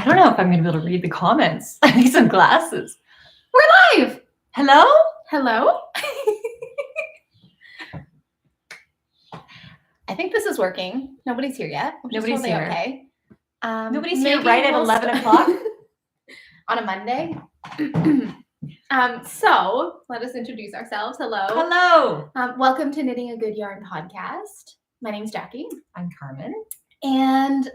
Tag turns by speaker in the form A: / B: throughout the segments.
A: don't know if I'm going to be able to read the comments. I need some glasses.
B: We're live.
A: Hello?
B: Hello. I think this is working. Nobody's here yet.
A: Nobody's here.
B: Okay.
A: Nobody's here right at 11 o'clock?
B: On a Monday. So let us introduce ourselves. Hello.
A: Hello.
B: Welcome to Knitting a Good Yarn podcast. My name's Jackie.
A: I'm Carmen.
B: And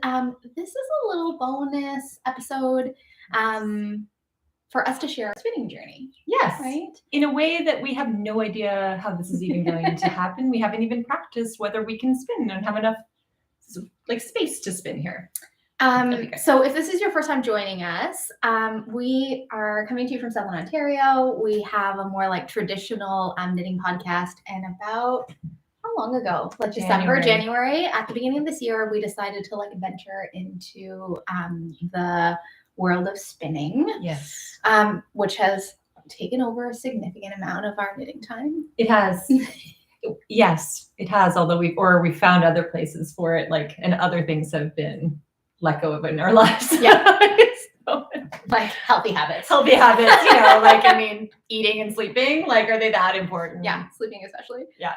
B: this is a little bonus episode for us to share our spinning journey.
A: Yes.
B: Right?
A: In a way that we have no idea how this is even going to happen. We haven't even practiced whether we can spin and have enough space to spin here.
B: So if this is your first time joining us, we are coming to you from Southern Ontario. We have a more traditional knitting podcast, and about how long ago? January. At the beginning of this year, we decided to venture into the world of spinning.
A: Yes.
B: Which has taken over a significant amount of our knitting time.
A: It has. Yes, it has. Although we found other places for it, and other things have been let go of in our lives.
B: Yeah.
A: So,
B: healthy habits.
A: Healthy habits, eating and sleeping, are they that important?
B: Yeah, sleeping especially.
A: Yeah.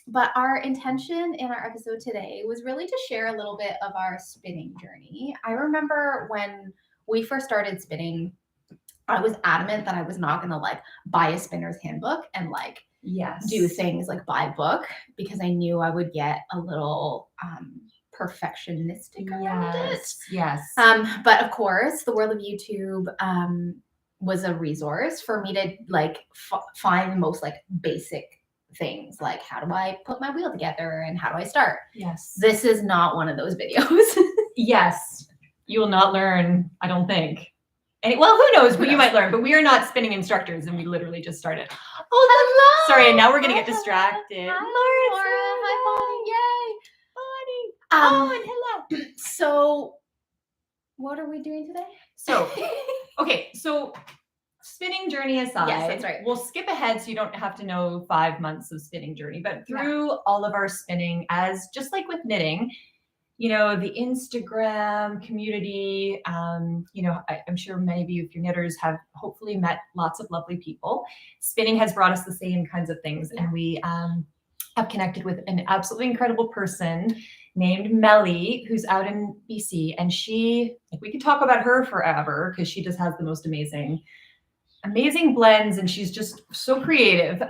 B: But our intention in our episode today was really to share a little bit of our spinning journey. I remember when we first started spinning, I was adamant that I was not going to buy a spinner's handbook and
A: yes,
B: do things buy book, because I knew I would get a little perfectionistic around it.
A: Yes.
B: But of course, the world of YouTube was a resource for me to find the most basic things, how do I put my wheel together and how do I start?
A: Yes.
B: This is not one of those videos.
A: Yes. You will not learn, I don't think. And who knows what you might learn, but we are not spinning instructors and we literally just started. Oh,
B: hello.
A: Sorry, now we're going to get distracted.
B: Hi, Laura. Hi, Bonnie. Yay.
A: Oh, and hello.
B: So what are we doing today?
A: So, okay. So spinning journey aside,
B: yes, that's right.
A: We'll skip ahead so you don't have to know 5 months of spinning journey, but through all of our spinning, as just like with knitting, the Instagram community, I'm sure many of you, if you're knitters, have hopefully met lots of lovely people. Spinning has brought us the same kinds of things. And we have connected with an absolutely incredible person named Melly, who's out in BC. And she, we could talk about her forever because she just has the most amazing blends, and she's just so creative.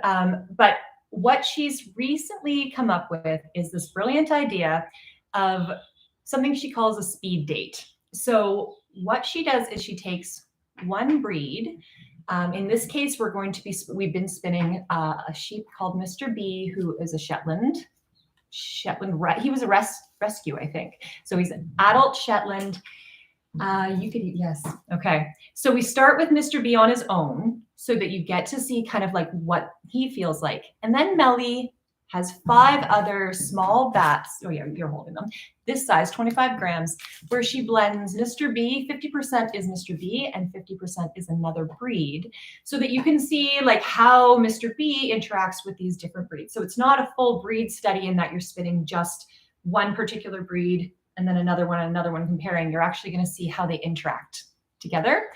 A: But what she's recently come up with is this brilliant idea of something she calls a speed date. So what she does is she takes one breed. In this case, we've been spinning a sheep called Mr. B, who is a Shetland. He was a rescue, I think. So he's an adult Shetland. Yes. Okay. So we start with Mr. B on his own so that you get to see kind of what he feels like. And then Melly has 5 other small bats. Oh yeah, you're holding them. This size, 25 grams, where she blends Mr. B, 50% is Mr. B and 50% is another breed, so that you can see how Mr. B interacts with these different breeds. So it's not a full breed study in that you're spinning just one particular breed and then another one comparing. You're actually going to see how they interact together,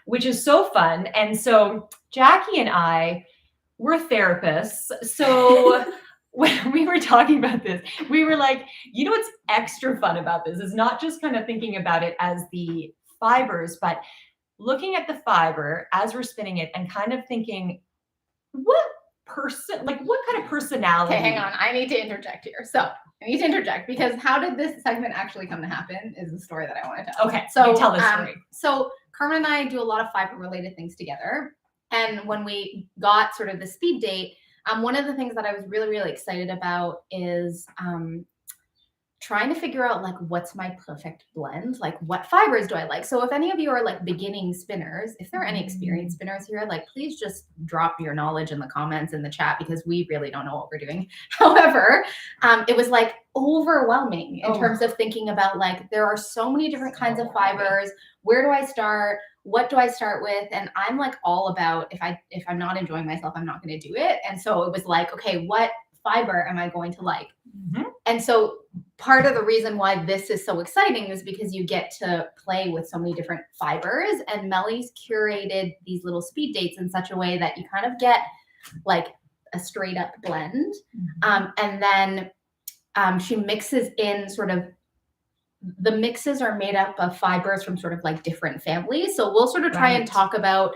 A: which is so fun. And so Jackie and I, we're therapists. So when we were talking about this, we were what's extra fun about this is not just kind of thinking about it as the fibers, but looking at the fiber as we're spinning it and kind of thinking, what kind of personality?
B: Okay, hang on. I need to interject here. So I need to interject because how did this segment actually come to happen is the story that I want to tell.
A: Okay, so tell this story.
B: So Carmen and I do a lot of fiber related things together. And when we got sort of the speed date, one of the things that I was really, really excited about is trying to figure out what's my perfect blend, what fibers do I like. So if any of you are beginning spinners, if there are any experienced spinners here, please just drop your knowledge in the comments in the chat, because we really don't know what we're doing. However, it was overwhelming in terms of thinking about there are so many different kinds of fibers. Where do I start? What do I start with? And I'm all about, if I'm not enjoying myself, I'm not going to do it. And so it was okay, what fiber am I going to like?
A: Mm-hmm.
B: and so part of the reason why this is so exciting is because you get to play with so many different fibers, and Melly's curated these little speed dates in such a way that you kind of get like a straight up blend. And then she mixes in sort of, the mixes are made up of fibers from sort of like different families. So we'll sort of try and talk about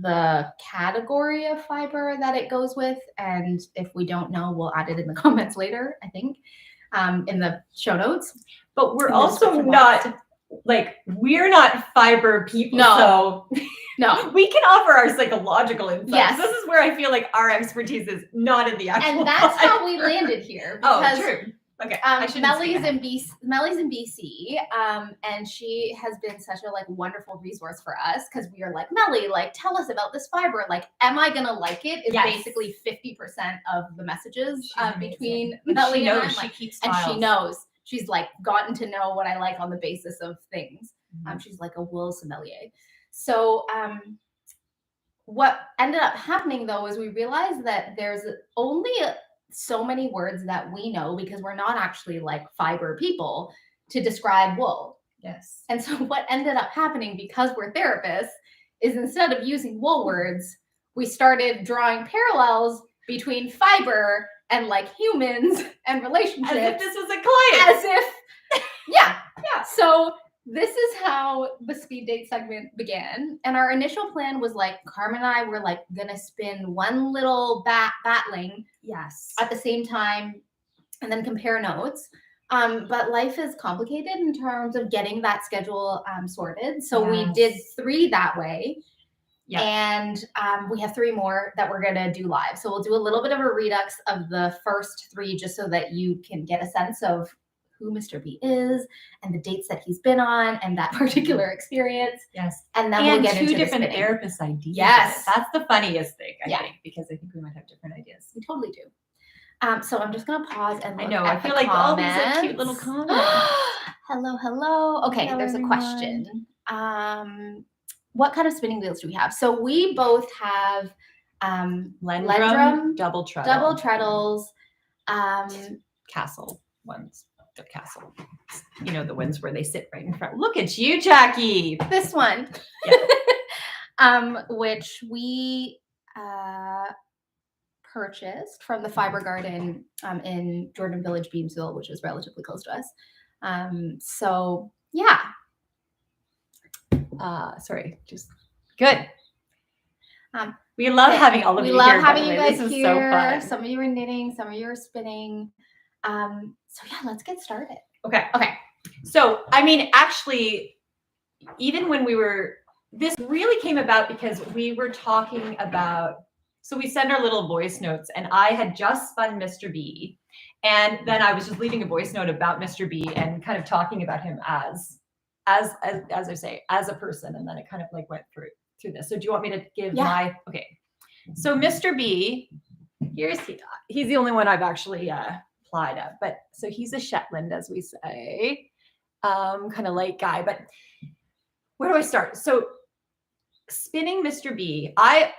B: the category of fiber that it goes with. And if we don't know, we'll add it in the comments later, I think, in the show notes.
A: But we're also not like, we're not fiber people.
B: No.
A: So
B: No.
A: we can offer our psychological insights.
B: Yes.
A: This is where I feel like our expertise is not in the actual.
B: And that's how we landed here. Because,
A: true. Okay.
B: Melly's in BC, and she has been such a like wonderful resource for us because we are like, Melly, like tell us about this fiber. Like, am I gonna like it? Is basically 50% of the messages between Melly and I. Like, and she knows. She's like gotten to know what I like on the basis of things. She's like a wool sommelier. So what ended up happening though is we realized that there's only so many words that we know, because we're not actually like fiber people, to describe wool.
A: Yes.
B: And so what ended up happening, because we're therapists, is instead of using wool words, we started drawing parallels between fiber and like humans and relationships.
A: As if this was a client.
B: As if, yeah. So this is how the speed date segment began. And our initial plan was like, Carmen and I were like gonna spin one little battling at the same time and then compare notes. But life is complicated in terms of getting that schedule sorted. So we did 3 that way. And we have 3 more that we're gonna do live. So we'll do a little bit of a redux of the first 3 just so that you can get a sense of who Mr. B is and the dates that he's been on and that particular experience.
A: Yes.
B: And then we'll get into
A: 2 different
B: spinning.
A: therapist ideas.
B: Yes.
A: That's the funniest thing, I think, because I think we might have different ideas.
B: We totally do. So I'm just going to pause and look
A: I know.
B: at
A: I feel
B: the
A: like all
B: comments.
A: these are cute little comments.
B: Hello. Okay,
A: Hello,
B: there's
A: everyone.
B: a question. What kind of spinning wheels do we have? So we both have
A: Lendrum, double
B: treadles,
A: castle ones. The castle. You know, the ones where they sit right in front. Look at you, Jackie.
B: This one. Which we purchased from the Fiber Garden in Jordan Village, Beamsville, which is relatively close to us. So yeah.
A: Sorry, just good. We love having all of you here.
B: We love having you guys
A: this is
B: here.
A: So fun.
B: Some of you are knitting, some of you are spinning. So yeah, let's get started.
A: Okay. So, I mean, actually, even when this really came about because we were talking about, so we send our little voice notes, and I had just spun Mr. B, and then I was just leaving a voice note about Mr. B and kind of talking about him as I say, as a person, and then it kind of like went through this. So do you want me to give okay. So Mr. B, he's the only one I've actually applied of, but so he's a Shetland, as we say, kind of light guy. But where do I start? So spinning Mr. B, I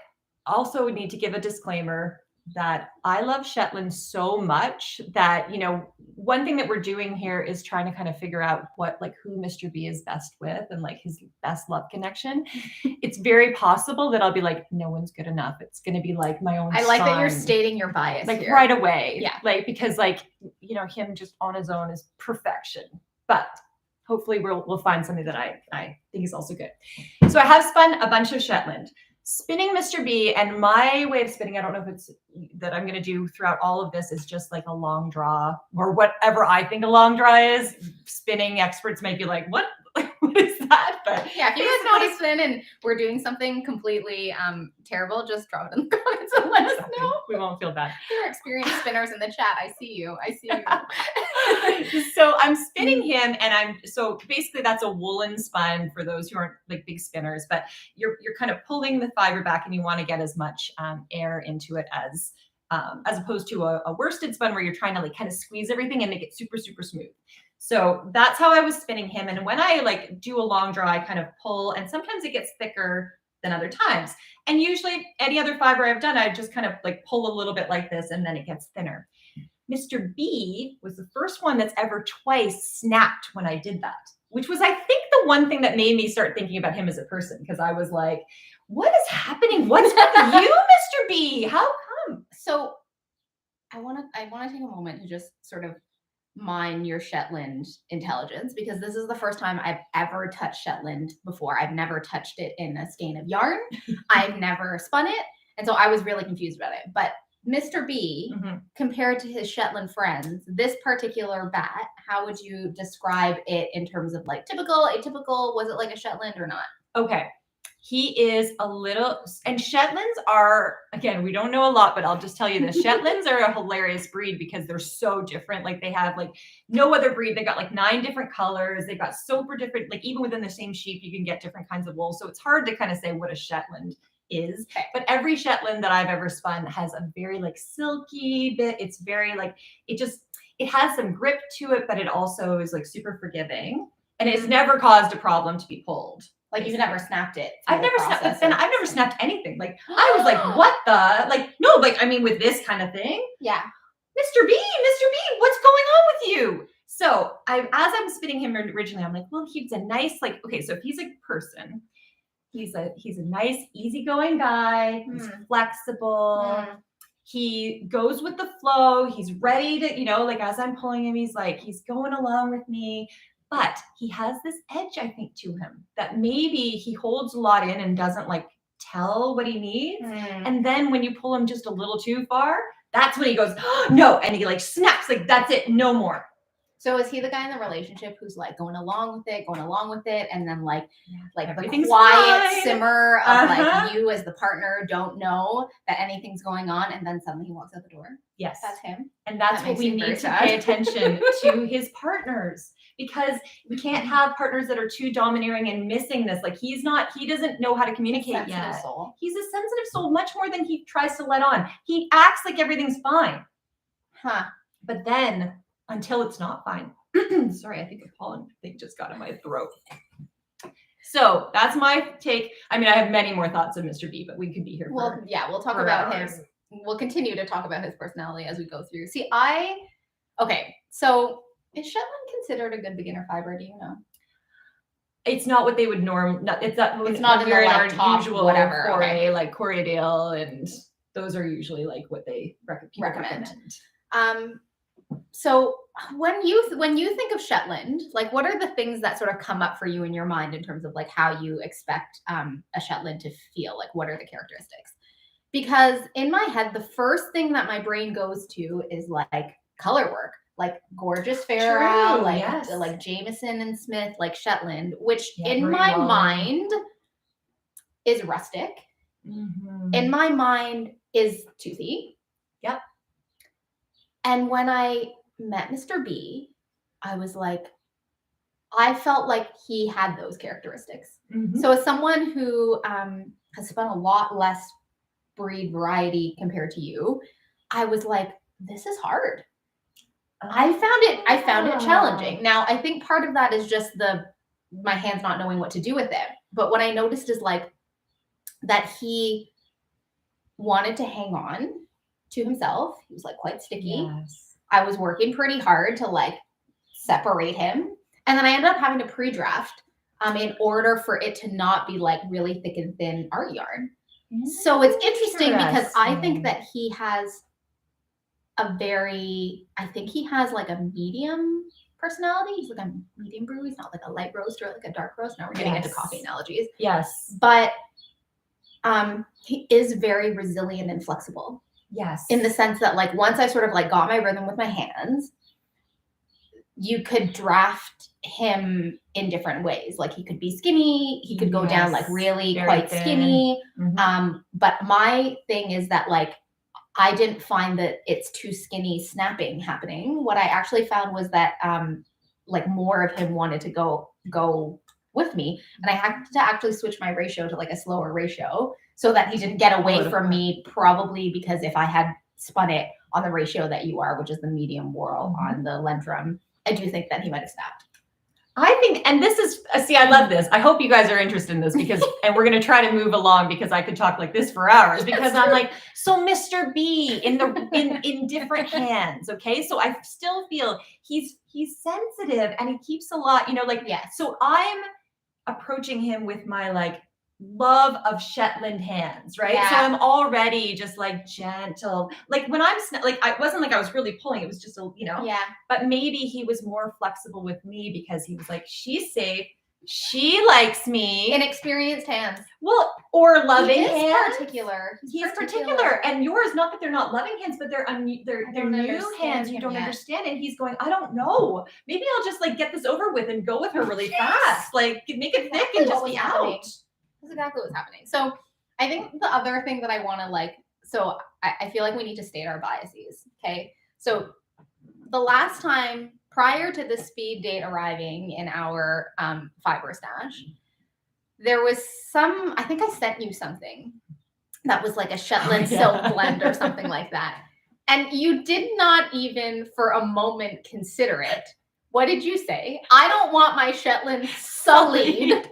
A: also need to give a disclaimer that I love Shetland so much that, you know, one thing that we're doing here is trying to kind of figure out who Mr. B is best with and like his best love connection. It's very possible that I'll be like, no one's good enough. It's going to be like my own
B: I like
A: son.
B: that you're stating your bias
A: like
B: here.
A: right away.
B: Yeah.
A: Like, because like, you know, him just on his own is perfection, but hopefully we'll find something that I think is also good. So I have spun a bunch of Shetland. Spinning Mr. B, and my way of spinning, I don't know if it's that I'm going to do throughout all of this, is just like a long draw or whatever I think a long draw is. Spinning experts may be like, what is that? But
B: yeah, if you guys know how to spin and we're doing something completely terrible, just drop it in the comments and let us know.
A: We won't feel bad.
B: There are experienced spinners in the chat. I see you.
A: So I'm spinning him, and so basically that's a woolen spun for those who aren't like big spinners, but you're kind of pulling the fiber back, and you want to get as much air into it as opposed to a worsted spun where you're trying to like kind of squeeze everything and make it super, super smooth. So that's how I was spinning him. And when I like do a long draw, I kind of pull, and sometimes it gets thicker than other times. And usually any other fiber I've done, I just kind of like pull a little bit like this, and then it gets thinner. Mr. B was the first one that's ever twice snapped when I did that, which was, I think, the one thing that made me start thinking about him as a person, because I was like, what is happening? What's with you, Mr. B? How come?
B: So I want to take a moment to just sort of mine your Shetland intelligence, because this is the first time I've ever touched Shetland before. I've never touched it in a skein of yarn. I've never spun it. And so I was really confused about it. But Mr. B, compared to his Shetland friends, this particular bat, how would you describe it in terms of like typical, atypical? Was it like a Shetland or not?
A: Okay. He is a little, and Shetlands are, again, we don't know a lot, but I'll just tell you this. Shetlands are a hilarious breed because they're so different. Like they have like no other breed. They got like 9 different colors. They've got super different, like even within the same sheep, you can get different kinds of wool. So it's hard to kind of say what a Shetland is.
B: Okay.
A: But every Shetland that I've ever spun has a very like silky bit. It's very like, it has some grip to it, but it also is like super forgiving. And it's never caused a problem to be pulled.
B: Like you've never snapped it.
A: I've never snapped, and I've never snapped anything. Like I was like, what the, like, no, like, I mean, with this kind of thing.
B: Yeah.
A: Mr. B, what's going on with you? So as I'm spinning him originally, I'm like, well, he's a nice, like, okay, so if he's a person, he's a nice, easygoing guy. He's flexible. He goes with the flow. He's ready to, like as I'm pulling him, he's going along with me. But he has this edge, I think, to him that maybe he holds a lot in and doesn't like tell what he needs. And then when you pull him just a little too far, that's when he goes, oh, no. And he like snaps, like, that's it, no more.
B: So is he the guy in the relationship who's like going along with it, and then like
A: everything's
B: the quiet
A: fine.
B: simmer of like you as the partner don't know that anything's going on, and then suddenly he walks out the door?
A: Yes.
B: That's him.
A: And that's what we need to pay attention to his partners, because we can't have partners that are too domineering and missing this. Like he doesn't know how to communicate yet.
B: Soul.
A: He's a sensitive soul, much more than he tries to let on. He acts like everything's fine. But then until it's not fine. Sorry, I think a pollen thing just got in my throat. So that's my take. I mean, I have many more thoughts of Mr. B, but we could be here.
B: We'll talk about him. We'll continue to talk about his personality as we go through. So is Shetland considered a good beginner fiber? Do you know?
A: It's not what they would it's not
B: in our top
A: usual
B: whatever
A: Corey, like Corriedale, and those are usually like what they recommend.
B: So when you think of Shetland, like what are the things that sort of come up for you in your mind in terms of like how you expect a Shetland to feel? Like what are the characteristics? Because in my head, the first thing that my brain goes to is like color work, like gorgeous Farah, like Jameson and Smith, like Shetland, which in my mind is rustic. In my mind is toothy.
A: Yep.
B: And when I met Mr. B, I was like, I felt like he had those characteristics. So as someone who has spun a lot less breed variety compared to you, I was like, this is hard. I found it challenging. Now, I think part of that is just my hands not knowing what to do with it. But what I noticed is like that he wanted to hang on to himself. He was like quite sticky.
A: Yes.
B: I was working pretty hard to like separate him. And then I ended up having to pre-draft in order for it to not be like really thick and thin art yarn. So it's interesting because I think that he has like a medium personality. He's like a medium brew. He's not like a light roast or like a dark roast. Now we're getting into coffee analogies.
A: Yes.
B: But he is very resilient and flexible.
A: Yes.
B: In the sense that like once I sort of like got my rhythm with my hands, you could draft him in different ways. Like he could be skinny, he could go down like really quite thin. Skinny. But my thing is that like I didn't find that it's too skinny snapping happening. What I actually found was that like more of him wanted to go with me, and I had to actually switch my ratio to like a slower ratio so that he didn't get away from me, probably because if I had spun it on the ratio that you are, which is the medium whorl on the Lendrum, I do think that he might have snapped.
A: I think, and this is, see, I love this. I hope you guys are interested in this because, and we're going to try to move along because I could talk like this for hours because I'm like, so Mr. B in different hands. Okay. So I still feel he's sensitive and he keeps a lot, like,
B: Yes.
A: so I'm approaching him with my like love of Shetland hands, right?
B: Yeah.
A: So I'm already just like gentle. Like when I'm like, I wasn't like I was really pulling. It was just a,
B: Yeah.
A: But maybe he was more flexible with me because he was like, she's safe. She likes me.
B: Inexperienced hands.
A: Well, or loving hands.
B: Particular.
A: He's particular. And yours, not that they're not loving hands, but they're new hands you don't understand. And he's going, I don't know. Maybe I'll just like get this over with and go with her really fast. Like make it thick and just be out.
B: That's exactly what's happening. So I think the other thing that I want to so I feel like we need to state our biases. Okay. So the last time prior to the speed date arriving in our fiber stash, there was I think I sent you something that was like a Shetland silk blend or something like that. And you did not even for a moment consider it. What did you say? I don't want my Shetland sullied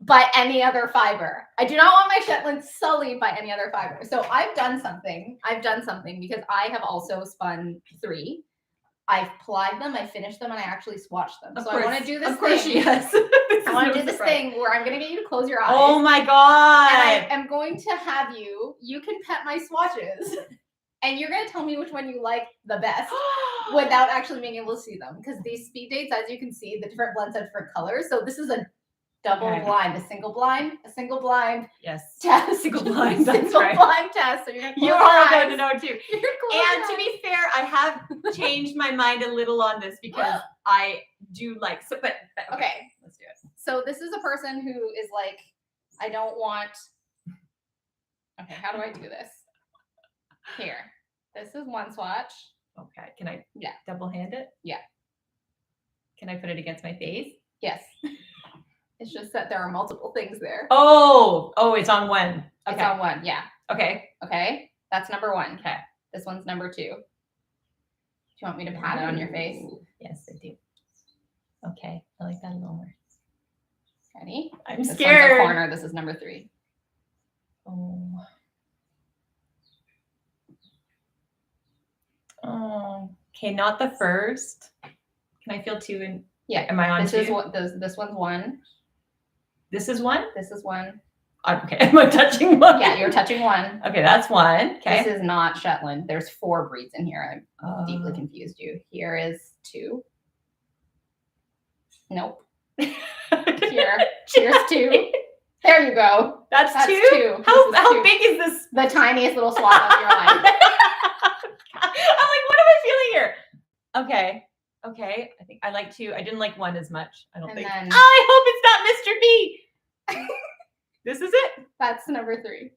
B: by any other fiber. I do not want my Shetland sullied by any other fiber. So I've done something because I have also spun 3. I've plied them, I finished them, and I actually swatched them. I want to do this thing. Of course she has. I want to do this thing where I'm going to get you to close your eyes.
A: Oh my God.
B: And I am going to have you can pet my swatches. And you're going to tell me which one you like the best without actually being able to see them. Because these speed dates, as you can see, the different blends have different colors. So this is a double blind, a single blind
A: yes
B: test,
A: a single blind
B: blind test. So
A: you are going to know too. And to be fair, I have changed my mind a little on this because I do like so. But
B: okay,
A: let's do it.
B: So this is a person who is like, I don't want. Okay, how do I do this? Here, this is one swatch.
A: Okay, can I double hand it? Yeah. Can I put it against my face?
B: Yes. It's just that there are multiple things there.
A: Oh, it's on one. Okay.
B: It's on one, yeah.
A: Okay.
B: Okay, that's number 1.
A: Okay.
B: This one's number 2. Do you want me to pat it on your face?
A: Yes, I do. Okay, I like that a little more.
B: Ready?
A: I'm
B: scared.
A: This one's
B: a corner. This is number 3.
A: Oh, okay, not the first. Can I feel 2 in?
B: Yeah.
A: Am I on
B: this
A: 2?
B: Is what this one's 1.
A: This is 1?
B: This is 1.
A: Okay, am I touching 1?
B: Yeah, you're touching 1.
A: Okay, that's 1. Okay.
B: This is not Shetland. There's 4 breeds in here. I deeply confused you. Here is 2. Nope. Here's 2. There you go.
A: That's 2?
B: 2.
A: How big is this?
B: The tiniest little swatch of your life.
A: I'm like, what am I feeling here? Okay. I think I like 2. I didn't like 1 as much. I don't think.
B: Then,
A: I hope it's not Mr. B. This is it?
B: That's number 3.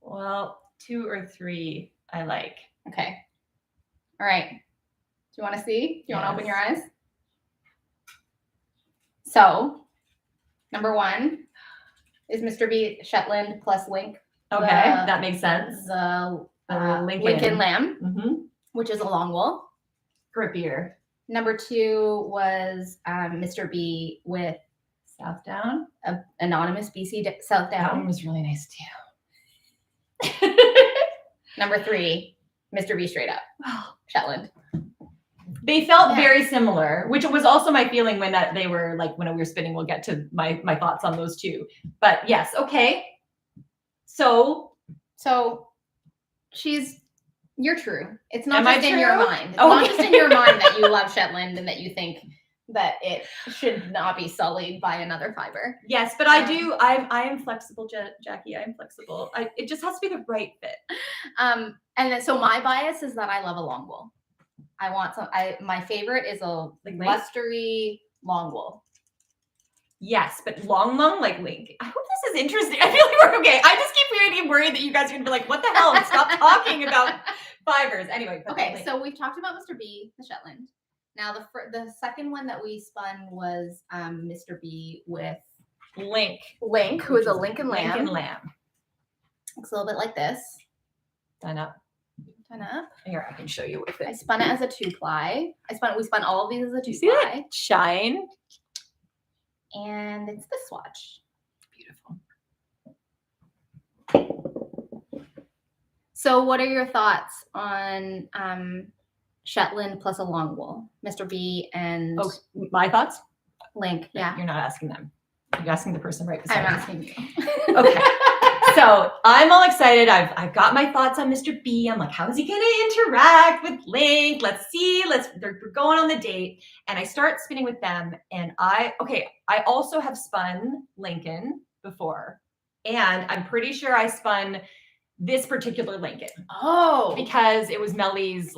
A: Well, 2 or 3 I like.
B: Okay. All right. Do you want to see? Do you want to open your eyes? So, number 1 is Mr. B Shetland plus Link.
A: Okay, that makes sense.
B: The
A: Lincoln
B: Lamb, which is a long wool.
A: Grippier.
B: Number 2 was Mr. B with
A: Southdown.
B: Anonymous BC Southdown.
A: That one was really nice too.
B: Number 3, Mr. B straight up. Shetland.
A: They felt very similar, which was also my feeling when they were like when we were spinning. We'll get to my thoughts on those 2. But yes, okay. So you're true. It's not just in your mind. It's not just in your mind that you love Shetland and that you think that it should not be sullied by another fiber. Yes, but I am flexible, Jackie. I am flexible. It just has to be the right fit.
B: And then, so my bias is that I love a long wool. I want my favorite is a lustery long wool.
A: Yes, but long like Link. I hope this is interesting. I feel like we're okay. I just keep getting worried that you guys are gonna be like, what the hell? Stop talking about fibers. Anyway.
B: Okay, so we've talked about Mr. B, the Shetland. Now the second one that we spun was Mr. B with
A: Link,
B: who is a Lincoln Lamb.
A: Lincoln Lamb.
B: Looks a little bit like this.
A: Done up.
B: Turn up.
A: Here, I can show you with
B: I
A: it.
B: spun it as a 2-ply. We spun all of these as a
A: You see
B: 2-ply.
A: it? Shine.
B: And it's this swatch.
A: Beautiful.
B: So what are your thoughts on Shetland plus a long wool? Mr. B and
A: Oh, my thoughts?
B: Link. Yeah.
A: You're not asking them. You're asking the person right beside
B: I'm
A: you.
B: asking you.
A: Okay. So I'm all excited. I've got my thoughts on Mr. B. I'm like, how is he going to interact with Link? Let's see. We're going on the date. And I start spinning with them. And I also have spun Lincoln before. And I'm pretty sure I spun this particular Lincoln.
B: Oh.
A: Because it was Melly's,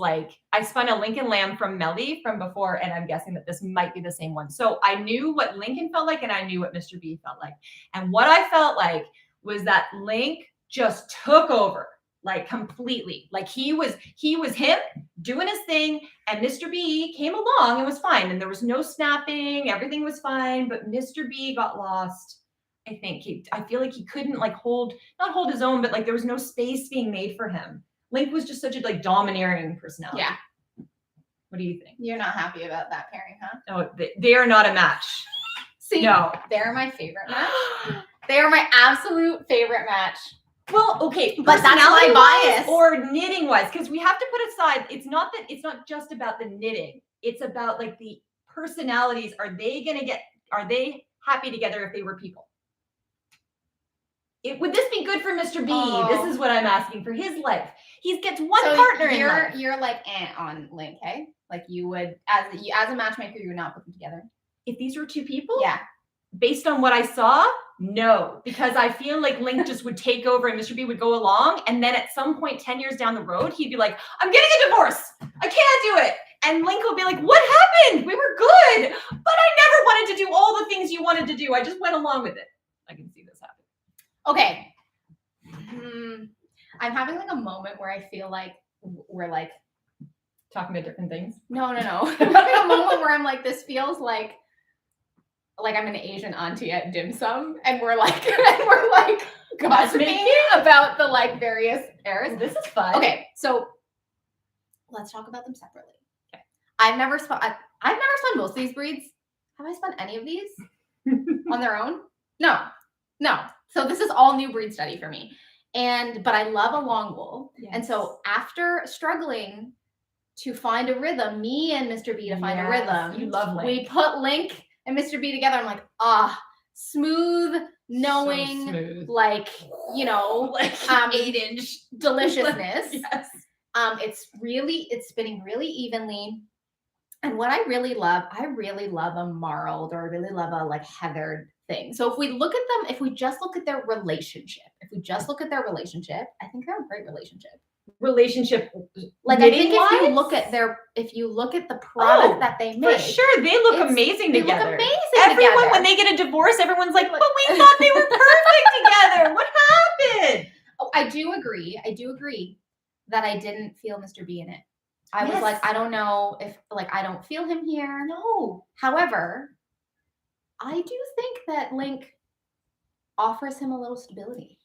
A: I spun a Lincoln Lamb from Melly from before, and I'm guessing that this might be the same one. So I knew what Lincoln felt like, and I knew what Mr. B felt like. And what I felt like was that Link just took over, completely. He was him doing his thing, and Mr. B came along and was fine. And there was no snapping, everything was fine, but Mr. B got lost. I feel like he couldn't not hold his own, but there was no space being made for him. Link was just such a domineering personality.
B: Yeah.
A: What do you think?
B: You're not happy about that pairing, huh?
A: Oh, they are not a match.
B: See,
A: no.
B: They're my favorite match. They are my absolute favorite match.
A: Well, okay,
B: but that's my bias.
A: Or knitting wise, because we have to put aside, it's not just about the knitting. It's about the personalities. Are they happy together if they were people? Would this be good for Mr. B?
B: Oh.
A: This is what I'm asking for his life. He gets one partner in life.
B: You're on Link, hey? You would, as a matchmaker, you would not put them together.
A: If these were two people?
B: Yeah.
A: Based on what I saw, no. Because I feel like Link just would take over and Mr. B would go along. And then at some point, 10 years down the road, he'd be like, I'm getting a divorce. I can't do it. And Link will be like, what happened? We were good. But I never wanted to do all the things you wanted to do. I just went along with it. I can see this happen.
B: Okay. I'm having a moment where I feel like we're
A: talking about different things.
B: No. I'm having a moment where I'm this feels like I'm an Asian auntie at dim sum, and we're gossiping about the various eras.
A: This is fun.
B: Okay, so let's talk about them separately. Okay. I've never spun most of these breeds. Have I spun any of these on their own? No. So this is all new breed study for me. But I love a long wool. Yes. And so after struggling to find a rhythm, me and Mr. B to find a rhythm,
A: you love Link.
B: We put Link and Mr. B together. I'm like, smooth, knowing,
A: so smooth.
B: 8-inch deliciousness.
A: Yes.
B: It's spinning really evenly. And what I really love a marled, or I really love a heathered thing. So if we just look at their relationship, I think they're a great relationship.
A: I think
B: if you look at the product that they make,
A: for sure, they look amazing together.
B: Everyone,
A: when they get a divorce, everyone's like, but we thought they were perfect together. What happened?
B: Oh, I do agree that I didn't feel Mr. B in it. I was like, I don't know if I don't feel him here.
A: No.
B: However, I do think that Link offers him a little stability.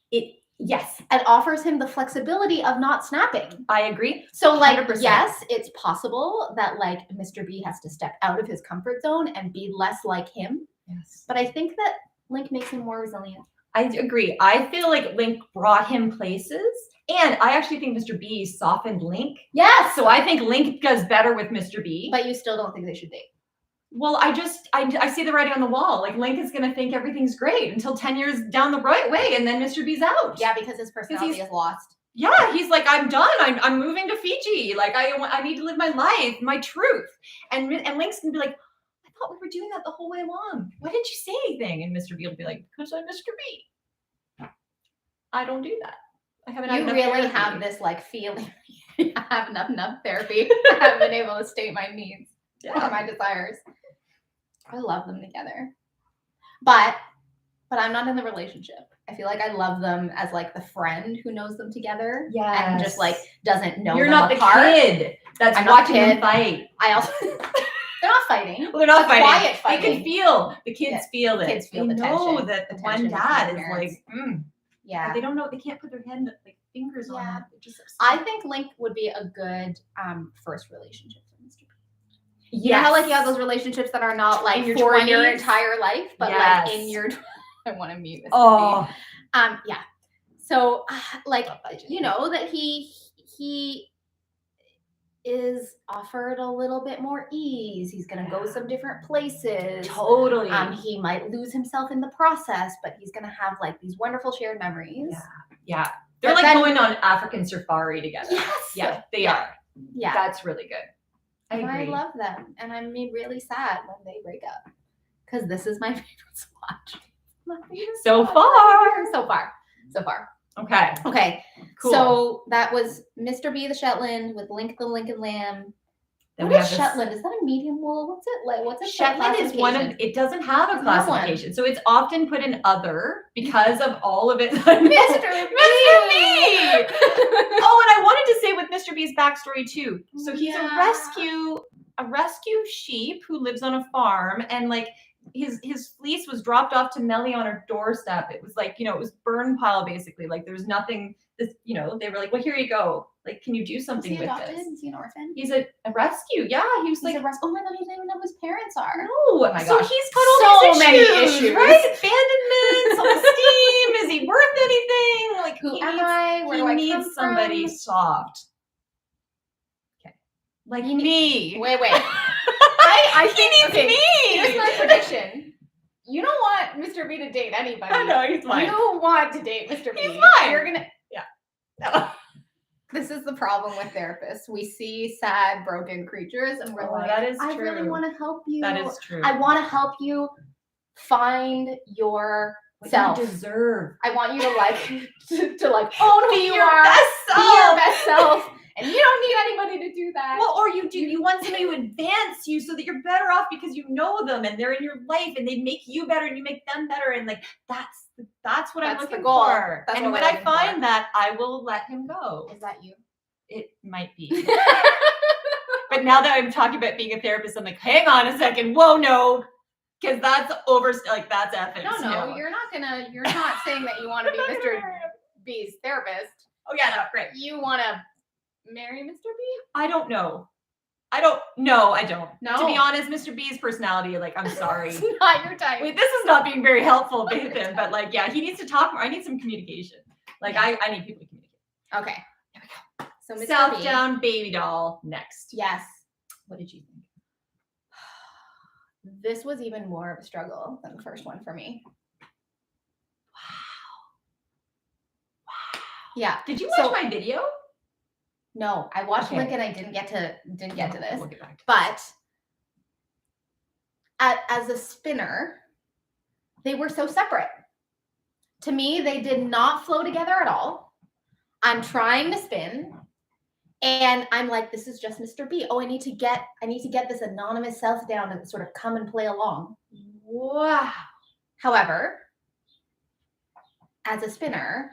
A: Yes.
B: And offers him the flexibility of not snapping.
A: I agree.
B: So 100%. Yes, it's possible that Mr. B has to step out of his comfort zone and be less like him.
A: Yes.
B: But I think that Link makes him more resilient.
A: I agree. I feel like Link brought him places. And I actually think Mr. B softened Link.
B: Yes.
A: So I think Link does better with Mr. B.
B: But you still don't think they should date.
A: Well, I see the writing on the wall. Link is going to think everything's great until 10 years down the right way, and then Mr. B's out.
B: Yeah, because his personality is lost.
A: Yeah, he's like, I'm done. I'm moving to Fiji. I need to live my life, my truth. And Link's going to be like, I thought we were doing that the whole way along. Why didn't you say anything? And Mr. B will be like, because I'm Mr. B. I don't do that. I haven't had enough therapy.
B: Have this feeling. I have enough therapy. I haven't been able to state my needs or my desires. I love them together. But I'm not in the relationship. I feel like I love them as the friend who knows them together.
A: Yeah.
B: And just doesn't know
A: You're
B: them
A: not
B: apart.
A: The kid that's watching them fight.
B: I also they're not fighting.
A: Well, they're not fighting.
B: Quiet fighting.
A: They can feel the kids feel it.
B: Kids feel
A: they
B: the
A: know
B: tension.
A: that the one dad is
B: Yeah.
A: But they don't know. They can't put their head in fingers on
B: Yeah.
A: it. They're just so
B: I
A: soft.
B: think Link would be a good first relationship for Mr. B.
A: Yes.
B: You know how like you have those relationships that are not like
A: In your
B: for your
A: 20s?
B: entire life, but
A: Yes.
B: like in your I want to mute Mr.
A: Oh,
B: B. Yeah. So like
A: love that,
B: you know that he is offered a little bit more ease. He's gonna go some different places.
A: totally.
B: He might lose himself in the process, but he's gonna have like these wonderful shared memories.
A: Yeah. They're
B: But
A: like
B: then-
A: going on African safari together.
B: Yes.
A: Yeah, they
B: Yeah.
A: are.
B: Yeah.
A: That's really good. I
B: And I
A: agree.
B: love them, and I'm really sad when they break up because this is my favorite watch.
A: So far.
B: So far.
A: Okay.
B: Okay.
A: Cool.
B: So that was Mr. B the Shetland with Link the Lincoln Lamb.
A: Then
B: What
A: we
B: is
A: have this-
B: Shetland? Is that a medium wool? What's it like? What's it?
A: Shetland is one of,
B: classification?
A: it doesn't have a
B: Doesn't have one.
A: classification. So it's often put in other because of all of it.
B: Mr. B.
A: Mr. B. Oh, and I wanted to say with Mr. B's backstory too. So he's
B: Yeah.
A: a rescue sheep who lives on a farm, and like his fleece was dropped off to Melly on her doorstep. It was like, it was burn pile basically. Like there's nothing, they were like, well, here you go. Like, can you do
B: Is
A: something
B: he
A: with
B: adopted?
A: this?
B: Is he an orphan?
A: He's a rescue. Yeah, he was
B: He's
A: like,
B: a oh my god, he doesn't even know who his parents are.
A: no.
B: Oh my
A: So
B: gosh.
A: he's got all
B: So
A: these
B: many
A: issues,
B: issues.
A: right? Abandonment, self-esteem. Is he worth anything? Like,
B: Who
A: he
B: am
A: needs,
B: I? Where
A: he
B: do I
A: needs
B: come
A: somebody
B: from?
A: soft. Okay, like
B: He
A: me.
B: Wait. I
A: He needs
B: okay,
A: me.
B: Here's my prediction. You don't want Mr. B to date anybody.
A: I know he's fine.
B: You want to date Mr. B.
A: He's fine.
B: You're gonna.
A: No.
B: This is the problem with therapists. We see sad, broken creatures, and we're
A: Oh,
B: like,
A: that is
B: I really
A: true.
B: want to help you.
A: That is true.
B: I want to help you find your
A: What
B: self.
A: you deserve.
B: I want you to like to like own who
A: Be
B: you
A: your
B: are,
A: best
B: be
A: self.
B: your best self, and you don't need anybody to do that.
A: Well, or you want somebody to advance you so that you're better off because you know them and they're in your life and they make you better and you make them better, and like that's what I'm
B: That's the
A: looking
B: goal.
A: for.
B: That's
A: And
B: what
A: when
B: we're
A: I
B: looking
A: find
B: for.
A: that, I will let him go.
B: Is that you?
A: It might be. But now that I'm talking about being a therapist, I'm like, hang on a second. Whoa, no. Because that's that's ethics.
B: No, you're not saying that you want to be Mr. B's therapist.
A: Oh yeah, no, great.
B: You want to marry Mr. B?
A: I don't know. I don't.
B: No.
A: To be honest, Mr. B's personality, like, I'm sorry.
B: It's not your type.
A: Wait, this is not being very helpful with him, but like, yeah, he needs to talk more. I need some communication. Like,
B: Yeah.
A: I need people to communicate.
B: Okay.
A: There we go.
B: So Mr. B.
A: Southdown baby doll next.
B: Yes.
A: What did you think?
B: This was even more of a struggle than the first one for me.
A: Wow.
B: Yeah.
A: Did you watch my video?
B: No, I watched
A: Okay.
B: Link and I didn't get to this.
A: We'll get back to
B: But as a spinner, they were so separate. To me, they did not flow together at all. I'm trying to spin, and I'm like, this is just Mr. B. Oh, I need to get this anonymous Southdown to sort of come and play along.
A: Wow.
B: However, as a spinner,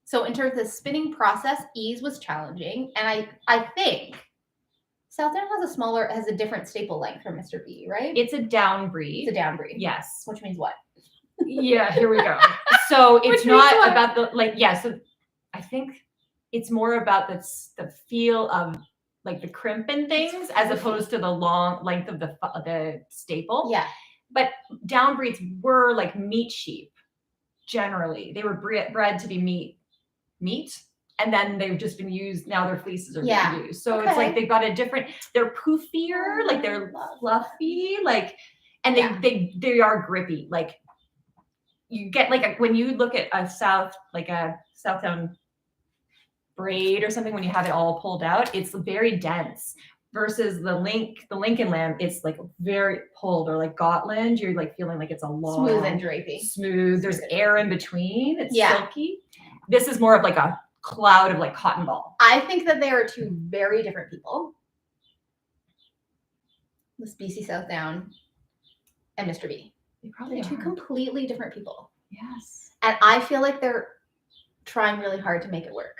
B: so in terms of the spinning process, ease was challenging, and I think Southdown has a different staple length from Mr. B, right?
A: It's a down breed.
B: It's a down breed.
A: Yes.
B: Which means what?
A: Yeah, here we go. So it's
B: Which means
A: not
B: what?
A: about so I think it's more about the feel of like the crimp and things as opposed to the long length of the staple.
B: Yeah.
A: But down breeds were like meat sheep. Generally, they were bred to be meat, and then they've just been used. Now their fleeces are being used. So it's like
B: Okay.
A: they've got a different. They're poofier, like they're fluffy, like, and they are grippy. Like you get like when you look at a Southdown braid or something, when you have it all pulled out, it's very dense. Versus the Lincoln Lamb, it's like very pulled, or like Gotland, you're like feeling like it's a long,
B: Smooth and drapey.
A: smooth. There's air in between. It's
B: Yeah.
A: silky. This is more of like a cloud of like cotton ball.
B: I think that they are two very different people. This BC Southdown and Mr. B. They're two completely different people.
A: Yes.
B: And I feel like they're trying really hard to make it work.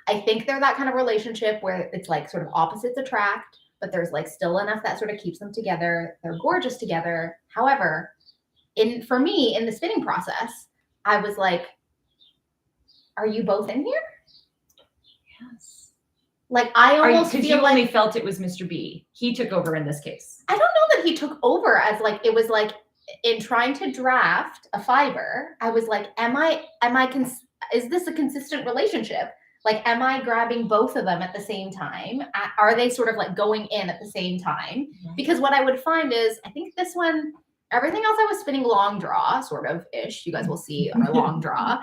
B: I think they're that kind of relationship where it's like sort of opposites attract, but there's like still enough that sort of keeps them together. They're gorgeous together. However, for me, in the spinning process, I was like, are you both in here?
A: Yes.
B: Like, I almost
A: because
B: feel
A: you
B: like
A: only felt it was Mr. B. He took over in this case.
B: I don't know that he took over as like, it was like in trying to draft a fiber, I was like, is this a consistent relationship? Like, am I grabbing both of them at the same time? Are they sort of like going in at the same time? Because what I would find is, I think this one, everything else I was spinning long draw, sort of ish. You guys will see our long draw,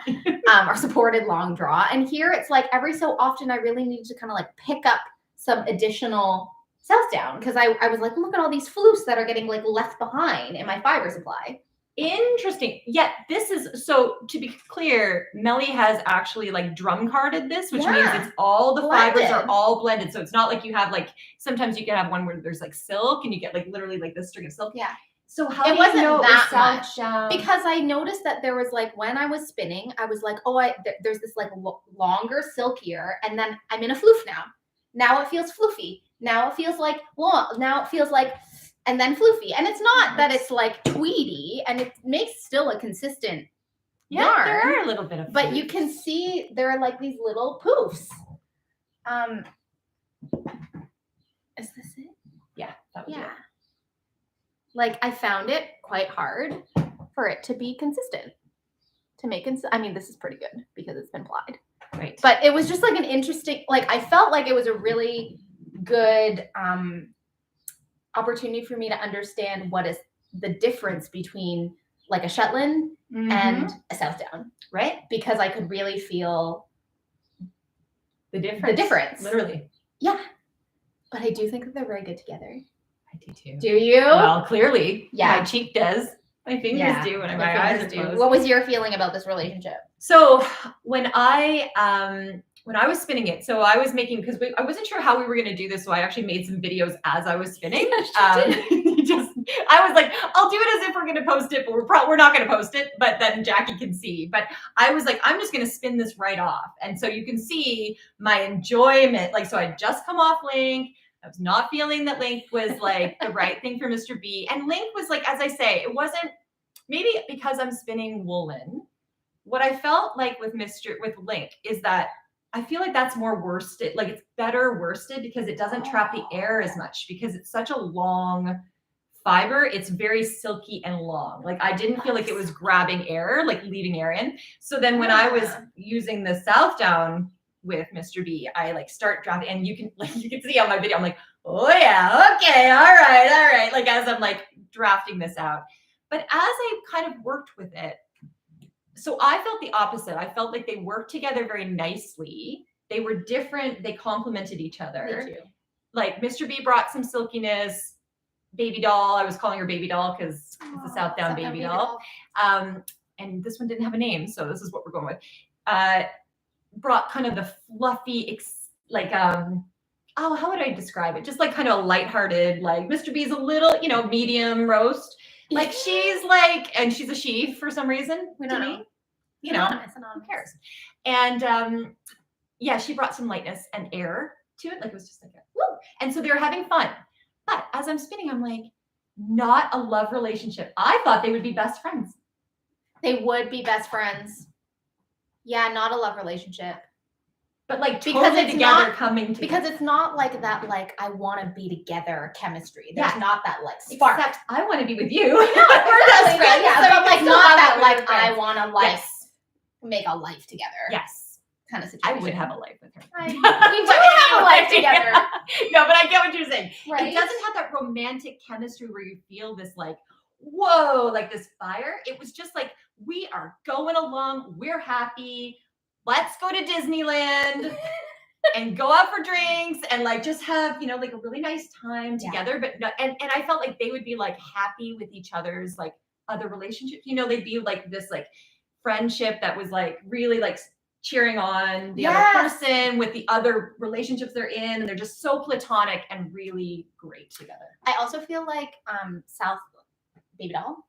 B: our supported long draw. And here it's like every so often I really need to kind of like pick up some additional Southdown, because I was like, look at all these floofs that are getting like left behind in my fiber supply.
A: Interesting. Yeah, this is, so to be clear, Melly has actually like drum carded this, which means it's all the fibers are all blended. So it's not like you have like, sometimes you can have one where there's like silk and you get like literally like this string of silk.
B: Yeah.
A: So how
B: it
A: do
B: wasn't
A: you know
B: that
A: it was
B: much? Because I noticed that there was like, when I was spinning, I was like, oh, there's this like longer, silkier, and then I'm in a floof now. Now it feels floofy. Now it feels like long. Now it feels like, and then floofy. And it's not that it's like tweedy, and it makes still a consistent yarn.
A: There are a little bit of,
B: but you can see there are like these little poofs. Is this it?
A: Yeah, that was it.
B: Like, I found it quite hard for it to be consistent. To make I mean, this is pretty good because it's been plied.
A: Right.
B: But it was just like an interesting, like, I felt like it was a really good opportunity for me to understand what is the difference between like a Shetland and a Southdown. Right. Because I could really feel
A: the difference. Literally.
B: Yeah. But I do think that they're very good together.
A: I do too.
B: Do you?
A: Well, clearly.
B: Yeah.
A: My cheek does. My fingers do, and my eyes do.
B: What was your feeling about this relationship?
A: So when I was spinning it, so I was making, because I wasn't sure how we were going to do this, so I actually made some videos as I was spinning. I was like, I'll do it as if we're going to post it, but we're not going to post it, but then Jackie can see. But I was like, I'm just going to spin this right off. And so you can see my enjoyment. Like, so I just come off Link. I was not feeling that Link was like the right thing for Mr. B. And Link was like, as I say, it wasn't, maybe because I'm spinning woolen. What I felt like with Link is that I feel like that's more worsted, like it's better worsted because it doesn't trap the air as much, because it's such a long fiber. It's very silky and long. Like, I didn't feel like it was grabbing air, like leaving air in. So then when I was using the Southdown with Mr. B, I like start drafting, and you can see on my video, I'm like, oh yeah, okay, all right. Like, as I'm like drafting this out. But as I kind of worked with it, so I felt the opposite. I felt like they worked together very nicely. They were different. They complemented each other.
B: Me too.
A: Like, Mr. B brought some silkiness. Baby doll. I was calling her Baby Doll because it's a Southdown baby doll. And this one didn't have a name, so this is what we're going with. Brought kind of the fluffy, how would I describe it? Just like kind of lighthearted, like Mr. B's a little, medium roast. Like, she's like, and she's a she for some reason.
B: We don't know.
A: Anonymous. Who cares? And she brought some lightness and air to it. Like, it was just like, woo. And so they were having fun. But as I'm spinning, I'm like, not a love relationship. I thought they would be best friends.
B: They would be best friends. Yeah, not a love relationship.
A: But like, because it's together, coming together.
B: Because it's not like that, like, I want to be together chemistry. There's not that like spark.
A: Except I want to be with you.
B: We're best friends. Yeah, so like, not that like I want to make a life together.
A: Yes.
B: Kind of situation.
A: I would have a life with her.
B: We do have a life together.
A: No, but I get what you're saying.
B: Right?
A: It doesn't have that romantic chemistry where you feel this like, whoa, like this fire. It was just like, we are going along. We're happy. Let's go to Disneyland and go out for drinks and like just have, like a really nice time together. But no, and I felt like they would be like happy with each other's like other relationships. They'd be like this like friendship that was like really like cheering on the other person with the other relationships they're in, and they're just so platonic and really great together.
B: I also feel like Baby Doll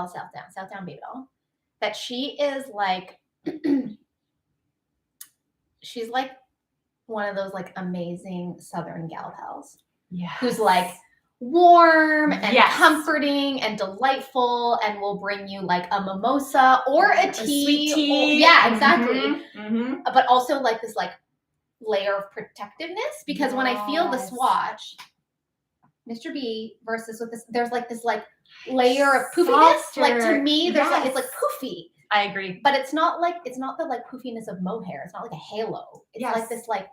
B: Southdown Baby Doll, that she is like she's like one of those like amazing Southern gal pals.
A: Yeah.
B: Who's like, warm and
A: Yes.
B: comforting and delightful, and will bring you like a mimosa or a tea.
A: sweet tea.
B: Yeah, exactly.
A: Mhm.
B: But also like this like layer of protectiveness, because when I feel the
A: Yes.
B: swatch, Mr. B versus with this, there's like this like layer of poofiness.
A: Softer.
B: Like to me, there's like it's
A: Yes.
B: like poofy,
A: I agree.
B: but it's not the like poofiness of mohair. It's not like a halo. It's
A: Yes.
B: like this like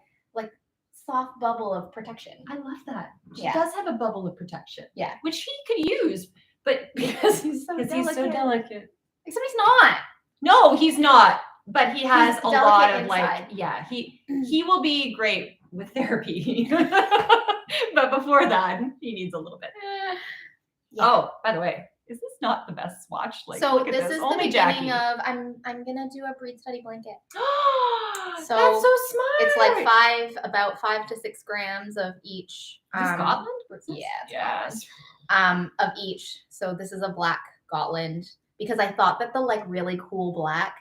B: soft bubble of protection.
A: I love that. She
B: Yeah.
A: does have a bubble of protection.
B: Yeah.
A: Which he could use, but because he's so delicate.
B: Except he's not.
A: No, he's not. But he has
B: He's
A: a lot
B: delicate
A: of like,
B: inside.
A: yeah, he will be great with therapy. But before that, he needs a little bit.
B: Yeah.
A: Oh, by the way, is this not the best swatch? Like,
B: So
A: look at
B: this is
A: Only
B: the beginning
A: Jackie.
B: of I'm gonna do a breed study blanket.
A: That's
B: So
A: so smart.
B: It's like about 5 to 6 grams of each.
A: Is this Scotland? What's this?
B: Yeah, it's Scotland. Of each. So this is a black Gotland, because I thought that the like really cool black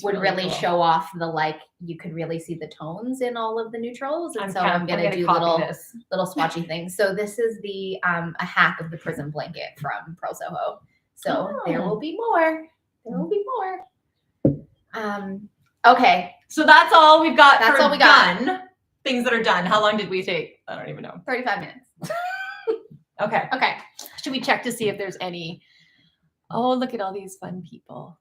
B: would really
A: cool.
B: show off the like, you could really see the tones in all of the neutrals, and I'm gonna do
A: copy this.
B: little swatchy things. So this is the a hack of the prison blanket from Pro Soho. So there will be more. There will be more. Okay.
A: So that's all we've got.
B: That's
A: for
B: all we got.
A: done. Things that are done. How long did we take? I don't even know.
B: 35 minutes.
A: Okay.
B: Okay.
A: Should we check to see if there's any? Oh, look at all these fun people.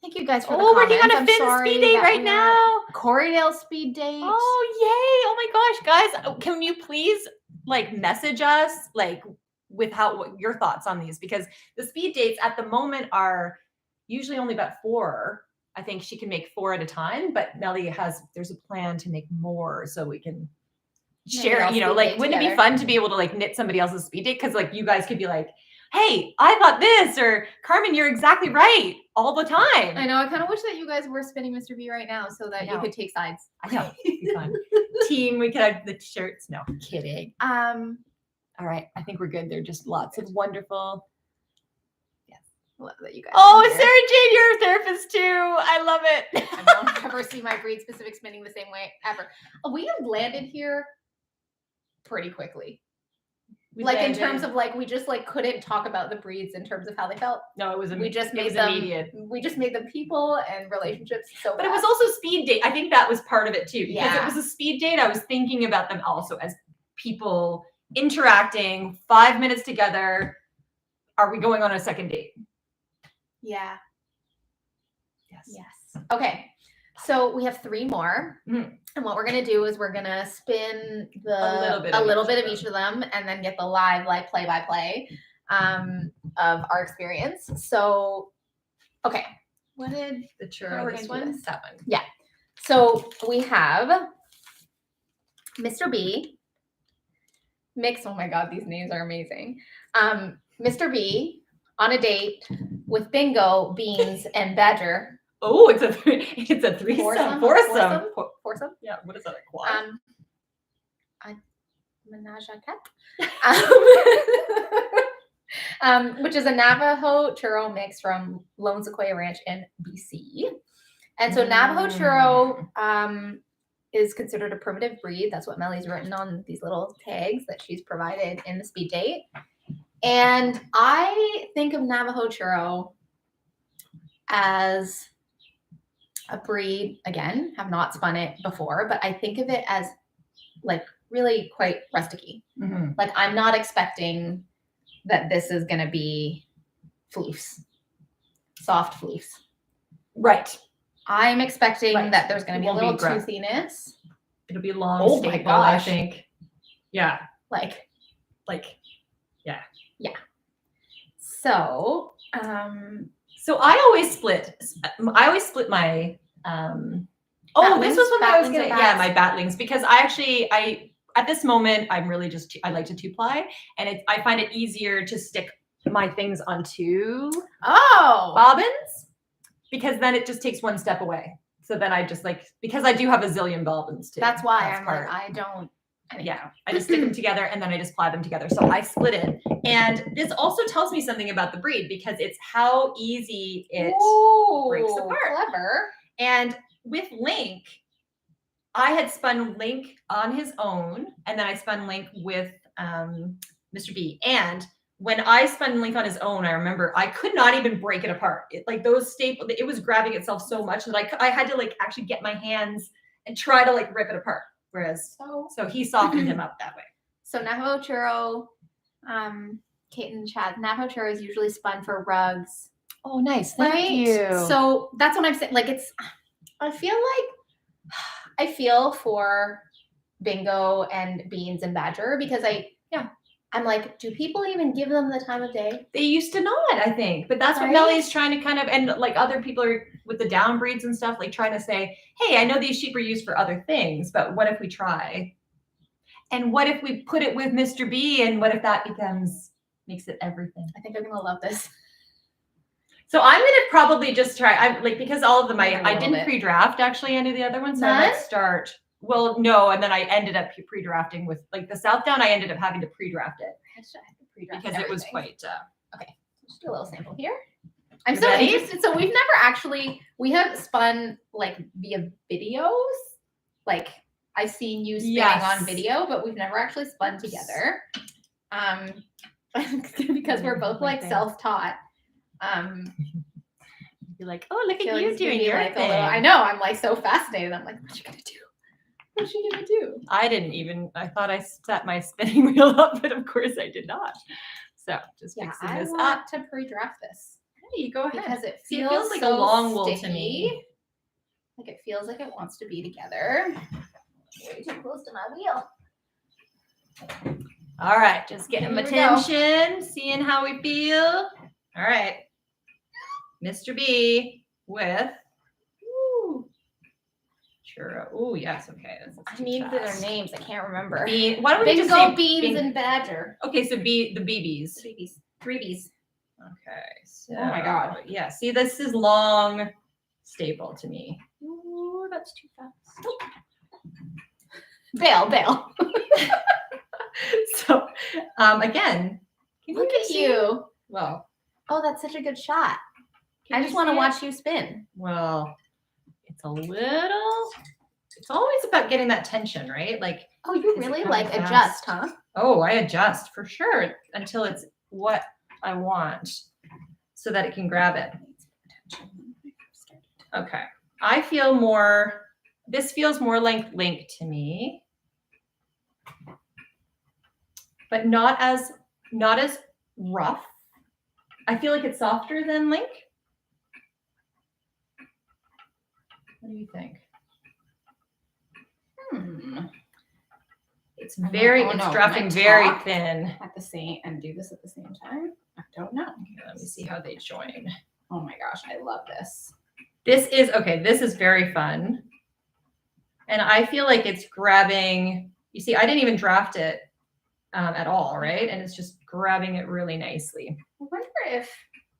B: Thank you guys for the
A: working
B: comments.
A: on a
B: I'm
A: Finn
B: sorry
A: speed date
B: that
A: right
B: we
A: now.
B: Corriedale speed date.
A: Oh, yay. Oh my gosh, guys. Can you please like message us like with what your thoughts on these? Because the speed dates at the moment are usually only about 4. I think she can make 4 at a time, but Melly there's a plan to make more so we can share,
B: Maybe I'll
A: like,
B: speed
A: wouldn't
B: date
A: it be fun to be able to like knit somebody else's speed date? Because like you guys could be like, hey, I thought this, or Carmen, you're exactly right all the time.
B: I know. I kind of wish that you guys were spinning Mr. V right now so that you could take sides.
A: I know. It'd be fun. Team, we could have the shirts. No, kidding. All right. I think we're good. They're just lots of wonderful.
B: Yes. Love that you guys.
A: Oh, Sarah Jane, you're a therapist too. I love it.
B: I won't ever see my breed specific spinning the same way ever. We have landed here pretty quickly. In terms of like, we just like couldn't talk about the breeds in terms of how they felt.
A: No, it was
B: immediate. We just made them people and relationships so
A: But it was also speed date. I think that was part of it too. Because
B: Yeah.
A: it was a speed date. I was thinking about them also as people interacting, 5 minutes together. Are we going on a second date?
B: Yeah.
A: Yes.
B: Okay. So we have 3 more.
A: Mhm.
B: And what we're going to do is we're going to spin
A: A
B: little bit of each of them and then get the live like play by play of our experience. So, okay. What did
A: The churro,
B: this one?
A: That one.
B: Yeah. So we have Mr. B mix. Oh my God, these names are amazing. Mr. B on a date with Bingo, Beans, and Badger.
A: Oh, it's a threesome. Foursome.
B: Foursome?
A: Yeah. What is that? A quad?
B: A menage a quatre. Which is a Navajo Churro mix from Lone Sequoia Ranch in BC. And so Navajo Churro is considered a primitive breed. That's what Melly's written on these little tags that she's provided in the speed date. And I think of Navajo Churro as a breed, again, have not spun it before, but I think of it as like really quite rusticy.
A: Mm-hmm.
B: Like I'm not expecting that this is going to be floofs, soft floofs.
A: Right.
B: I'm expecting that there's going to be a little toothiness.
A: It'll be long,
B: Oh my
A: staple, I
B: gosh.
A: think. Yeah.
B: Like,
A: yeah.
B: So,
A: So I always split my this was what I was gonna my batlings, because I at this moment I'm really I like to 2-ply, and I find it easier to stick my things onto bobbins, because then it just takes one step away. So then I just because I do have a zillion bobbins too.
B: That's why I don't.
A: Yeah, I just stick them together and then I just ply them together. So I split it. And this also tells me something about the breed, because it's how easy it breaks apart.
B: Clever.
A: And with Link, I had spun Link on his own, and then I spun Link with Mr. B. And when I spun Link on his own, I remember I could not even break it apart. Like those staple, it was grabbing itself so much that I had to like actually get my hands and try to like rip it apart. Whereas, so he softened him up that way.
B: So Navajo Churro, Kate and Chad, Navajo Churro is usually spun for rugs.
A: Oh, nice. Thank
B: right?
A: you.
B: So that's what I'm saying. Like I feel for Bingo and Beans and Badger because I'm like, do people even give them the time of day?
A: They used to not, I think. But that's what Melly's trying to kind of, and like other people are with the down breeds and stuff, like trying to say, hey, I know these sheep are used for other things, but what if we try? And what if we put it with Mr. B? And what if that makes it everything?
B: I think I'm going to love this.
A: So I'm going to probably just try, because all of them, I didn't pre-draft actually any of the other ones. So I might start. Well, no, and then I ended up pre-drafting with like the Southdown. I ended up having to pre-draft it because it was quite.
B: Okay, just a little sample here. I'm so interested. So we have spun like via videos. Like I've seen you spinning on video, but we've never actually spun together. Because we're both like self-taught.
A: You're like, oh, look at you doing your thing.
B: I know. I'm like so fascinated. I'm like, what you gonna do? What's she gonna do?
A: I thought I set my spinning wheel up, but of course I did not. So just fixing this up.
B: I want to pre-draft this.
A: Hey, go ahead.
B: Because it feels
A: like
B: so
A: a long wool
B: sticky.
A: to me.
B: Like it feels like it wants to be together. Way too close to my wheel.
A: All right, just getting my attention, seeing how we feel. All right. Mr. B with Churro. Oh, yes. Okay.
B: I need their names. I can't remember.
A: Why don't we just say
B: Beans and Badger?
A: Okay, so the BBs.
B: The BBs. 3Bs.
A: Okay. So,
B: oh my God.
A: Yeah. See, this is long staple to me. Oh, that's too fast.
B: Oh. Bail.
A: So, again,
B: look at you.
A: Well.
B: Oh, that's such a good shot. I just want to watch you spin.
A: Well, it's always about getting that tension, right? Like,
B: oh, you really like adjust, huh?
A: Oh, I adjust for sure until it's what I want so that it can grab it. Okay. This feels more like Link to me, but not as rough. I feel like it's softer than Link. What do you think? It's drafting very thin.
B: And do this at the same time? I don't know.
A: Okay, let me see how they join.
B: Oh my gosh, I love this.
A: This is very fun. And I feel like it's grabbing, you see, I didn't even draft it at all, right? And it's just grabbing it really nicely.
B: I wonder if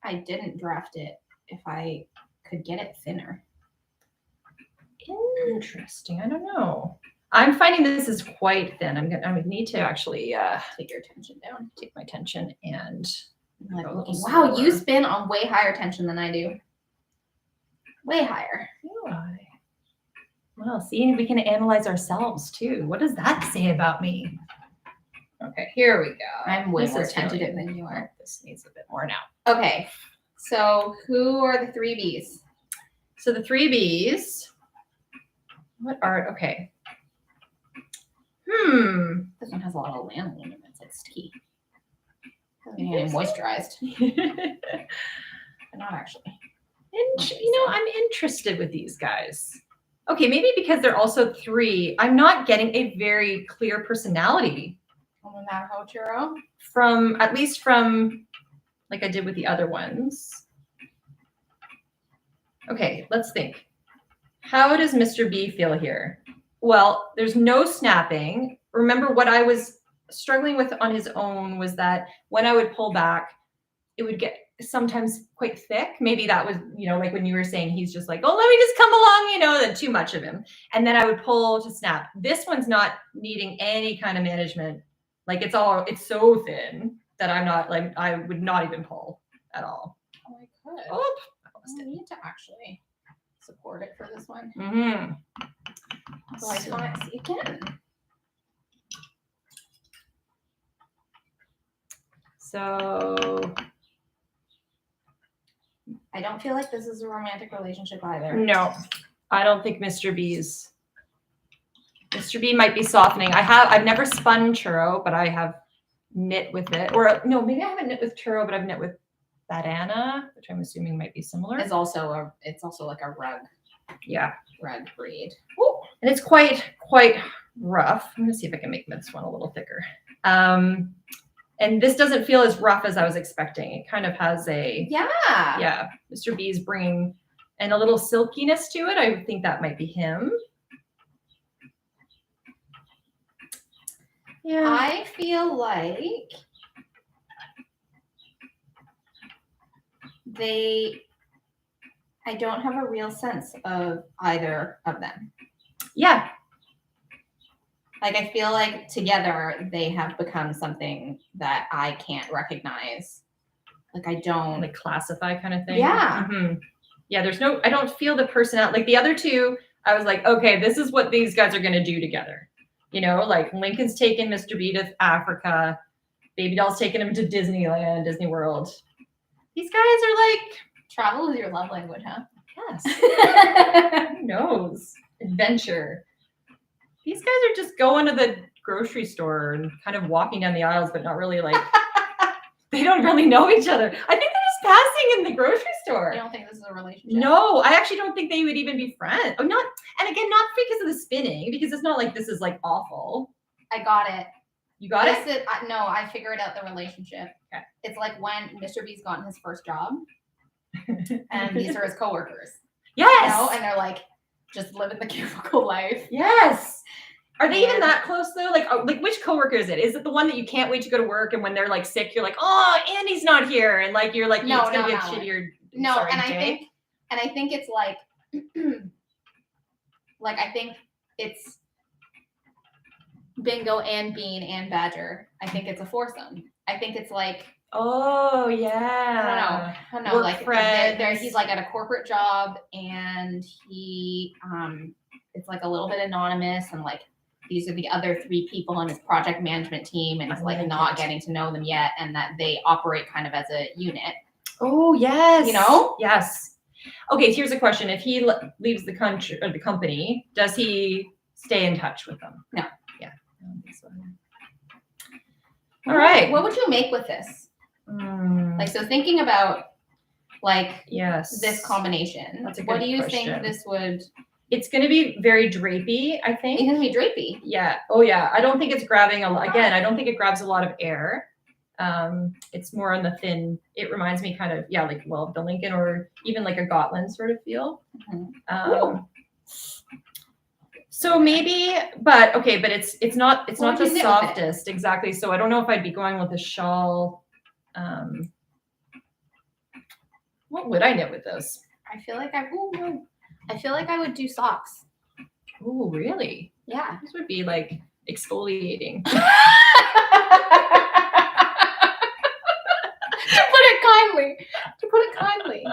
B: I didn't draft it, if I could get it thinner.
A: Interesting. I don't know. I'm finding this is quite thin. I would need to actually
B: take your tension down.
A: Take my tension and
B: like looking. Wow, you spin on way higher tension than I do. Way higher.
A: Well, see, we can analyze ourselves too. What does that say about me? Okay, here we go.
B: I'm way more tentative than you are.
A: This needs a bit more now.
B: Okay, so who are the 3Bs?
A: So the 3Bs. Okay.
B: This one has a lot of lanolin. It's like sticky. Hasn't even moisturized. But not actually.
A: And I'm interested with these guys. Okay, maybe because they're also 3, I'm not getting a very clear personality.
B: On the Navajo Churro?
A: At least from like I did with the other ones. Okay, let's think. How does Mr. B feel here? Well, there's no snapping. Remember what I was struggling with on his own was that when I would pull back, it would get sometimes quite thick. Maybe that was, like when you were saying he's just like, oh, let me just come along, then too much of him. And then I would pull to snap. This one's not needing any kind of management. Like it's so thin that I would not even pull at all.
B: Oh, I could.
A: Oh,
B: I need to actually support it for this one.
A: Mm-hmm.
B: So I want to see again.
A: So
B: I don't feel like this is a romantic relationship either.
A: no, I don't think Mr. B's. Mr. B might be softening. I've never spun churro, but I have knit with it. Or no, maybe I haven't knit with churro, but I've knit with bandana, which I'm assuming might be similar.
B: It's also like a rug
A: Yeah.
B: breed.
A: Ooh, and it's quite rough. I'm gonna see if I can make this one a little thicker. And this doesn't feel as rough as I was expecting. It kind of has a yeah. Mr. B's bringing and a little silkiness to it. I think that might be him. Yeah.
B: I feel like I don't have a real sense of either of them.
A: Yeah.
B: Like, I feel like together they have become something that I can't recognize. Like, I don't.
A: Like classify kind of thing.
B: Yeah.
A: Mm-hmm. Yeah, I don't feel the personality. Like the other two, I was like, okay, this is what these guys are going to do together. You know, like Lincoln's taking Mr. B to Africa. Baby Doll's taking him to Disneyland, Disney World. These guys are like...
B: Travel is your love language, huh?
A: Yes. Who knows? Adventure. These guys are just going to the grocery store and kind of walking down the aisles, but not really like... They don't really know each other. I think they're just passing in the grocery store.
B: You don't think this is a relationship?
A: No, I actually don't think they would even be friends. Oh, not, and again, not because of the spinning, because it's not like this is like awful.
B: I got it.
A: You got it?
B: No, I figured out the relationship.
A: Okay.
B: It's like when Mr. B's gotten his first job, and these are his coworkers.
A: Yes.
B: You know? And they're like just living the cubicle life.
A: Yes. Are they even that close though? Like which coworker is it? Is it the one that you can't wait to go to work, and when they're like sick, you're like, oh, Andy's not here, and like you're like, no, it's gonna be a shittier.
B: No,
A: sorry,
B: and
A: day.
B: I think it's like, like I think it's Bingo and Bean and Badger. I think it's a foursome. I think it's like.
A: Oh yeah.
B: I don't know.
A: Work
B: like
A: friends.
B: He's like at a corporate job, and he it's like a little bit anonymous, and like these are the other three people on his project management team, and he's like not getting to know them yet, and that they operate kind of as a unit.
A: Oh yes.
B: You know?
A: Yes. Okay, so here's a question. If he leaves the country or the company, does he stay in touch with them?
B: No.
A: Yeah. I don't think so. All right.
B: What would you make with this? Like, so thinking about like this combination.
A: That's a good
B: What do you
A: question.
B: think this would?
A: It's going to be very drapey, I think.
B: It's going to be drapey.
A: Yeah. Oh yeah. I don't think it's grabbing a lot. Again, I don't think it grabs a lot of air. It's more on the thin. It reminds me kind of like the Lincoln or even like a Gotland sort of feel.
B: Mm-hmm.
A: So maybe, but it's not the softest exactly. So I don't know if I'd be going with a shawl. What would I knit with this?
B: I feel like I would do socks.
A: Oh, really?
B: Yeah.
A: This would be like exfoliating.
B: To put it kindly.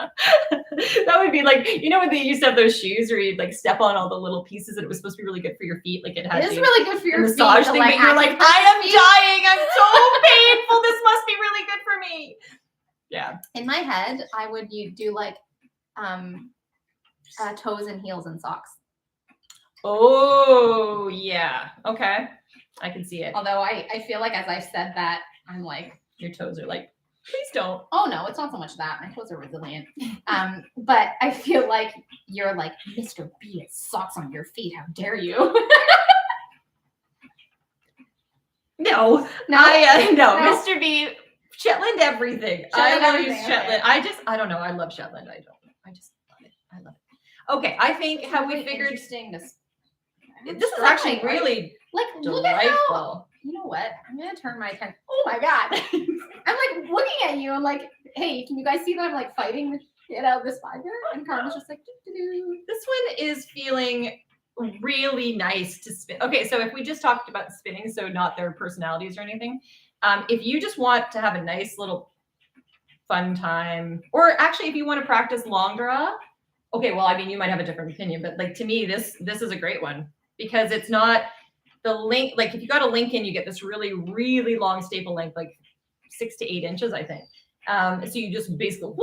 A: That would be like, you know when they used to have those shoes where you'd like step on all the little pieces and it was supposed to be really good for your feet, like it had.
B: It is really good for your
A: massage
B: feet.
A: Thing, but you're like, I am dying. I'm so painful. This must be really good for me. Yeah.
B: In my head, I would do like toes and heels and socks.
A: Oh yeah. Okay. I can see it.
B: Although I feel like as I've said that, I'm like,
A: your toes are like, please don't.
B: Oh no, it's not so much that. My toes are resilient. But I feel like you're like, Mr. B has socks on your feet. How dare you?
A: No. Mr. B, Shetland everything. I will use Shetland.
B: Okay.
A: I don't know. I love Shetland. I just love it. I love it. Okay, I think how we figured
B: this
A: is actually really
B: like
A: delightful.
B: Look at how, you know what? I'm gonna turn my attention. Oh my god. I'm like looking at you and like, hey, can you guys see that I'm like fighting the shit out of this fiber? And Carmen's just like, doo-doo-doo.
A: This one is feeling really nice to spin. Okay, so if we just talked about spinning, so not their personalities or anything, if you just want to have a nice little fun time, or actually if you want to practice long draw, okay, well, I mean, you might have a different opinion, but like to me, this is a great one because it's not the link. Like if you got a Lincoln, you get this really, really long staple length, like 6 to 8 inches, I think. So you just basically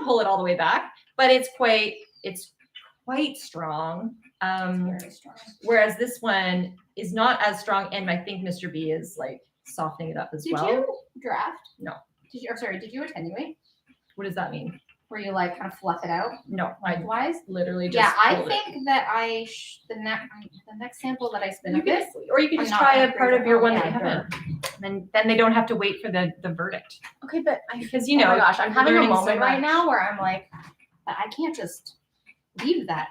A: pull it all the way back, but it's quite strong.
B: Very strong.
A: Whereas this one is not as strong, and I think Mr. B is like softening it up as well.
B: Did you draft?
A: No.
B: Did you attenuate?
A: What does that mean?
B: Where you like kind of fluff it out?
A: No, I
B: Lengthwise?
A: literally just
B: I
A: pulled it.
B: think that the next sample that I spin of this,
A: Or you can
B: I'm
A: just
B: not
A: try
B: gonna
A: a part
B: freeze
A: of
B: it.
A: your
B: Oh,
A: one
B: yeah,
A: that you haven't. Then they don't have to wait for the verdict.
B: okay, but
A: Because
B: oh my gosh, I'm having a
A: learning so
B: moment right
A: much.
B: now where I'm like, I can't just leave that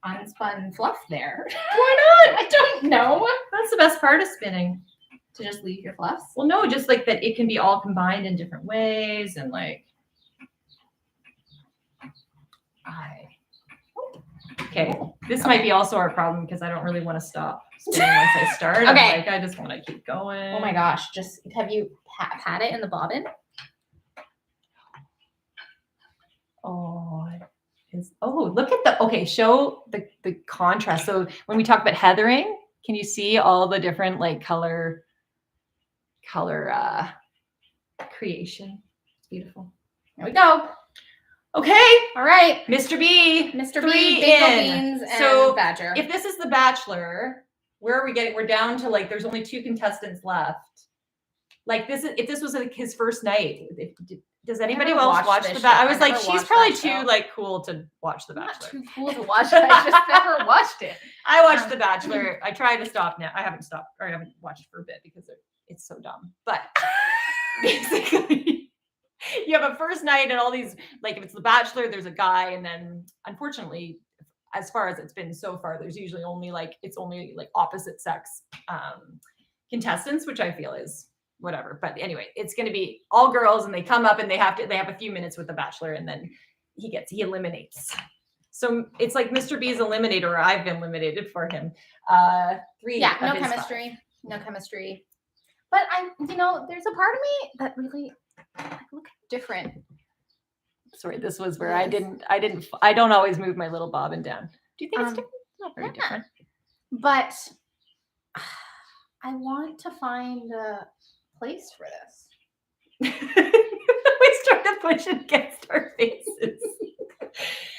B: unspun fluff there.
A: Why not?
B: I don't know.
A: That's the best part of spinning.
B: To just leave your fluffs.
A: Well, no, just like that it can be all combined in different ways and like. Okay, this might be also our problem because I don't really want to stop spinning once I start. I'm
B: Okay.
A: like, I just want to keep going.
B: Oh my gosh, just have you had it in the bobbin?
A: Oh, look at show the contrast. So when we talk about heathering, can you see all the different like color creation? It's beautiful.
B: Here we go.
A: Okay,
B: All right.
A: Mr. B.
B: Mr.
A: 3
B: B, Bingo
A: in.
B: Beans, and
A: So,
B: Badger.
A: If this is the Bachelor, where are we getting? We're down to like there's only 2 contestants left. Like if this was like his first night, does anybody
B: never
A: else
B: watched
A: watch
B: this
A: the Bachelor?
B: show.
A: I was
B: I
A: like,
B: never
A: she's
B: watched
A: probably
B: that
A: too
B: show.
A: like cool to watch the
B: I'm not
A: Bachelor.
B: too cool to watch it. I just never watched it.
A: I watched The Bachelor. I tried to stop now. I haven't stopped, or I haven't watched it for a bit because it's so dumb. But basically, you have a first night and all these, like if it's The Bachelor, there's a guy, and then unfortunately, as far as it's been so far, there's usually only like opposite sex contestants, which I feel is whatever. But anyway, it's going to be all girls, and they come up and they have a few minutes with The Bachelor, and then he eliminates. So it's like Mr. B's eliminator, or I've been eliminated for him. 3
B: Yeah,
A: of
B: no
A: his 5.
B: chemistry. No chemistry. But there's a part of me that really look different.
A: Sorry, this was where I don't always move my little bobbin down. Do you think it's different? Not very
B: yeah.
A: different.
B: But I want to find a place for this.
A: We start to push it against our faces.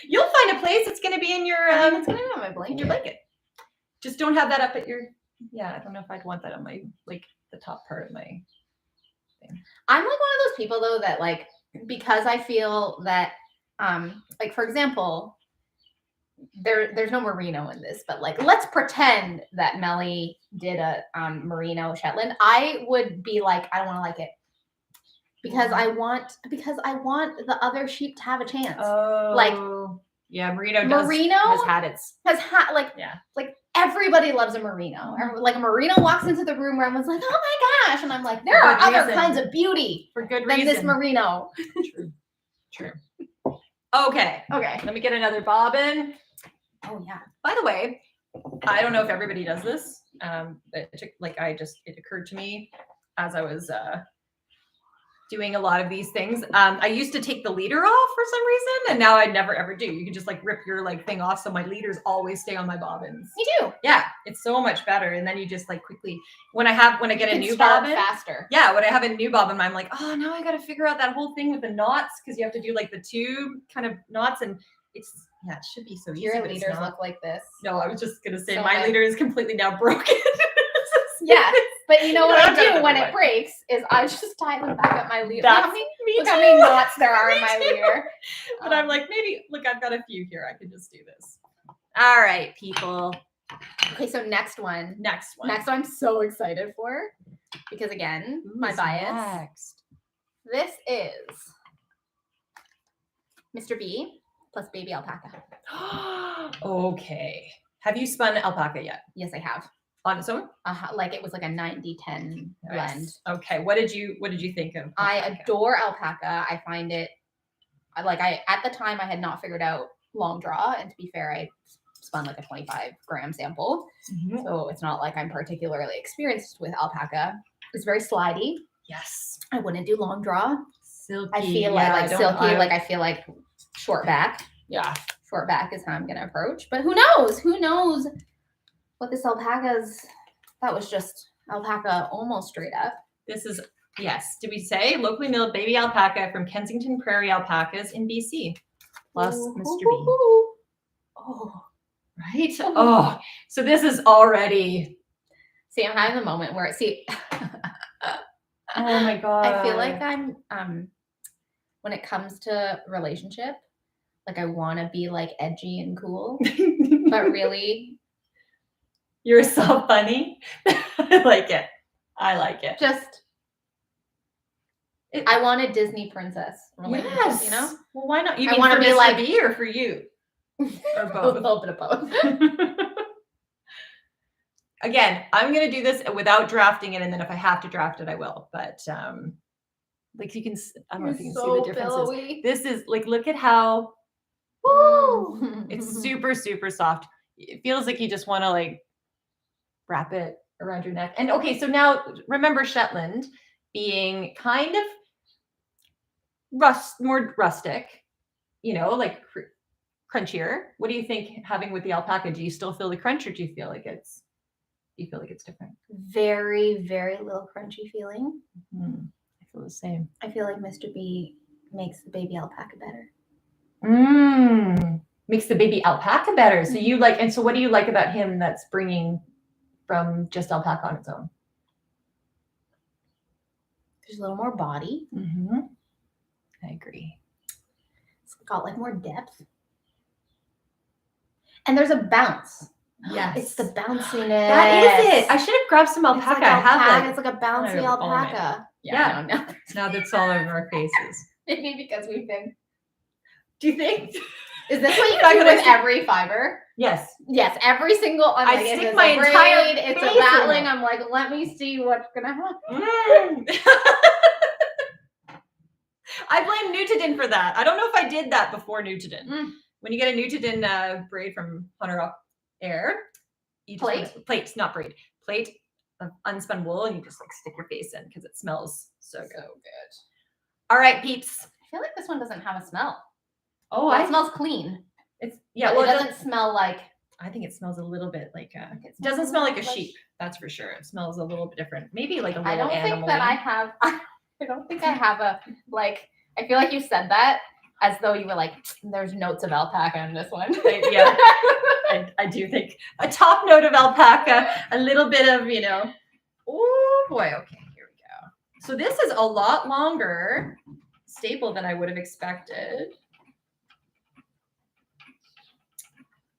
A: You'll find a place. It's going to be in your
B: it's gonna be on my
A: in
B: blanket.
A: your blanket. Just don't have that up at your. Yeah, I don't know if I'd want that on my the top part of my thing.
B: I'm like one of those people though that like, because I feel that like for example, there's no merino in this, but like let's pretend that Melly did a merino Shetland. I would be like, I want to like it. Because I want the other sheep to have a chance.
A: Oh,
B: like
A: yeah, merino
B: has
A: had its
B: like everybody loves a merino. Like a merino walks into the room where everyone's like, oh my gosh, and I'm like, there are other kinds of beauty
A: for good
B: than
A: reason.
B: this merino.
A: True. Okay. Let me get another bobbin.
B: Oh yeah.
A: By the way, I don't know if everybody does this. It occurred to me as I was doing a lot of these things. I used to take the leader off for some reason, and now I never ever do. You can just like rip your thing off, so my leaders always stay on my bobbins.
B: Me too.
A: Yeah, it's so much better. And then you just like quickly when I get a new bobbin
B: faster.
A: Yeah, when I have a new bobbin, I'm like, oh, now I got to figure out that whole thing with the knots, because you have to do like the 2 kind of knots, and it should be so easy.
B: Your
A: but it's
B: leaders
A: not.
B: look like this.
A: No, I was just gonna say
B: So
A: my
B: good.
A: leader is completely now broken.
B: Yeah, but you know what
A: I've
B: I
A: got
B: do
A: another
B: when
A: one.
B: it breaks is I just tie them back at my leader.
A: That's
B: Look how many knots there are in my leader.
A: But I'm like, I've got a few here. I can just do this. All right, people.
B: Okay, so next one.
A: Next one.
B: Next one I'm so excited for. Because again, my bias.
A: Next.
B: This is Mr. B plus baby alpaca.
A: Okay. Have you spun alpaca yet?
B: Yes, I have.
A: On its own?
B: Like it was like a 90-10 blend.
A: Okay. What did you think of alpaca?
B: I adore alpaca. I find it at the time I had not figured out long draw, and to be fair, I spun like a 25-gram sample.
A: Mhm.
B: So it's not like I'm particularly experienced with alpaca. It's very slidey.
A: Yes.
B: I wouldn't do long draw.
A: Silky.
B: I feel like silky, I feel like short back.
A: Yeah.
B: Short back is how I'm gonna approach. But who knows? Who knows what this alpaca's, that was just alpaca almost straight up.
A: This is Yes. Did we say locally milled baby alpaca from Kensington Prairie Alpacas in BC? Plus Mr. B.
B: Oh,
A: Right? Oh, so this is already.
B: see, I'm having the moment where
A: Oh my God.
B: I feel like I'm when it comes to relationship, like I want to be like edgy and cool, but really
A: you're so funny. I like it. I like it.
B: just I want a Disney princess relationship,
A: Yes.
B: you know?
A: Well, why not? You
B: I
A: mean
B: wanna
A: for
B: be
A: Mr.
B: like-
A: B or for you? Or
B: A
A: both?
B: little bit of both.
A: Again, I'm gonna do this without drafting it, and then if I have to draft it, I will. But like you can, I don't know if you can see the differences.
B: Billowy.
A: This is like, look at how
B: Woo!
A: it's super, super soft. It feels like you just want to like wrap it around your neck. And okay, so now remember Shetland being kind of more rustic, you know, like crunchier. What do you think having with the alpaca? Do you still feel the crunch, or do you feel like it's different?
B: Very, very little crunchy feeling.
A: I feel the same.
B: I feel like Mr. B makes the baby alpaca better.
A: Makes the baby alpaca better. So you like, and so what do you like about him that's bringing from just alpaca on its own?
B: There's a little more body.
A: I agree.
B: It's got like more depth. And there's a bounce.
A: Yes.
B: It's the bounciness.
A: That is it. I should have grabbed some alpaca.
B: It's like
A: I have
B: it's like a bouncy
A: I have all of it.
B: alpaca.
A: Yeah.
B: No.
A: now that's all over our faces.
B: Maybe because we've been.
A: Do you think?
B: Is this what you
A: Not
B: do
A: gonna
B: with
A: say-
B: every fiber?
A: Yes.
B: Yes, every single. I'm
A: I
B: like,
A: stick
B: it's
A: my
B: a braid,
A: entire
B: it's
A: face
B: a
A: in
B: battling.
A: it.
B: I'm like, let me see what's gonna happen.
A: I blame Newtoden for that. I don't know if I did that before Newtoden. When you get a Newtoden braid from Hunter Rock Air, you just plate, not braid, plate of unspun wool, and you just like stick your face in because it smells so good. All right, peeps.
B: I feel like this one doesn't have a smell.
A: Oh,
B: It smells clean.
A: It's
B: But
A: well,
B: it doesn't smell like.
A: I think it smells a little bit like
B: It
A: it doesn't
B: smells
A: smell like a
B: like-
A: sheep. That's for sure. It smells a little bit different. Maybe like a little
B: I don't
A: animal.
B: think that I have. I don't think I have a like. I feel like you said that as though you were like, "There's notes of alpaca in this one."
A: Yeah, I do think a top note of alpaca, a little bit of, you know. Oh boy. Okay, here we go. So this is a lot longer staple than I would have expected.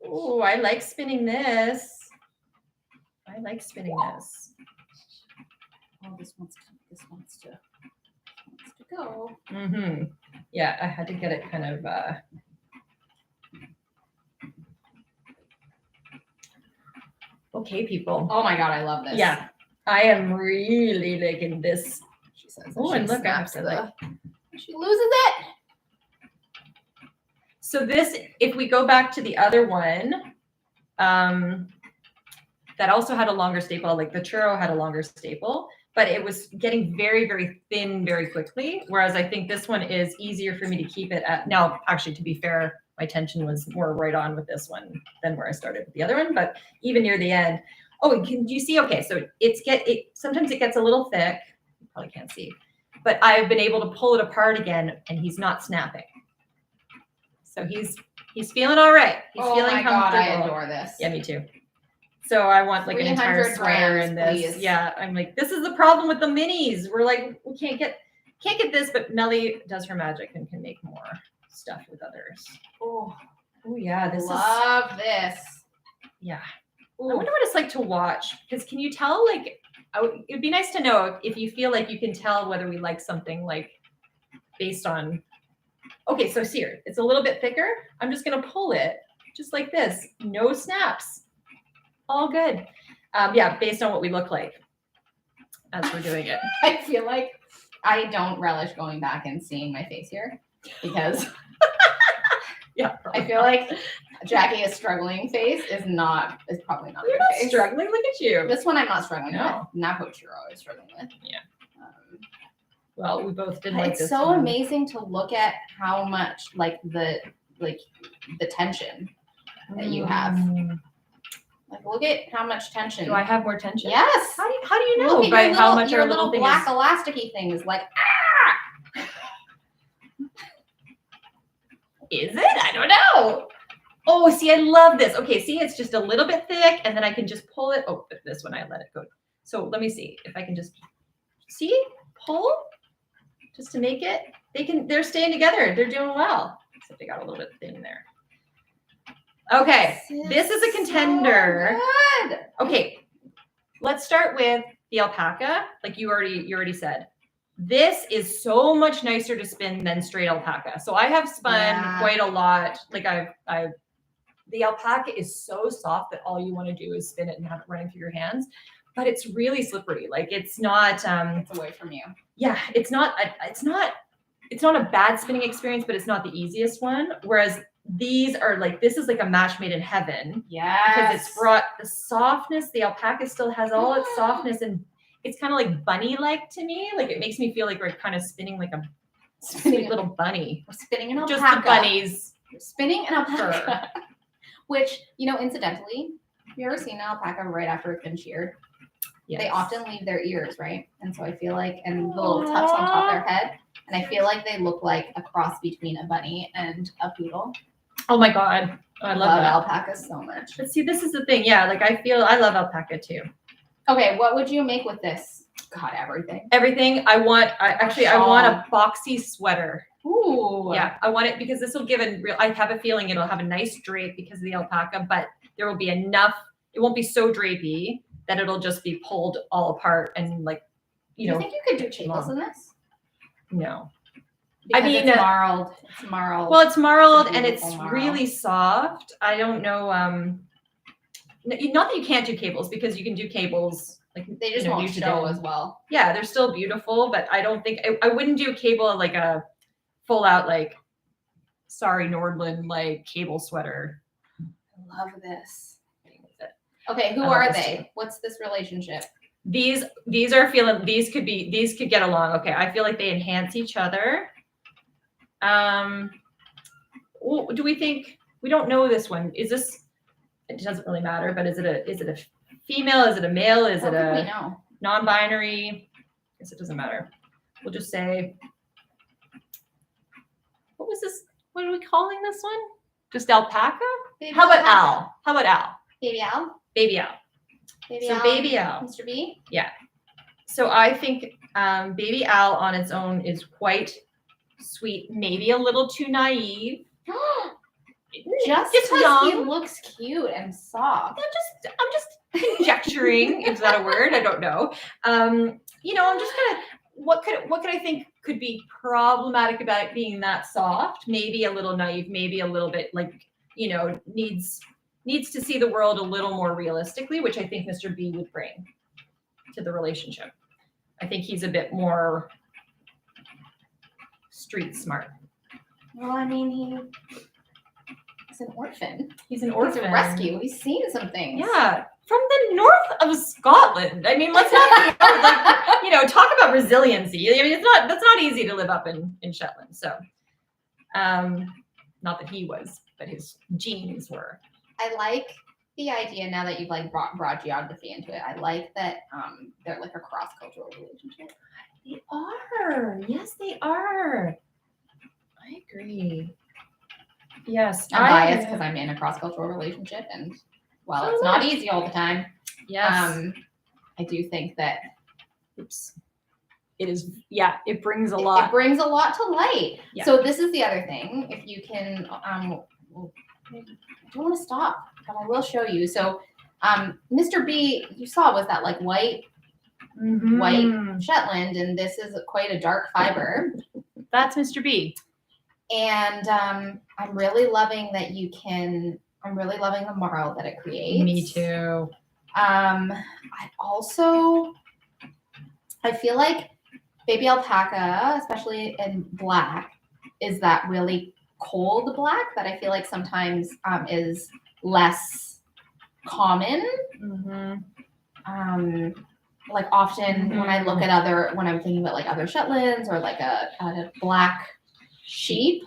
A: Oh, I like spinning this. Oh,
B: this wants to go.
A: Yeah, I had to get it kind of okay, people.
B: Oh my god, I love this.
A: Yeah, I am really liking this.
B: She says.
A: Oh, and look, I have
B: snaps
A: to like.
B: She loses it.
A: So this, if we go back to the other one, that also had a longer staple, like the churro had a longer staple, but it was getting very, very thin very quickly. Whereas I think this one is easier for me to keep it at. Now, actually, to be fair, my tension was more right on with this one than where I started with the other one. But even near the end, oh, can you see? Okay, so sometimes it gets a little thick. You probably can't see, but I've been able to pull it apart again, and he's not snapping. So he's feeling all right. He's feeling
B: my
A: comfortable.
B: god, I adore this.
A: Yeah, me too. So I want like an entire
B: 300
A: sweater
B: grams,
A: in this.
B: please.
A: Yeah, I'm like, this is the problem with the minis. We're like, we can't get this, but Melly does her magic and can make more stuff with others.
B: Oh
A: yeah, this
B: love this.
A: Yeah.
B: Ooh.
A: I wonder what it's like to watch, because can you tell, like, it'd be nice to know if you feel like you can tell whether we like something, like, based on, okay, so here, it's a little bit thicker. I'm just going to pull it just like this. No snaps. All good. Yeah, based on what we look like as we're doing it.
B: I feel like I don't relish going back and seeing my face here because
A: Yeah,
B: I feel like Jackie's struggling face is probably not
A: You're
B: your
A: not
B: face.
A: struggling. Look at you.
B: This one I'm not struggling
A: No.
B: with. Navajo Churro is struggling with.
A: Yeah. Well, we both did like
B: It's
A: this
B: so
A: one.
B: amazing to look at how much the tension that you have. Like, look at how much tension.
A: Do I have more tension?
B: Yes.
A: How do you know
B: Look at
A: by
B: your
A: how much
B: your
A: our little thing
B: black
A: is?
B: elasticy thing is like,
A: Is it? I don't know. Oh, see, I love this. Okay, see, it's just a little bit thick, and then I can just pull it. Oh, but this one I let it go. So let me see if I can just see pull, just to make it. They're staying together. They're doing well. Except they got a little bit thin there. Okay, this is a contender.
B: So good.
A: Okay, let's start with the alpaca. Like you already said. This is so much nicer to spin than straight alpaca. So I have spun quite a lot. Like the alpaca is so soft that all you want to do is spin it and have it running through your hands. But it's really slippery. Like it's not.
B: It's away from you.
A: Yeah, it's not a bad spinning experience, but it's not the easiest one. Whereas these are like, this is like a match made in heaven.
B: Yes.
A: Because it's brought the softness. The alpaca still has all its softness, and it's kind of like bunny-like to me. Like it makes me feel like we're kind of spinning like a sweet little bunny.
B: We're spinning an alpaca.
A: Just the bunnies.
B: We're spinning an alpaca. Which, incidentally, have you ever seen an alpaca right after it's been sheared? Yes. They often leave their ears, right? And so I feel like, and the little tufts on top of their head. And I feel like they look like a cross between a bunny and a poodle.
A: Oh my God. Oh, I love that.
B: Alpacas so much.
A: But see, this is the thing. Yeah, like I love alpaca too.
B: Okay, what would you make with this? God, everything.
A: Everything. I want a boxy sweater.
B: Ooh.
A: Yeah, I want it because this will give I have a feeling it'll have a nice drape because of the alpaca, but there will be enough, it won't be so drapey that it'll just be pulled all apart and like,
B: Do you think you could do cables in this?
A: No.
B: Because it's marled. It's marled.
A: Well, it's marled and it's
B: marled.
A: really soft. I don't know. Not that you can't do cables, because you can do cables. Like
B: they just won't show as well.
A: Yeah, they're still beautiful, but I don't think I wouldn't do a cable like a full out like Sorry Nordland like cable sweater.
B: I love this. Okay, who are they? Too. What's this relationship?
A: These could get along. Okay, I feel like they enhance each other. Do we think, we don't know this one? Is this, it doesn't really matter, but is it a female? Is it a male? Is it a non-binary? I guess it doesn't matter. We'll just say, what was this? What are we calling this one? Just alpaca? How about Al?
B: Baby Al?
A: Baby Al. Baby Al.
B: Mr. B?
A: Yeah. So I think Baby Al on its own is quite sweet, maybe a little too naive.
B: Just because he looks cute and soft.
A: I'm just conjecturing. Is that a word? I don't know. I'm just kind of, what could I think could be problematic about it being that soft? Maybe a little naive, maybe a little bit like, needs to see the world a little more realistically, which I think Mr. B would bring to the relationship. I think he's a bit more street smart.
B: Well, I mean, he's an orphan.
A: He's an orphan.
B: He's a rescue. He's seen some things.
A: Yeah. From the north of Scotland. I mean, let's not talk about resiliency. I mean, that's not easy to live up in Shetland. So not that he was, but his genes were.
B: I like the idea now that you've brought geography into it. I like that they're like a cross-cultural relationship.
A: They are. Yes, they are. I agree. Yes.
B: I'm biased because I'm in a cross-cultural relationship, and while it's not easy all the time,
A: yes,
B: I do think that
A: it is. Yeah, it brings a lot.
B: It brings a lot to light.
A: Yeah.
B: So this is the other thing. If you can, I don't want to stop, but I will show you. So, Mr. B, you saw, was that like white Shetland, and this is quite a dark fiber.
A: That's Mr. B.
B: And I'm really loving that I'm really loving the marl that it creates.
A: Me too.
B: I feel like baby alpaca, especially in black, is that really cold black that I feel like sometimes is less common.
A: Mm-hmm.
B: Like often when I look at when I'm thinking about like other Shetlands or like a black sheep,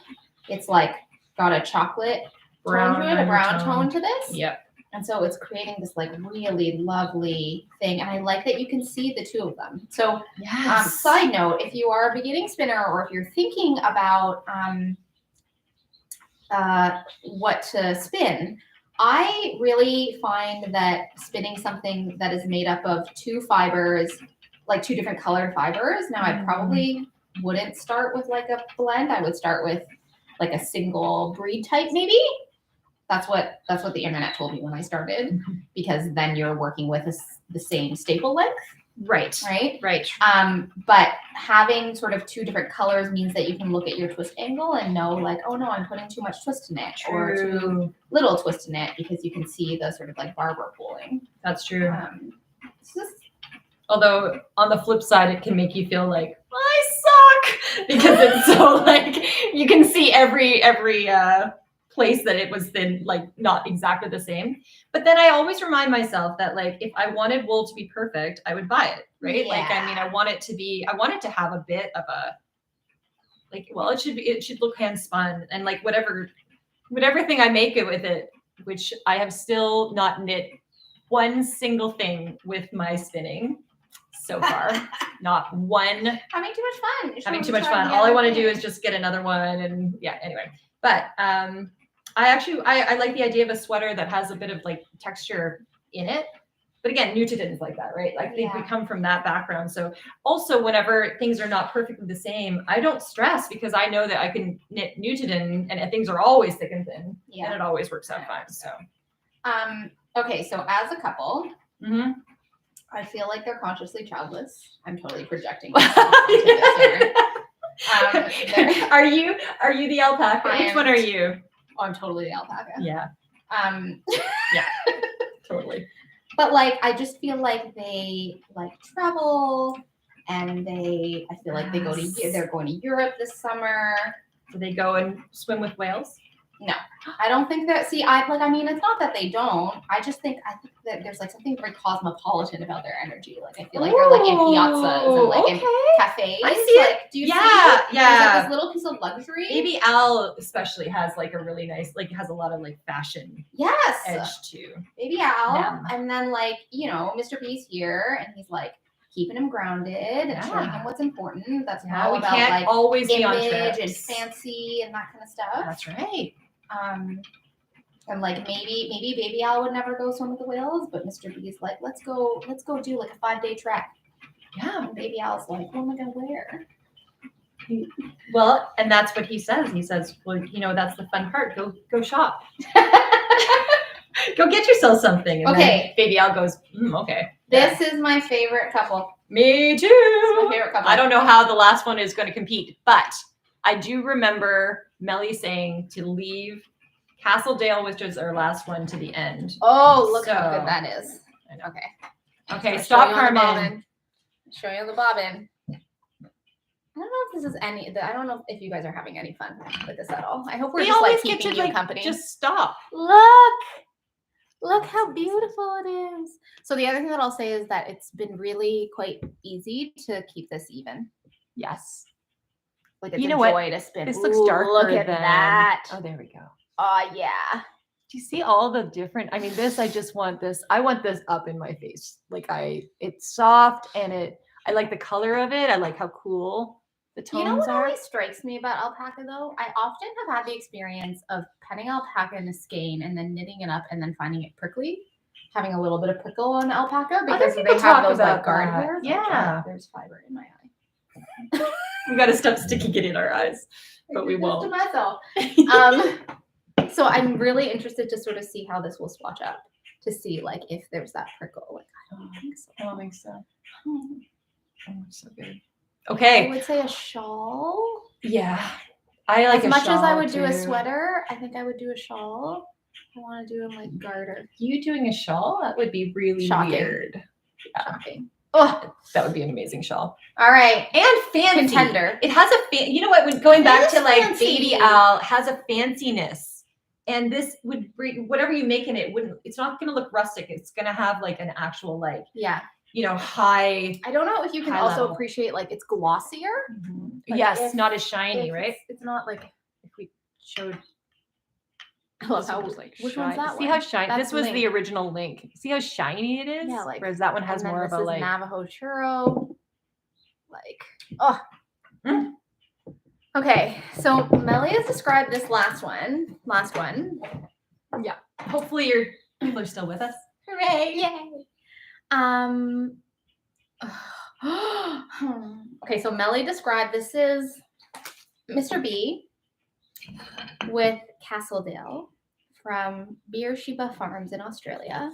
B: it's like got a chocolate tone to it, a brown tone to this.
A: Yep.
B: And so it's creating this like really lovely thing. And I like that you can see the two of them. So side note, if you are a beginning spinner or if you're thinking about what to spin, I really find that spinning something that is made up of two fibers, like two different colored fibers. Now I probably wouldn't start with like a blend. I would start with like a single breed type maybe. That's what the internet told me when I started, because then you're working with the same staple length.
A: Right.
B: But having sort of two different colors means that you can look at your twist angle and know like, oh no, I'm putting too much twist in it, or too little twist in it, because you can see the sort of like barber pulling.
A: That's true. Although on the flip side, it can make you feel like I suck, because it's so like you can see every place that it was then like not exactly the same. But then I always remind myself that like if I wanted wool to be perfect, I would buy it, right? Like I mean, I want it to have a bit of a like, well, it should look hand spun, and like whatever thing I make it with it, which I have still not knit one single thing with my spinning so far. Not one.
B: Having too much fun.
A: Having too much fun. All I want to do is just get another one, and yeah, anyway. But I like the idea of a sweater that has a bit of like texture in it. But again, Newton is like that, right? Like I think we come from that background. So also whenever things are not perfectly the same, I don't stress, because I know that I can knit Newton and things are always thick and thin. Yeah. And it always works out fine. So
B: okay, so as a couple, I feel like they're consciously childless. I'm totally projecting myself into this here.
A: Are you the alpaca? Which one are you?
B: Oh, I'm totally the alpaca.
A: Yeah. Yeah. Totally.
B: But like, I just feel like they like travel, and I feel like they're going to Europe this summer.
A: Do they go and swim with whales?
B: No, I don't think that. See, I mean, it's not that they don't. I think that there's like something very cosmopolitan about their energy. Like, I feel like they're like in piazzas and like in cafes.
A: I see
B: like,
A: it.
B: Do you see it? There's like this little piece of luxury.
A: Baby Al especially has like a really nice, like has a lot of like fashion edge too.
B: Baby Al. And then like, you know, Mr. B's here, and he's like keeping him grounded and showing him what's important. That's all about like
A: always
B: image and fancy and that kind of stuff.
A: That's right.
B: And like maybe Baby Al would never go swim with the whales, but Mr. B's like, let's go do like a 5-day trek. Yeah. And Baby Al's like, what am I gonna wear?
A: Well, and that's what he says. He says, well, you know, that's the fun part. Go shop. Go get yourself something. And then Baby Al goes, okay.
B: This is my favorite couple.
A: Me too.
B: It's my favorite couple.
A: I don't know how the last one is going to compete, but I do remember Melly saying to leave Castledown, which is our last one, to the end.
B: Oh, look how good that is. Okay,
A: stop, Carmen.
B: Show you the bobbin. I don't know if this is I don't know if you guys are having any fun with this at all. I hope we're just like keeping you company.
A: Just stop.
B: Look how beautiful it is. So the other thing that I'll say is that it's been really quite easy to keep this even.
A: Yes.
B: Like it's a joy to spin.
A: This looks darker.
B: Look at that.
A: Oh, there we go.
B: Oh, yeah.
A: Do you see all the different, I mean, I want this up in my face. Like it's soft, and I like the color of it. I like how cool the tones are.
B: You know what always strikes me about alpaca though? I often have had the experience of penning alpaca in a skein and then knitting it up and then finding it prickly, having a little bit of prickle on alpaca because they have those like guard hairs.
A: Yeah.
B: There's fiber in my eye.
A: We got to stop sticking it in our eyes, but we won't.
B: To myself. So I'm really interested to sort of see how this will swatch up, to see like if there's that prickle. Like I don't think so.
A: I don't think so. Oh, it's so good. Okay.
B: I would say a shawl.
A: Yeah. I like
B: as much as I would do a sweater, I think I would do a shawl. I want to do a like garter.
A: You doing a shawl? That would be really weird.
B: Yeah. Shocking.
A: Oh, that would be an amazing shawl.
B: All right.
A: And fancy.
B: Contender.
A: It has you know what, going back to like fancy. Baby Al has a fanciness. And this would bring whatever you make in it it's not going to look rustic. It's going to have like an actual like, you know, high.
B: I don't know if you can also appreciate like it's glossier.
A: Mm-hmm. Yes, not as shiny, right?
B: It's not like
A: if we showed.
B: I love
A: This
B: how
A: one was, like,
B: which one's
A: shiny.
B: that
A: See
B: one?
A: how shiny?
B: That's
A: This was the
B: Link.
A: original Link. See how shiny it is?
B: Yeah, like,
A: whereas that one has
B: and then
A: more of
B: this
A: a
B: is
A: like.
B: Navajo Churro. Like, oh.
A: Mm.
B: Okay, so Melly has described this last one.
A: Yeah. Hopefully your people are still with us. Hooray!
B: Yay! Okay, so Melly described this is Mr. B with Castledown from Beersheba Farms in Australia.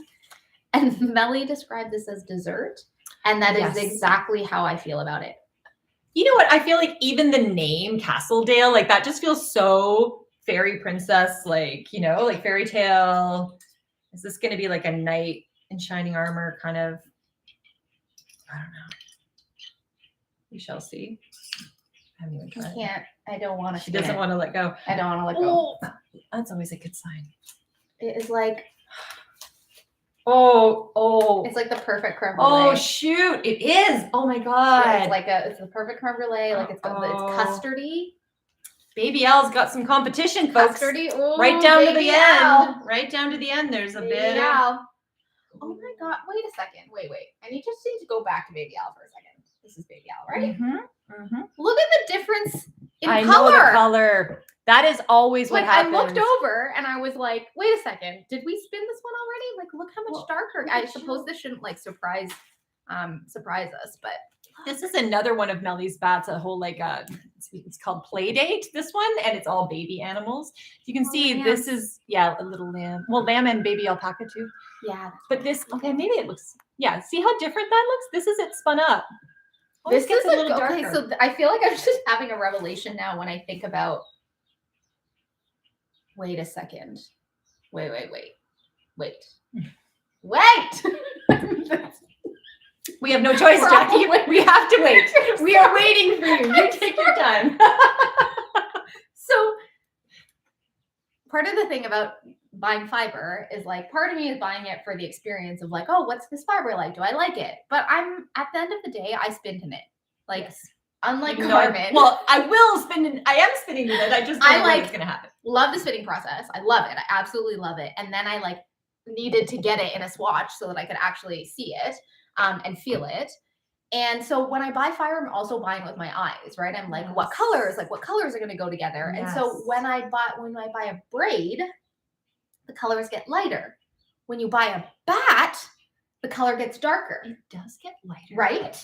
B: And Melly described this as dessert. And that
A: Yes.
B: is exactly how I feel about it.
A: You know what? I feel like even the name Castledale, like that just feels so fairy princess, like, you know, like fairy tale. Is this going to be like a knight in shining armor kind of? I don't know. We shall see. I haven't even
B: I
A: tried.
B: can't. I don't want to.
A: She doesn't want to let go.
B: I don't want to let go.
A: Oh, that's always a good sign.
B: It is like.
A: Oh.
B: It's like the perfect creme brulee.
A: Oh shoot! It is. Oh my god!
B: Yeah, it's like it's the perfect creme brulee. Like it's custardy.
A: Baby L's got some competition, folks.
B: Custardy. Ooh,
A: right down to
B: Baby
A: the
B: L.
A: end. Right down to the end. There's a
B: Baby
A: bit of.
B: Al. Oh my god! Wait a second. Wait. I need to go back to Baby Al for a second. This is Baby Al, right?
A: Mm-hmm.
B: Look at the difference in
A: I
B: color.
A: know the color. That is always what
B: Like
A: happens.
B: I looked over and I was like, "Wait a second, did we spin this one already? Like, look how much darker." I suppose this shouldn't like surprise us, but
A: This is another one of Melly's bats. A whole like it's called Play Date. This one, and it's all baby animals. You can see
B: lambs.
A: this is a little lamb. Well, lamb and baby alpaca too.
B: yeah.
A: But this maybe it looks see how different that looks. This is it spun up.
B: This
A: gets
B: is
A: a little
B: okay.
A: darker.
B: So I feel like I'm just having a revelation now when I think about. Wait a second. Wait.
A: We have no choice, Jackie. We have to wait. We are waiting for you. You take your time.
B: So part of the thing about buying fiber is like part of me is buying it for the experience of like, oh, what's this fiber like? Do I like it? But I'm at the end of the day, I spin in it. Like unlike Carmen.
A: I am spinning with it. I just don't know when it's gonna happen.
B: Love the spinning process. I love it. I absolutely love it. And then I like needed to get it in a swatch so that I could actually see it and feel it. And so when I buy fiber, I'm also buying with my eyes, right? I'm like, what colors are going to go together?
A: Yes.
B: And so when I buy a braid, the colors get lighter. When you buy a bat, the color gets darker.
A: It does get lighter,
B: right?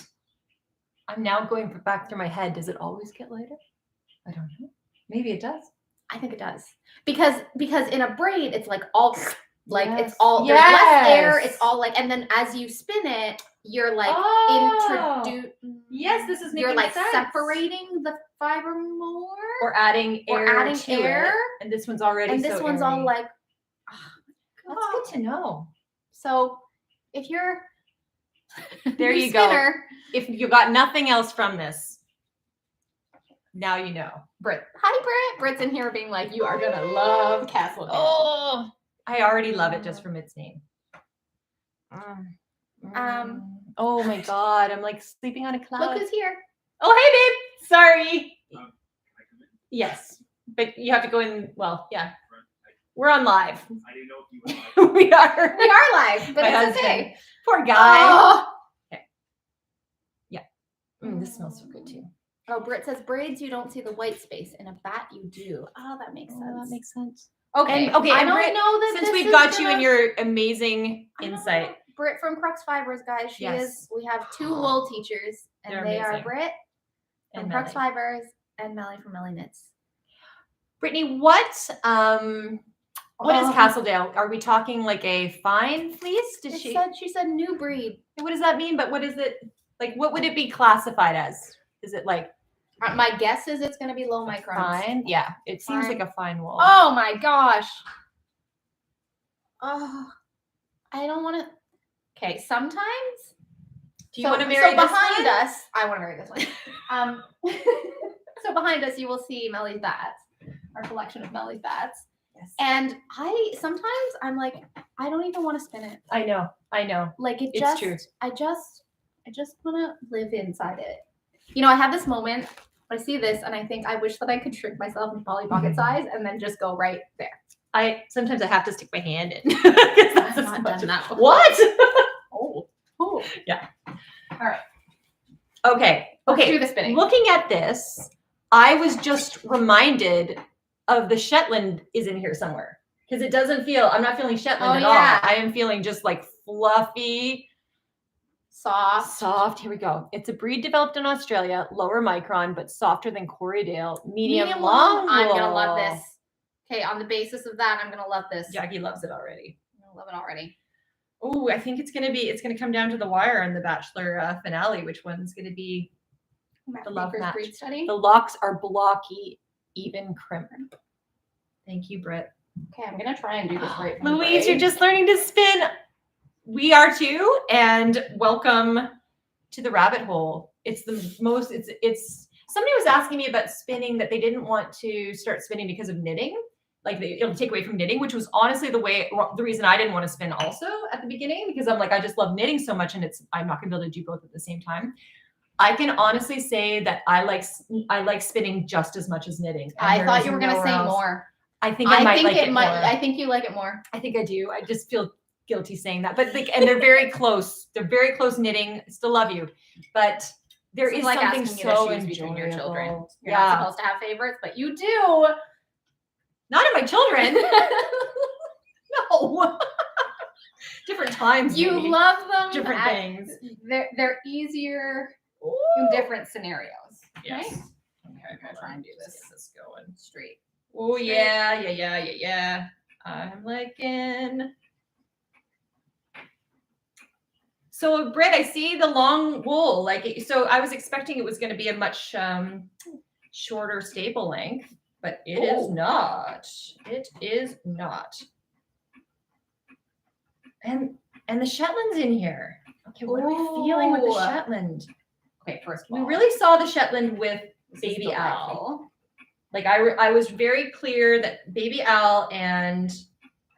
A: I'm now going back through my head. Does it always get lighter? I don't know. Maybe it does.
B: I think it does because in a braid, it's like all like
A: yes.
B: it's all
A: yes.
B: there's less air. It's all like, and then as you spin it, you're like
A: Yes, this is making
B: you're like
A: sense.
B: separating the fiber more
A: or adding air to it. And this one's already
B: and this one's
A: airy.
B: all like
A: that's good to know.
B: So if you're
A: there you go. If you got nothing else from this, now you know.
B: Britt. Hi, Britt. Britt's in here being like, you are gonna love Castledown.
A: Oh, I already love it just from its name. Oh my god, I'm like sleeping on a cloud.
B: Look who's here.
A: Oh, hey babe. Sorry. Can I come in? Yes, but you have to go in. Well, yeah. We're on live.
C: I didn't know if you were live.
A: We are.
B: We are live, but
A: My
B: it's
A: husband.
B: okay.
A: Poor guy.
B: Oh.
A: Okay. Yeah. This smells so good too.
B: Oh, Britt says braids, you don't see the white space. In a bat, you do. Oh, that makes sense.
A: That makes sense.
B: Okay.
A: Okay.
B: I
A: and
B: don't
A: Britt,
B: know that
A: since
B: this
A: we've
B: is
A: got you
B: gonna-
A: in your amazing insight.
B: Britt from Crux Fibers, guys. She
A: Yes.
B: is. We have two wool teachers, and
A: They're
B: they are
A: amazing.
B: Britt from
A: And
B: Crux
A: Melly.
B: Fibers and Melly from Melly Knits.
A: Brittany, what is Castledale? Are we talking like a fine fleece?
B: She said new breed.
A: What does that mean? But what is it like? What would it be classified as? Is it like
B: My guess is it's going to be low microns.
A: fine? Yeah, it seems
B: Fine.
A: like a fine wool.
B: Oh my gosh. Oh, I don't want to. Okay, sometimes.
A: Do you want to marry
B: so
A: this
B: behind
A: one?
B: us? I want to marry this one. So behind us, you will see Melly's bats, our collection of Melly's bats.
A: Yes.
B: And sometimes I'm like, I don't even want to spin it.
A: I know.
B: Like it
A: It's
B: just,
A: true.
B: I just want to live inside it. You know, I have this moment. I see this and I think I wish that I could shrink myself in Polly Pocket size and then just go right there.
A: sometimes I have to stick my hand in. 'Cause that's
B: I've
A: as
B: not
A: much
B: done
A: as-
B: that before.
A: What?
B: Oh.
A: Yeah.
B: All right.
A: Okay.
B: Let's
A: Okay.
B: do the spinning.
A: Looking at this, I was just reminded of the Shetland is in here somewhere because it doesn't feel. I'm not feeling Shetland
B: Oh,
A: at
B: yeah.
A: all. I am feeling just like fluffy,
B: Soft.
A: Here we go. It's a breed developed in Australia, lower micron, but softer than Corriedale. Medium long.
B: I'm gonna love
A: wool.
B: this. Okay, on the basis of that, I'm gonna love this.
A: Jackie loves it already.
B: I'm gonna love it already.
A: Oh, I think it's gonna come down to the wire in the Bachelor finale. Which one's gonna be the love
B: Matchmaker's
A: match?
B: breed study.
A: The locks are blocky, even crimp. Thank you, Britt.
B: Okay, I'm gonna try and do this right. from the
A: Louise,
B: break.
A: you're just learning to spin. We are too, and welcome to the rabbit hole. It's the most. It's. Somebody was asking me about spinning that they didn't want to start spinning because of knitting. Like it'll take away from knitting, which was honestly the reason I didn't want to spin also at the beginning, because I'm like, I just love knitting so much, and I'm not gonna be able to do both at the same time. I can honestly say that I like spinning just as much as knitting.
B: I thought you were gonna say more.
A: I think I might like it more.
B: I think you like it more.
A: I think I do. I just feel guilty saying that, but and they're very close. They're very close knitting. Still love you, but there is
B: like
A: something
B: asking you
A: so
B: to choose between your children.
A: enjoyable.
B: You're not supposed to have favorites, but you do.
A: Not in my children. No. Different times.
B: You
A: maybe.
B: love them.
A: Different things.
B: They're easier
A: Ooh.
B: in different scenarios.
A: Yes.
B: Right?
A: Okay,
B: I'll try and do this.
A: Get this going.
B: Straight.
A: Oh yeah. I'm liking. So Britt, I see the long wool. So I was expecting it was going to be a much shorter staple length, but it is not. It is not. And the Shetland's in here. Okay, what are we feeling with the
B: Ooh.
A: Shetland?
B: Okay, first of
A: We
B: all,
A: really saw the Shetland with
B: this is
A: Baby Al.
B: delightful.
A: Like I was very clear that Baby Al and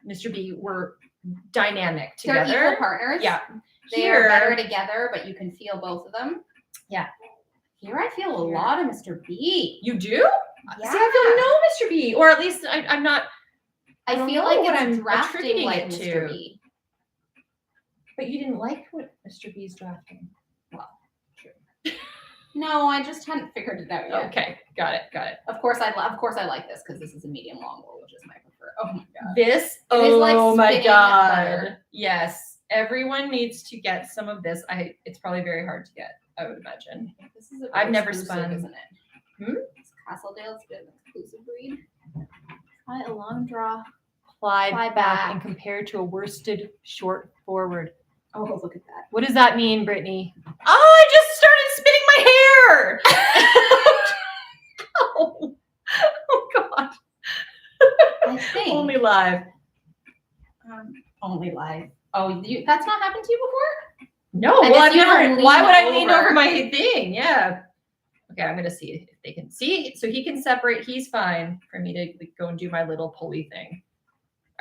A: Mr. B were dynamic together.
B: They're equal partners.
A: Yeah.
B: They are better together, but you can feel both of them.
A: Yeah.
B: Here I feel a lot of Mr. B.
A: You do?
B: Yeah.
A: See, I feel no Mr. B, or at least I'm not.
B: I
A: don't
B: feel
A: know
B: like
A: what
B: it's
A: I'm
B: drafting
A: attributing
B: like
A: it
B: Mr.
A: to.
B: B.
A: But you didn't like what Mr. B's drafting.
B: No, I just hadn't figured it out yet.
A: Okay, got it.
B: Of course I like this because this is a medium long wool, which is my preferred. Oh my god.
A: This.
B: It is like
A: Oh my
B: spinning
A: god.
B: butter.
A: Yes, everyone needs to get some of this. It's probably very hard to get, I would imagine.
B: This is a bit
A: I've never
B: exclusive,
A: spun.
B: isn't it? It's Castledale's a bit of an exclusive breed. Try a long draw.
A: Ply
B: Ply
A: back
B: back.
A: and compared to a worsted short forward.
B: Oh, look at that.
A: What does that mean, Brittany? Oh, I just started spinning my hair. Oh God.
B: I think
A: Only live.
B: only live. Oh, that's not happened to you before?
A: No,
B: I
A: well,
B: guess
A: I've
B: you don't
A: never.
B: lean
A: Why would I lean
B: over.
A: over my thing? Yeah. Okay, I'm gonna see if they can see. So he can separate. He's fine for me to go and do my little pulley thing.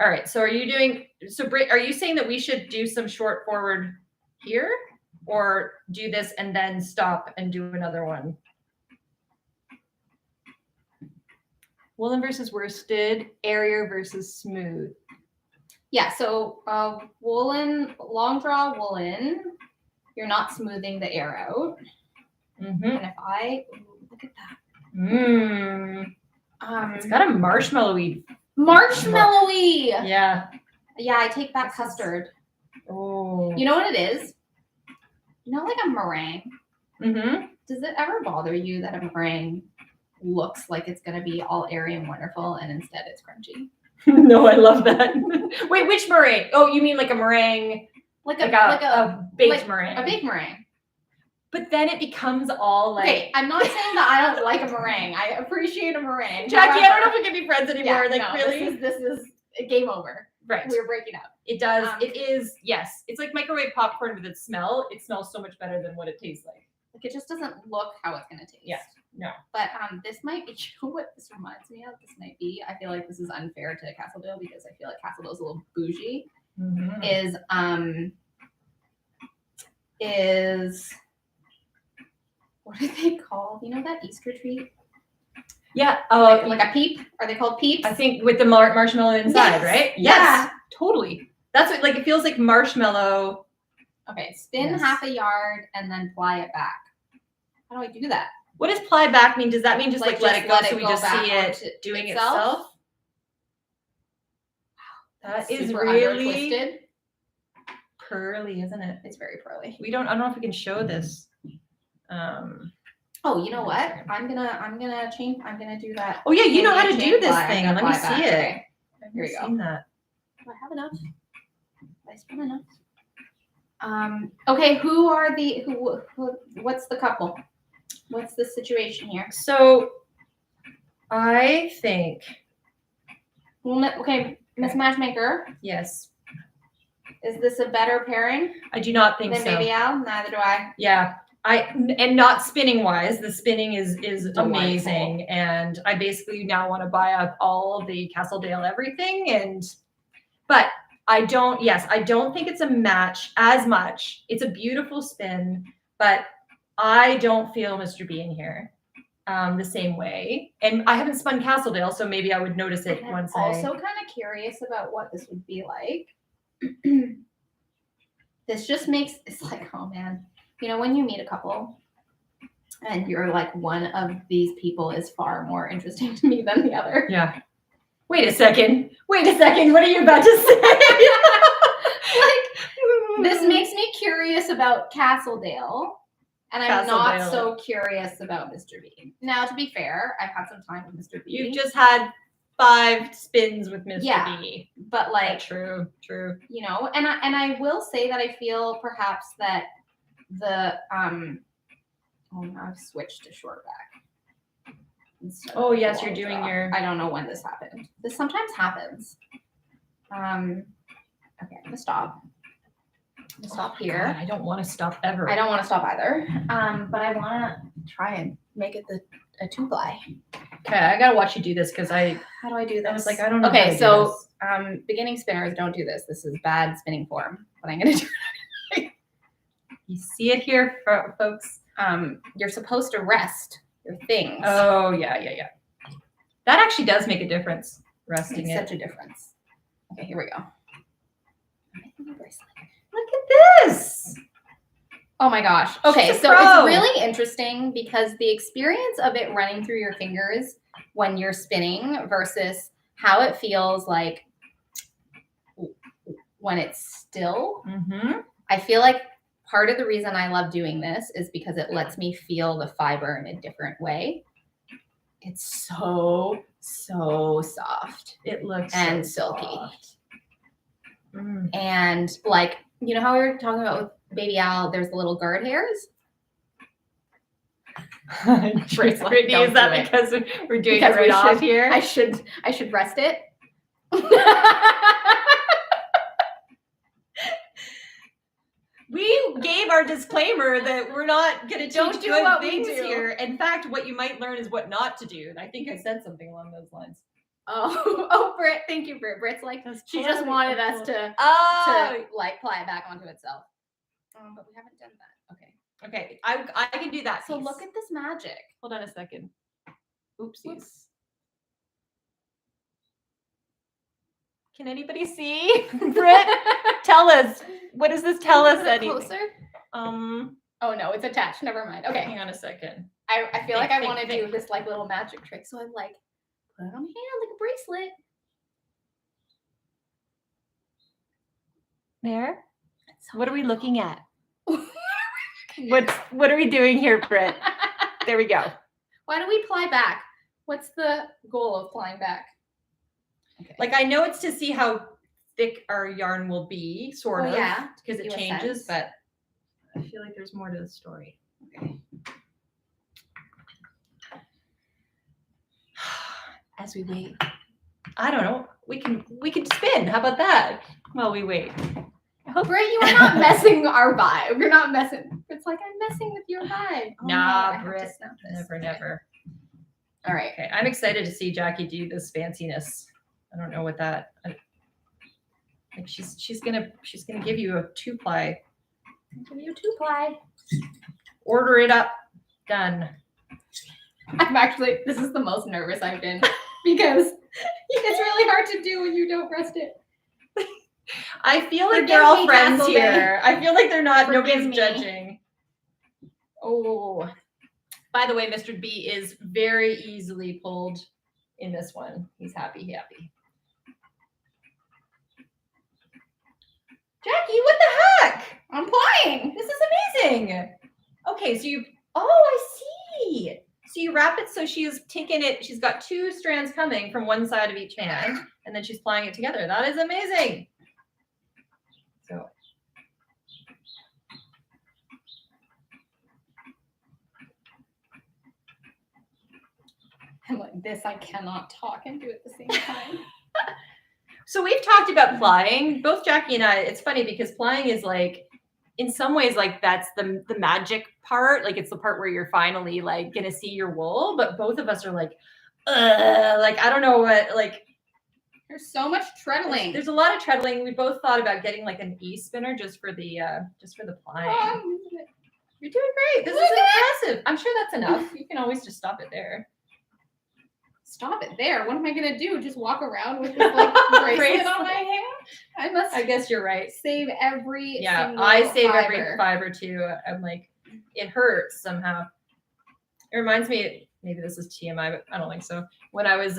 A: All right. So are you doing? So Britt, are you saying that we should do some short forward here, or do this and then stop and do another one? Woolen versus worsted, area versus smooth.
B: Yeah, so woolen, long draw woolen, you're not smoothing the air out.
A: Mm-hmm.
B: And if look at that.
A: It's got a marshmallowy.
B: Marshmallowy.
A: Yeah.
B: Yeah, I take back custard.
A: Oh.
B: You know what it is? You know, like a meringue.
A: Mm-hmm.
B: Does it ever bother you that a meringue looks like it's gonna be all airy and wonderful, and instead it's crunchy?
A: No, I love that. Wait, which meringue? Oh, you mean like a meringue?
B: Like
A: a baked meringue.
B: A baked meringue.
A: But then it becomes all like.
B: Okay, I'm not saying that I don't like a meringue. I appreciate a meringue.
A: Jackie, I don't know
B: However,
A: if we can be friends anymore. Really?
B: This is a game over.
A: Right.
B: We're breaking up.
A: It does.
B: It
A: It is. Yes. It's like microwave popcorn with its smell. It smells so much better than what it tastes like.
B: Like it just doesn't look how it's gonna taste.
A: Yeah. No.
B: But this might be, you know what this reminds me of? This might be, I feel like this is unfair to Castledown because I feel like Castledale's a little bougie.
A: Mm-hmm.
B: Is what are they called? You know that Easter treat?
A: Yeah.
B: Like a peep. Are they called peeps?
A: I think with the marshmallow inside,
B: Yes.
A: right?
B: Yeah.
A: Yes, totally. That's what, like, it feels like marshmallow.
B: Okay, spin
A: Yes.
B: half a yard and then ply it back. How do I do that?
A: What does ply back mean? Does that mean just like let it go
B: let
A: so we just
B: back
A: see it
B: onto
A: doing
B: itself?
A: itself? That is
B: Super
A: really
B: under-twisted.
A: pearly, isn't it?
B: It's very pearly.
A: I don't know if we can show this.
B: Oh, you know what? I'm gonna do that.
A: Oh yeah, you know how to
B: chain
A: do this
B: ply.
A: thing.
B: I'm
A: Let
B: gonna
A: me
B: ply
A: see
B: back.
A: it.
B: Okay.
A: I've
B: Here
A: never
B: we go.
A: seen that.
B: Do I have enough? Did I spin enough? Okay, what's the couple? What's the situation here?
A: So I think
B: Okay, Miss Matchmaker,
A: yes.
B: is this a better pairing
A: I do not think
B: than
A: so.
B: Baby Al? Neither do I.
A: Yeah. And not spinning wise. The spinning is
B: Delightful.
A: amazing. And I basically now want to buy up all the Castledown everything. But I don't think it's a match as much. It's a beautiful spin, but I don't feel Mr. B in here the same way. And I haven't spun Castledale, so maybe I would notice it
B: I'm
A: once
B: also kind of curious about what this would be like. This just makes it's like, oh man, when you meet a couple and you're like, one of these people is far more interesting to me than the other.
A: Yeah. Wait a second. What are you about to say?
B: This makes me curious about Castledale, and I'm not
A: Castledale.
B: so curious about Mr. B. Now, to be fair, I've had some time with Mr. B.
A: You've just had 5 spins with Mr. B.
B: But like,
A: true.
B: And I will say that I feel perhaps that the oh, now I've switched to short back.
A: Oh yes, you're doing your.
B: I don't know when this happened. This sometimes happens. Okay, I'm gonna stop. Stop here.
A: God, I don't want to stop ever.
B: I don't want to stop either. But I want to try and make it a 2-ply.
A: Okay, I gotta watch you do this because
B: How do I do this?
A: I was like, I don't know.
B: Okay,
A: how to
B: so
A: do this.
B: beginning spinners don't do this. This is bad spinning form. But I'm gonna do.
A: You see it here, folks.
B: You're supposed to rest your things.
A: Oh yeah. That actually does make a difference. Resting
B: Makes
A: it.
B: such a difference. Okay, here we go.
A: Look at this.
B: Oh my gosh. Okay,
A: She's a
B: so
A: pro.
B: it's really interesting because the experience of it running through your fingers when you're spinning versus how it feels like when it's still.
A: Mm-hmm.
B: I feel like part of the reason I love doing this is because it lets me feel the fiber in a different way. It's so soft.
A: It looks
B: and
A: so
B: silky.
A: soft. Mm.
B: And like, how we were talking about with Baby Al, there's the little guard hairs.
A: Brittany, is that because we're doing
B: Because
A: it right off here?
B: I should rest it.
A: We gave our disclaimer that we're not going to
B: Don't
A: teach
B: do
A: good
B: what we
A: things
B: do.
A: here. In fact, what you might learn is what not to do. And I think I said something along those lines.
B: Oh, Britt, thank you, Britt. Britt's like, she just wanted us to like ply it back onto itself. But we haven't done that.
A: Okay, I can do that.
B: So
A: piece.
B: look at this magic.
A: Hold on a second. Oopsies.
B: Oops.
A: Can anybody see? Britt, tell us. What does this tell us? Anything?
B: Closer?
A: Um.
B: Oh no, it's attached. Never mind. Okay.
A: Hang on a second.
B: I feel like I want to
A: think.
B: do this like little magic trick. So I'm like, put it on my hand like a bracelet.
A: There. What are we looking at? What are we doing here, Britt? There we go.
B: Why do we ply back? What's the goal of plying back? Okay.
A: Like, I know it's to see how thick our yarn will be, sort of.
B: Yeah.
A: Because it
B: You
A: changes,
B: sense.
A: but I feel like there's more to the story.
B: Okay.
A: As we wait. I don't know. We can spin. How about that? While we wait.
B: Britt, you are not messing our vibe. You're not messing. It's like I'm messing with your vibe. Oh,
A: Nah,
B: no, I have to
A: Britt.
B: snap this.
A: Never.
B: All right.
A: Okay, I'm excited to see Jackie do this fanciness. I don't know what that. Like she's gonna give you a 2-ply.
B: Give you a 2-ply.
A: Order it up. Done.
B: This is the most nervous I've been because it's really hard to do when you don't rest it.
A: I feel like
B: Forgive
A: they're all
B: me,
A: friends
B: Castledown.
A: here. I feel like they're not,
B: Forgive
A: nobody's
B: me.
A: judging. Oh, by the way, Mr. B is very easily pulled in this one. He's happy. Jackie, what the heck?
B: I'm playing.
A: This is amazing. Okay, so I see. So you wrap it so she's taken it, she's got 2 strands coming from one side of each hand, and then she's plying it together. That is amazing. So
B: I'm like this. I cannot talk and do it at the same time.
A: So we've talked about plying, both Jackie and I. It's funny because plying is like, in some ways, like that's the magic part. Like it's the part where you're finally like gonna see your wool. But both of us are like I don't know what, like
B: There's so much treadling.
A: there's a lot of treadling. We both thought about getting like an e-spinner just for the plying. You're doing great. This is impressive. I'm sure that's enough. You can always just stop it there.
B: Stop it there. What am I gonna do? Just walk around with this like bracelet on my hand?
A: I guess you're right.
B: Save every single
A: I save
B: fiber.
A: every fiber too. I'm like, it hurts somehow. It reminds me, maybe this is TMI, but I don't think so. When I was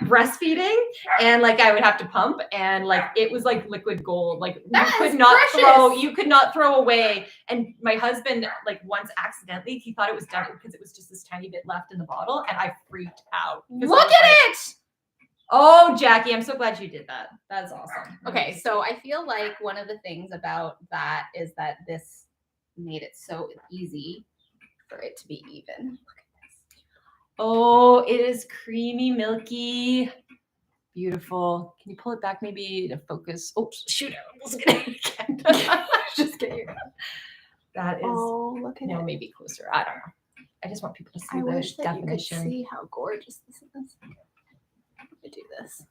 A: breastfeeding, and like I would have to pump, and like it was like liquid gold. Like you could not throw away. And my husband, like once accidentally, he thought it was done because it was just this tiny bit left in the bottle, and I freaked out.
B: Look at it.
A: Oh, Jackie, I'm so glad you did that. That's awesome.
B: Okay, so I feel like one of the things about that is that this made it so easy for it to be even. Look at this.
A: Oh, it is creamy, milky, beautiful. Can you pull it back maybe to focus? Oh, shoot, I almost get it again. Just kidding. That is,
B: Look at it.
A: maybe closer. I don't know. I just want people to see
B: I
A: the
B: wish that
A: definition.
B: you could see how gorgeous this is. Let me do this.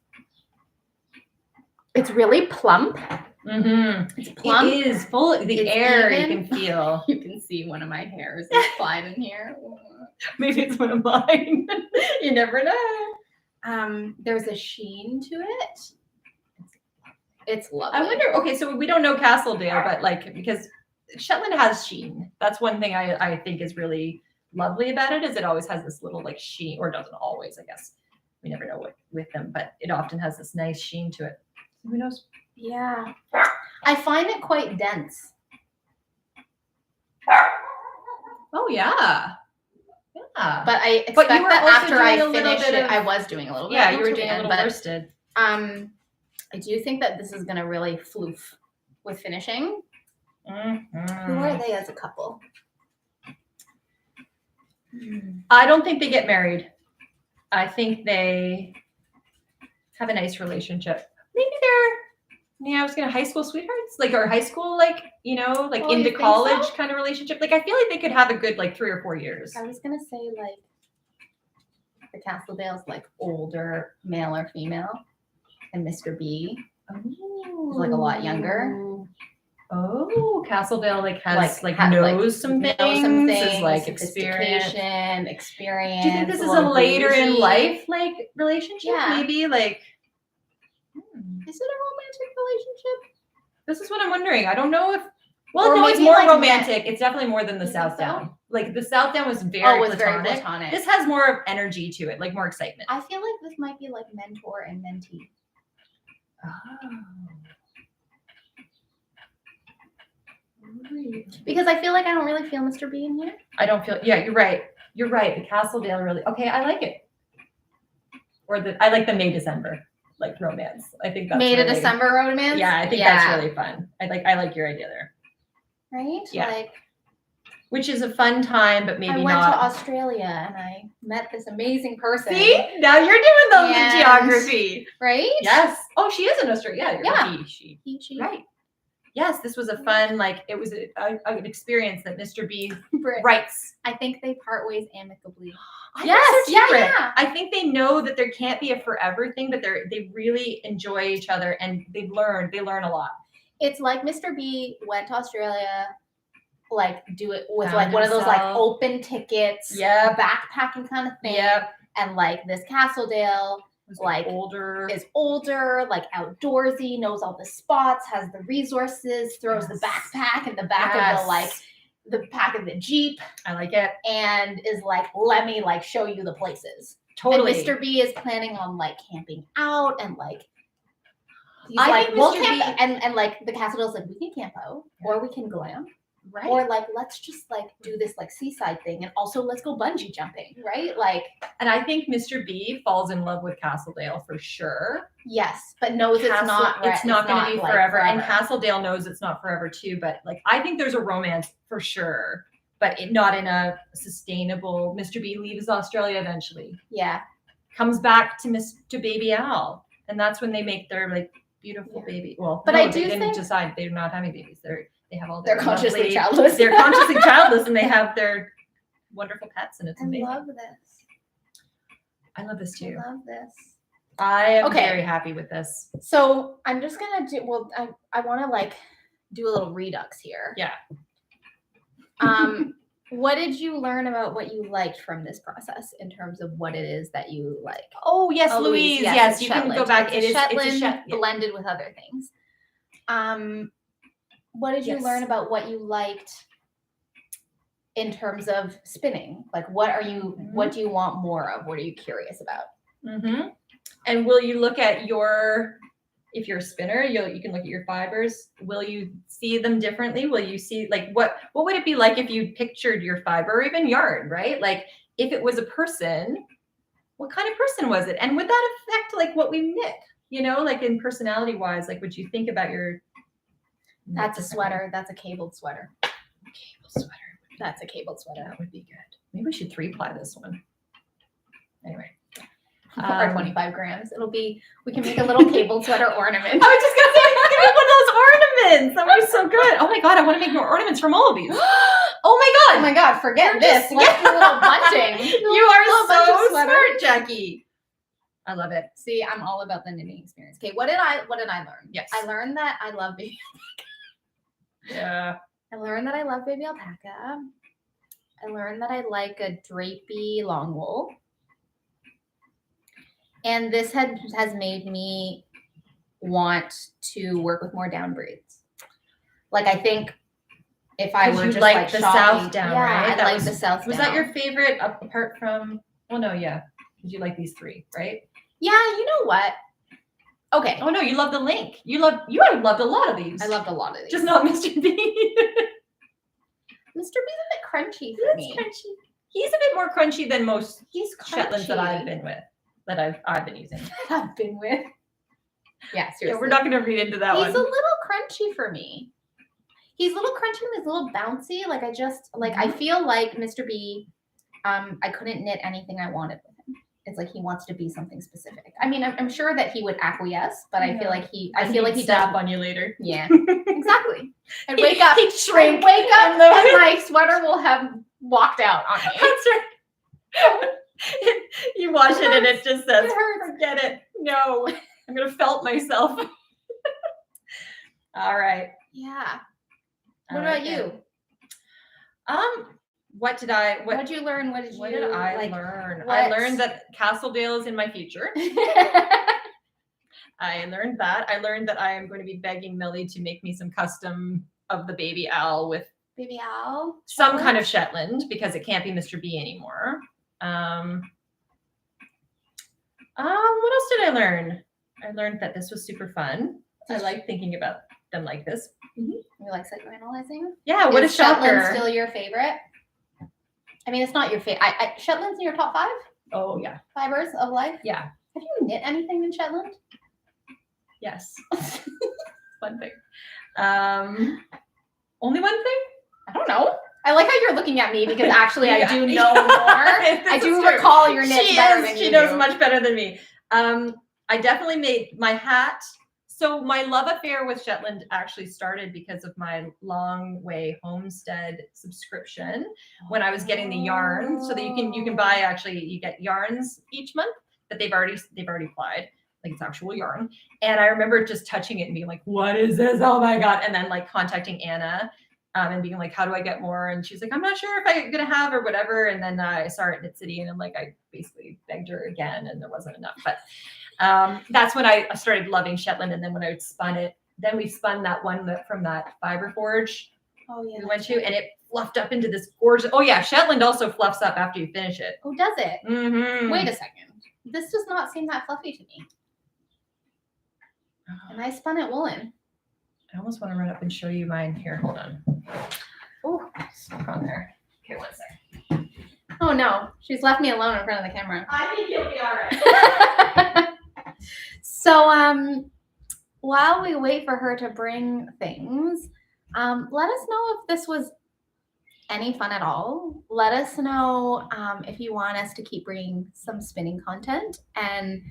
B: It's really plump.
A: Mm-hmm.
B: It's plump.
A: It is full. The
B: It's
A: air
B: even.
A: you can feel.
B: You can see one of my hairs is applied in here.
A: Maybe it's one of mine. You never know.
B: There's a sheen to it. It's lovely.
A: I wonder. Okay, so we don't know Castledale, but like because Shetland has sheen. That's one thing I think is really lovely about it. Is it always has this little like sheen, or doesn't always, I guess. We never know what with them, but it often has this nice sheen to it. Who knows?
B: Yeah. I find it quite dense.
A: Oh yeah. Yeah.
B: But I expect
A: you were
B: that
A: also
B: after I
A: doing a little
B: finish
A: bit
B: it,
A: of-
B: I was doing a little bit.
A: Yeah,
B: of
A: you were doing a little
B: but,
A: worsted.
B: I do think that this is gonna really floof with finishing.
A: Mhm.
B: Who are they as a couple?
A: I don't think they get married. I think they have a nice relationship. Maybe they're, I was gonna high school sweethearts, like or high school, like like
B: Oh, you
A: into
B: think
A: college
B: so?
A: kind of relationship. Like I feel like they could have a good like 3 or 4 years.
B: I was gonna say like the Castledale's like older male or female, and Mr. B is like a lot younger.
A: Oh, Castledale like has like
B: knows
A: knows some things, is like experience.
B: sophistication, experience.
A: Do you think this is a
B: little
A: later in
B: bougie.
A: life like relationship?
B: Yeah.
A: Maybe like.
B: Is it a romantic relationship?
A: This is what I'm wondering. I don't know if. Well,
B: Or
A: no, it's
B: maybe,
A: more
B: like,
A: romantic. It's definitely more than the
B: You think
A: Southdown. Like the Southdown was very platonic. This has more of energy to it, like more excitement.
B: I feel like this might be like mentor and mentee. Because I feel like I don't really feel Mr. B in here.
A: I don't feel. Yeah, you're right. You're right. The Castledale really. Okay, I like it. Or I like the May December like romance. I think that's
B: May to
A: really,
B: December romance.
A: Yeah, I think that's really fun. I like your idea there.
B: Right?
A: Yeah.
B: Like
A: Which is a fun time, but maybe
B: I went
A: not.
B: to Australia and I met this amazing person.
A: See, now you're doing the
B: And-
A: geography.
B: Right?
A: Yes. Oh, she is in Australia.
B: Yeah.
A: She.
B: He, she.
A: Right. Yes, this was a fun, like, it was an experience that Mr. B
B: Brit.
A: writes.
B: I think they part ways amicably.
A: I
B: Yes,
A: think so too,
B: yeah,
A: Brit.
B: yeah.
A: I think they know that there can't be a forever thing, but they really enjoy each other and they learn a lot.
B: It's like Mr. B went to Australia like do it with
A: Found
B: like one of those like
A: himself.
B: open tickets,
A: Yep.
B: backpacking kind of thing.
A: Yep.
B: And like this Castledale like
A: older.
B: is older, like outdoorsy, knows all the spots, has the resources, throws the
A: Yes.
B: backpack in the back of the like
A: Yes.
B: the back of the Jeep,
A: I like it.
B: and is like, let me like show you the places.
A: Totally.
B: And Mr. B is planning on like camping out and like he's
A: I
B: like,
A: think
B: we'll
A: Mr.
B: camp
A: B-
B: and like the Castledale's like, we can camp out or we can glam.
A: Right.
B: Or like, let's just like do this like seaside thing, and also let's go bungee jumping, right? Like,
A: and I think Mr. B falls in love with Castledale for sure.
B: yes, but knows it's not
A: going to be
B: like,
A: forever. And Castledale knows it's not forever too. But like, I think there's a romance for sure, but not in a sustainable. Mr. B leaves Australia eventually.
B: Yeah.
A: Comes back to baby Al, and that's when they make their like beautiful baby. Well,
B: but
A: no,
B: I
A: they
B: do
A: didn't
B: think
A: decide they're not having babies. They have all
B: they're
A: their
B: consciously
A: lovely,
B: childless.
A: They're consciously childless, and they have their wonderful pets, and it's amazing.
B: I love this.
A: I love this too.
B: I love this.
A: I am very happy with this.
B: So I'm just gonna do. Well, I want to like do a little redux here.
A: Yeah.
B: What did you learn about what you liked from this process in terms of what it is that you like?
A: Oh yes, Louise. Yes, you
B: Shetland.
A: can go back.
B: It's Shetland
A: it's a Shetland
B: blended with other things. What did you learn about what you liked in terms of spinning? Like, what do you want more of? What are you curious about?
A: Mm-hmm. And will you look at if you're a spinner, you can look at your fibers. Will you see them differently? Will you see like what would it be like if you pictured your fiber or even yarn, right? Like if it was a person, what kind of person was it? And would that affect like what we knit? You know, like in personality wise, like would you think about your
B: That's a sweater. That's a cabled sweater.
A: Cable sweater.
B: That's a cabled sweater.
A: That would be good. Maybe we should 3-ply this one. Anyway.
B: Or 25 grams. We can make a little cabled sweater ornament.
A: I was just gonna say, give me one of those ornaments. That would be so good. Oh my god, I want to make more ornaments from all of these.
B: Oh my god, forget this. Let's do a little bunching.
A: You are so smart, Jackie. I love it.
B: See, I'm all about the knitting experience. Okay, what did I learn?
A: Yes.
B: I learned that I love baby alpaca.
A: Yeah.
B: I learned that I love baby alpaca. I learned that I like a drapey long wool. And this has made me want to work with more down breeds. Like I think if I were just like
A: the
B: shopping,
A: Southdown,
B: yeah,
A: right?
B: I like the Southdown.
A: Was that your favorite apart from? Well, no, yeah, because you like these 3, right?
B: Yeah, you know what? Okay.
A: Oh no, you love the link. You have loved a lot of these.
B: I loved a lot of these.
A: Just not Mr. B.
B: Mr. B's a bit crunchy for me.
A: Crunchy. He's a bit more crunchy than most
B: He's
A: Shetlands that I've been with, that I've been using.
B: I've been with. Yeah, seriously.
A: Yeah, we're not going to read into that
B: He's
A: one.
B: a little crunchy for me. He's a little crunchy and he's a little bouncy. Like I feel like Mr. B, I couldn't knit anything I wanted with him. It's like he wants to be something specific. I mean, I'm sure that he would acquiesce, but I feel like he
A: snap on you later.
B: Yeah, exactly. And wake up,
A: He'd shrink.
B: wake up, and my sweater will have walked out on me.
A: That's right. You wash it and it just says,
B: It hurts.
A: forget it. No, I'm going to felt myself. All right.
B: Yeah. What
A: All
B: about
A: right,
B: you?
A: What did
B: you learn? What did
A: I learn? I learned that Castledale is in my future. I learned that. I learned that I am going to be begging Millie to make me some custom of the baby owl with
B: Baby owl?
A: some kind of Shetland because it can't be Mr. B anymore. What else did I learn? I learned that this was super fun. I like thinking about them like this.
B: Mm-hmm. You like psychoanalyzing?
A: Yeah, what is
B: Shetland
A: shocker?
B: still your favorite? I mean, it's not your favorite. Shetland's in your top 5
A: Oh yeah,
B: fibers of life?
A: yeah,
B: Have you knit anything in Shetland?
A: yes. One thing. Only one thing?
B: I don't know. I like how you're looking at me because actually I do know more.
A: This
B: I
A: is
B: do
A: true.
B: recall your knits better than you
A: She knows
B: do.
A: much better than me. I definitely made my hat. So my love affair with Shetland actually started because of my Long Way Homestead subscription when I was getting the yarn. So that you can buy you get yarns each month that they've already applied. Like it's actual yarn. And I remember just touching it and being like, what is this? Oh my God. And then like contacting Anna and being like, how do I get more? And she's like, I'm not sure if I'm going to have or whatever. And then I saw her at Knit City and I'm like, I basically begged her again and there wasn't enough. But that's when I started loving Shetland. And then when I spun it, then we spun that one from that Fiber Forge we went to, and it fluffed up into this gorgeous, oh yeah, Shetland also fluffs up after you finish it.
B: Oh, does it?
A: Mm-hmm.
B: Wait a second. This does not seem that fluffy to me. And I spun it woolen.
A: I almost want to run up and show you mine. Here, hold on. Oh, stuck on there. Okay, one sec.
B: Oh no, she's left me alone in front of the camera.
A: I think you'll be all right.
B: So, while we wait for her to bring things, let us know if this was any fun at all. Let us know if you want us to keep bringing some spinning content, and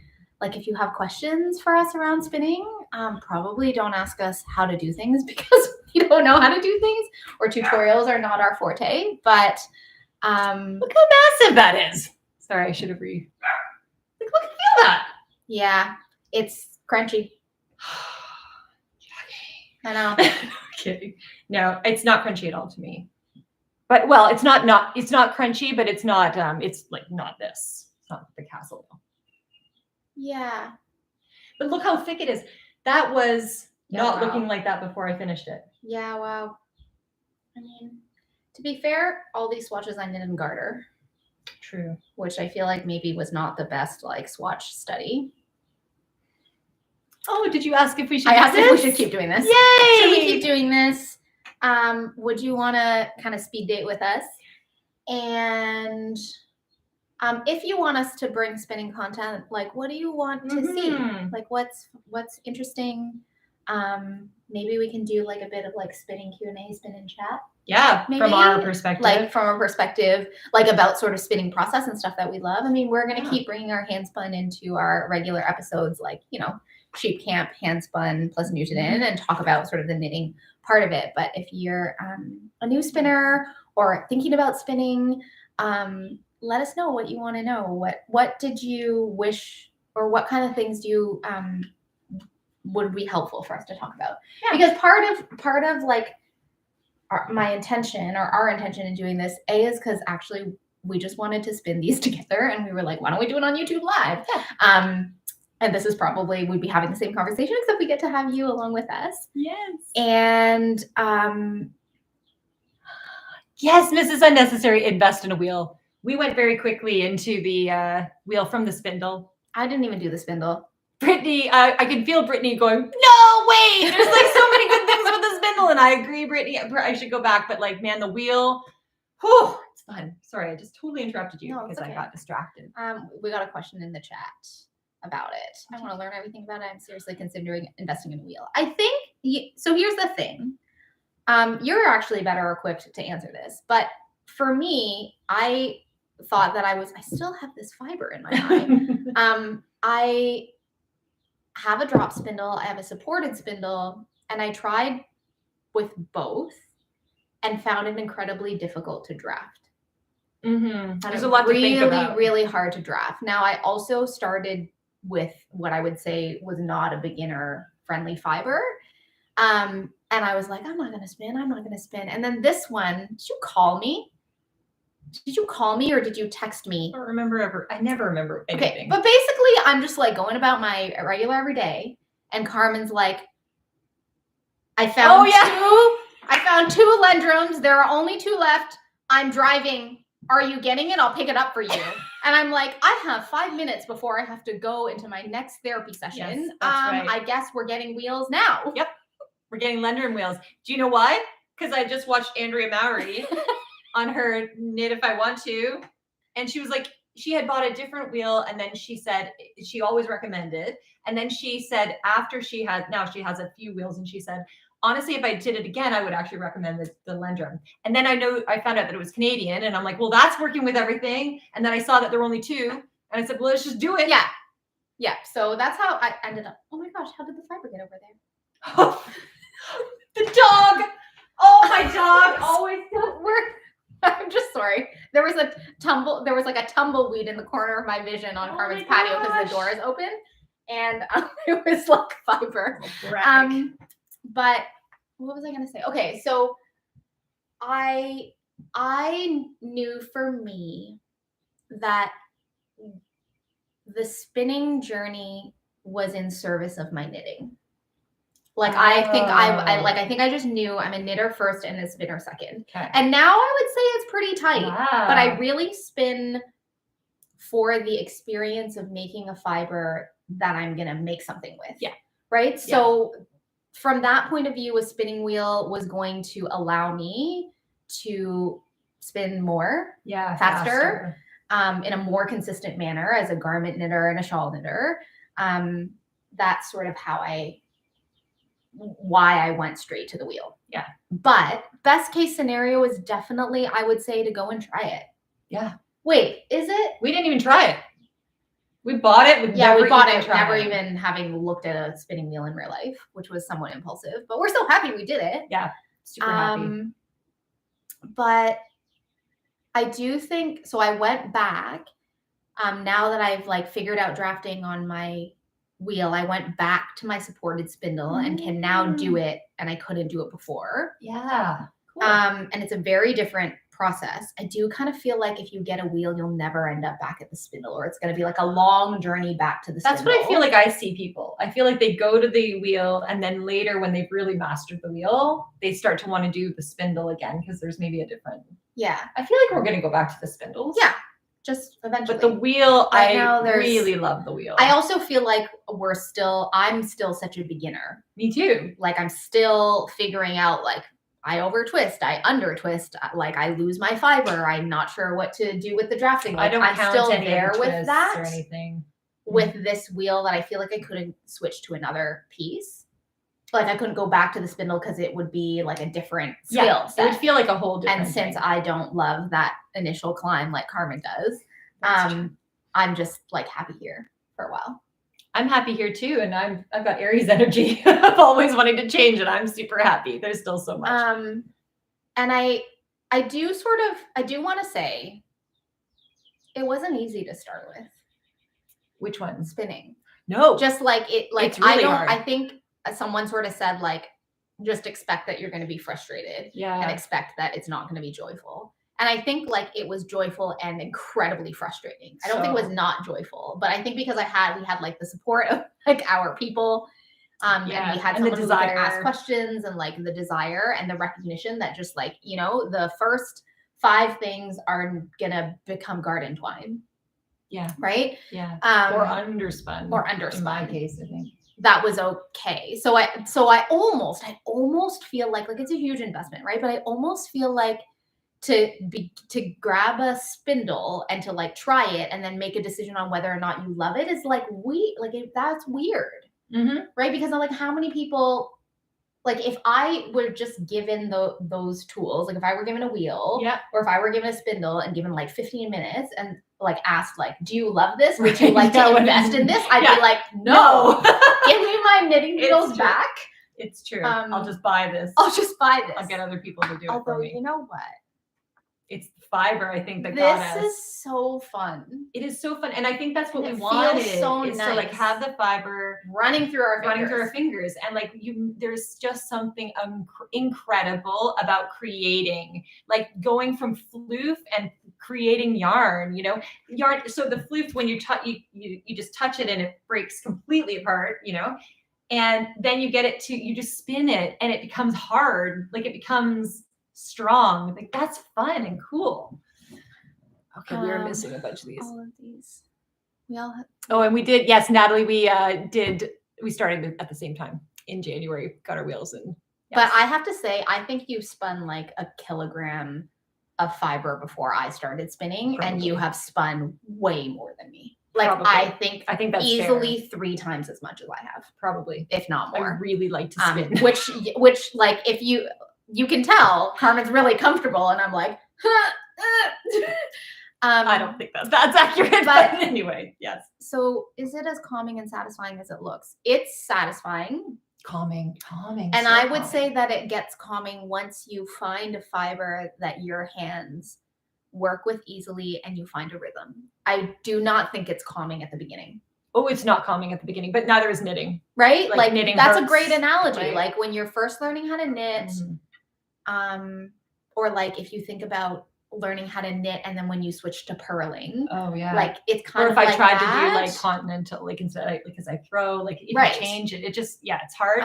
B: like if you have questions for us around spinning. Probably don't ask us how to do things because we don't know how to do things, or tutorials are not our forte. But
A: look how massive that is. Sorry, I should have look at that.
B: Yeah, it's crunchy. I know.
A: Kidding. No, it's not crunchy at all to me. But well, it's not crunchy, but it's not it's like not this. It's not the Castledown.
B: Yeah.
A: But look how thick it is. That was not
B: wow.
A: looking like that before I finished it.
B: Yeah, wow. I mean, to be fair, all these swatches I knit in garter.
A: True.
B: Which I feel like maybe was not the best like swatch study.
A: Oh, did you ask if we should?
B: I asked if we should keep doing this.
A: Yay!
B: Should we keep doing this? Would you want to kind of speed date with us? And if you want us to bring spinning content, like what do you want to see? Like what's interesting? Maybe we can do like a bit of like spinning Q&A, spin and chat.
A: Yeah,
B: maybe,
A: from our perspective.
B: Like from our perspective, like about sort of spinning process and stuff that we love. I mean, we're going to keep bringing our hand spun into our regular episodes, like, you know, Sheep Camp, hand spun plus Newton in, and talk about sort of the knitting part of it. But if you're a new spinner or thinking about spinning, let us know what you want to know. What did you wish, or what kind of things do you would be helpful for us to talk about? Yeah. Because part of like my intention, or our intention in doing this, is because actually we just wanted to spin these together, and we were like, why don't we do it on YouTube Live? Yeah. And this is probably, we'd be having the same conversation, except we get to have you along with us.
A: Yes.
B: And
A: yes, Mrs. Unnecessary, invest in a wheel. We went very quickly into the wheel from the spindle.
B: I didn't even do the spindle.
A: Brittany, I could feel Brittany going, no, wait, there's like so many good things with the spindle. And I agree, Brittany, I should go back. But like, man, the wheel, whew, it's fun. Sorry, I just totally interrupted you because I got distracted.
B: We got a question in the chat about it. I want to learn everything about it. I'm seriously considering investing in a wheel. I think, so here's the thing. You're actually better equipped to answer this. But for me, I thought that I still have this fiber in my eye. I have a drop spindle, I have a supported spindle, and I tried with both and found it incredibly difficult to draft.
A: There's a lot to think about.
B: Really hard to draft. Now, I also started with what I would say was not a beginner friendly fiber. And I was like, I'm not going to spin. And then this one, did you call me? Or did you text me?
A: I never remember anything.
B: Okay, but basically I'm just like going about my regular every day, and Carmen's like, I found two Lendrums. There are only 2 left. I'm driving. Are you getting it? I'll pick it up for you. And I'm like, I have 5 minutes before I have to go into my next therapy session.
A: Yes, that's right.
B: I guess we're getting wheels now.
A: Yep. We're getting Lendrum wheels. Do you know why? Because I just watched Andrea Mowry on her Knit If I Want To. And she was like, she had bought a different wheel. And then she said, she always recommended. And then she said, after she has a few wheels. And she said, honestly, if I did it again, I would actually recommend the Lendrum. And then I found out that it was Canadian, and I'm like, well, that's working with everything. And then I saw that there were only 2, and I said, well, let's just do it.
B: Yeah. Yeah. So that's how I ended up. Oh my gosh, how did the fiber get over there?
A: The dog. Oh, my dog always does work.
B: I'm just sorry. There was like a tumbleweed in the corner of my vision on Carmen's patio because the door is open, and it was like fiber. But what was I going to say? Okay, so I knew for me that the spinning journey was in service of my knitting. Like I think I just knew I'm a knitter first and a spinner second.
A: Okay.
B: And now I would say it's pretty tight.
A: Wow.
B: But I really spin for the experience of making a fiber that I'm gonna make something with.
A: Yeah.
B: Right.
A: Yeah.
B: So from that point of view, a spinning wheel was going to allow me to spin more, faster. In a more consistent manner as a garment knitter and a shawl knitter. That's sort of why I went straight to the wheel.
A: Yeah.
B: But best case scenario is definitely, I would say, to go and try it.
A: Yeah.
B: Wait, is it?
A: We didn't even try it. We bought it.
B: We bought it, never even having looked at a spinning wheel in real life, which was somewhat impulsive, but we're so happy we did it.
A: Yeah. Super happy.
B: But I do think, so I went back, now that I've like figured out drafting on my wheel, I went back to my supported spindle and can now do it. And I couldn't do it before.
A: Yeah. Cool.
B: And it's a very different process. I do kind of feel like if you get a wheel, you'll never end up back at the spindle, or it's going to be like a long journey back to the spindle.
A: That's what I feel like I see people. I feel like they go to the wheel and then later when they've really mastered the wheel, they start to want to do the spindle again because there's maybe a different.
B: Yeah.
A: I feel like we're going to go back to the spindles.
B: Yeah. Just eventually.
A: But the wheel,
B: right now,
A: I really love the wheel.
B: I also feel like I'm still such a beginner.
A: Me too.
B: Like I'm still figuring out, like I over twist, I under twist, like I lose my fiber. I'm not sure what to do with the drafting. Like,
A: I'm
B: still
A: any
B: there with that
A: or anything.
B: With this wheel that I feel like I couldn't switch to another piece. Like I couldn't go back to the spindle because it would be like a different skill set.
A: It would feel like a whole different
B: And since I don't love that initial climb like Carmen does, I'm just like happy here for a while.
A: I'm happy here too, and I've got Aries energy. I've always wanted to change, and I'm super happy. There's still so much.
B: And I do want to say it wasn't easy to start with.
A: Which one?
B: Spinning.
A: No,
B: just like it. Like
A: it's really hard.
B: I think someone sort of said like, just expect that you're going to be frustrated.
A: Yeah.
B: And expect that it's not going to be joyful. And I think like it was joyful and incredibly frustrating. I don't think it was not joyful, but I think because we had like the support of like our people, and we had someone who could ask questions and like the desire and the recognition that just like, you know, the first 5 things are gonna become garden twine.
A: Yeah.
B: Right.
A: Yeah. Or underspun. In my case, I think.
B: That was okay. So I almost feel like it's a huge investment, right? But I almost feel like to grab a spindle and to like try it and then make a decision on whether or not you love it is like that's weird, right? Because I'm like, how many people, like if I were just given those tools, like if I were given a wheel, or if I were given a spindle and given like 15 minutes and like asked like, do you love this? Would you like to invest in this? I'd be like, no. Give me my knitting needles back.
A: It's true. I'll just buy this.
B: I'll get
A: other people to do it for me.
B: You know what?
A: It's the fiber, I think, that got us.
B: This is so fun.
A: It is so fun. And I think that's what we
B: wanted.
A: So
B: nice.
A: To like have the fiber
B: running through our
A: fingers. And like there's just something incredible about creating, like going from floof and creating yarn, you know, So the floof, when you just touch it and it breaks completely apart, you know, and then you get it you just spin it and it becomes hard. Like it becomes strong. Like that's fun and cool. Okay, we were missing a bunch of these.
B: All of these. We all have.
A: Oh, and we did. Yes, Natalie, we started at the same time in January, got our wheels in.
B: Yes. But I have to say, I think you spun like a kilogram of fiber before I started spinning. Probably. And you have spun way more than me. Like probably. I think that's easily fair. 3 times as much as I have.
A: Probably.
B: If not more.
A: I really like to spin.
B: Which like if you can tell Carmen's really comfortable and I'm like,
A: I don't think that's accurate, but anyway, yes.
B: So is it as calming and satisfying as it looks? It's satisfying.
A: Calming.
B: And I would say that it gets calming once you find a fiber that your hands work with easily and you find a rhythm. I do not think it's calming at the beginning.
A: Oh, it's not calming at the beginning, but neither is knitting.
B: Right? Like knitting
A: that's
B: a great analogy. Right? Like when you're first learning how to knit, or like if you think about learning how to knit and then when you switch to purling,
A: Oh yeah.
B: like it's kind
A: or
B: of
A: if I
B: like
A: tried
B: that.
A: to do like continental, like instead, because I throw, like if
B: Right.
A: you change it, it just, yeah, it's hard.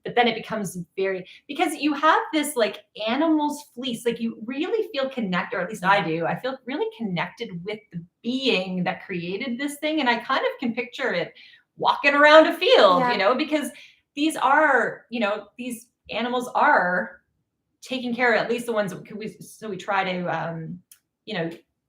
B: But
A: then it becomes because you have this like animal's fleece, like you really feel connected, or at least I do. I feel really connected with the being that created this thing. And I kind of can picture it walking around a field, because these are, these animals are taking care of, at least the ones so we try to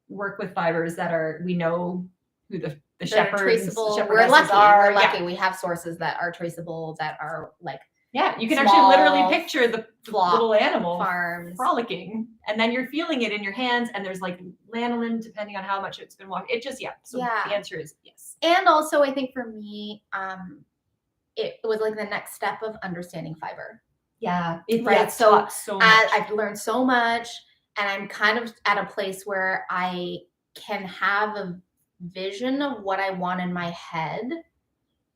A: work with fibers that are, we know who the shepherds,
B: traceable.
A: The
B: we're lucky.
A: are.
B: We're lucky. We have sources that are traceable, that are like,
A: you can
B: small,
A: actually literally picture the little animal
B: farms
A: frolicking, and then you're feeling it in your hands, and there's like lanolin depending on how much it's been walked. It just so the answer is yes.
B: And also I think for me, it was like the next step of understanding fiber.
A: Right.
B: So
A: much.
B: I've learned so much, and I'm kind of at a place where I can have a vision of what I want in my head,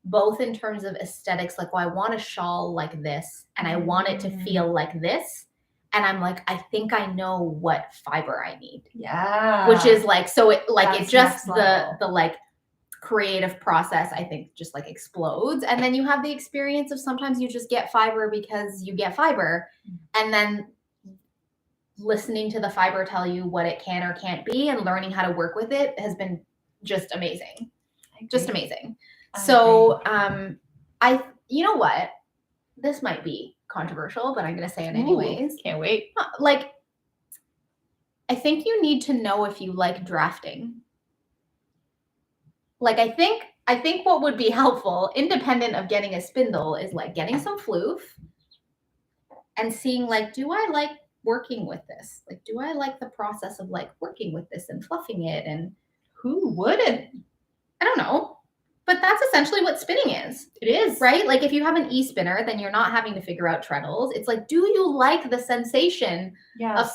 B: both in terms of aesthetics, like, I want a shawl like this, and I want it to feel like this. And I'm like, I think I know what fiber I need.
A: Yeah.
B: Which is like, so it like,
A: That's
B: it just the like creative process, I think, just like explodes. And then you have the experience of sometimes you just get fiber because you get fiber, and then listening to the fiber tell you what it can or can't be and learning how to work with it has been just amazing. Just amazing. So you know what, this might be controversial, but I'm gonna say it anyways.
A: Can't wait.
B: Like, I think you need to know if you like drafting. Like, I think what would be helpful, independent of getting a spindle, is like getting some floof and seeing, like, do I like working with this? Like, do I like the process of like working with this and fluffing it? And
A: who wouldn't?
B: I don't know. But that's essentially what spinning is.
A: It is.
B: Right? Like, if you have an e-spinner, then you're not having to figure out treadles. It's like, do you like the sensation of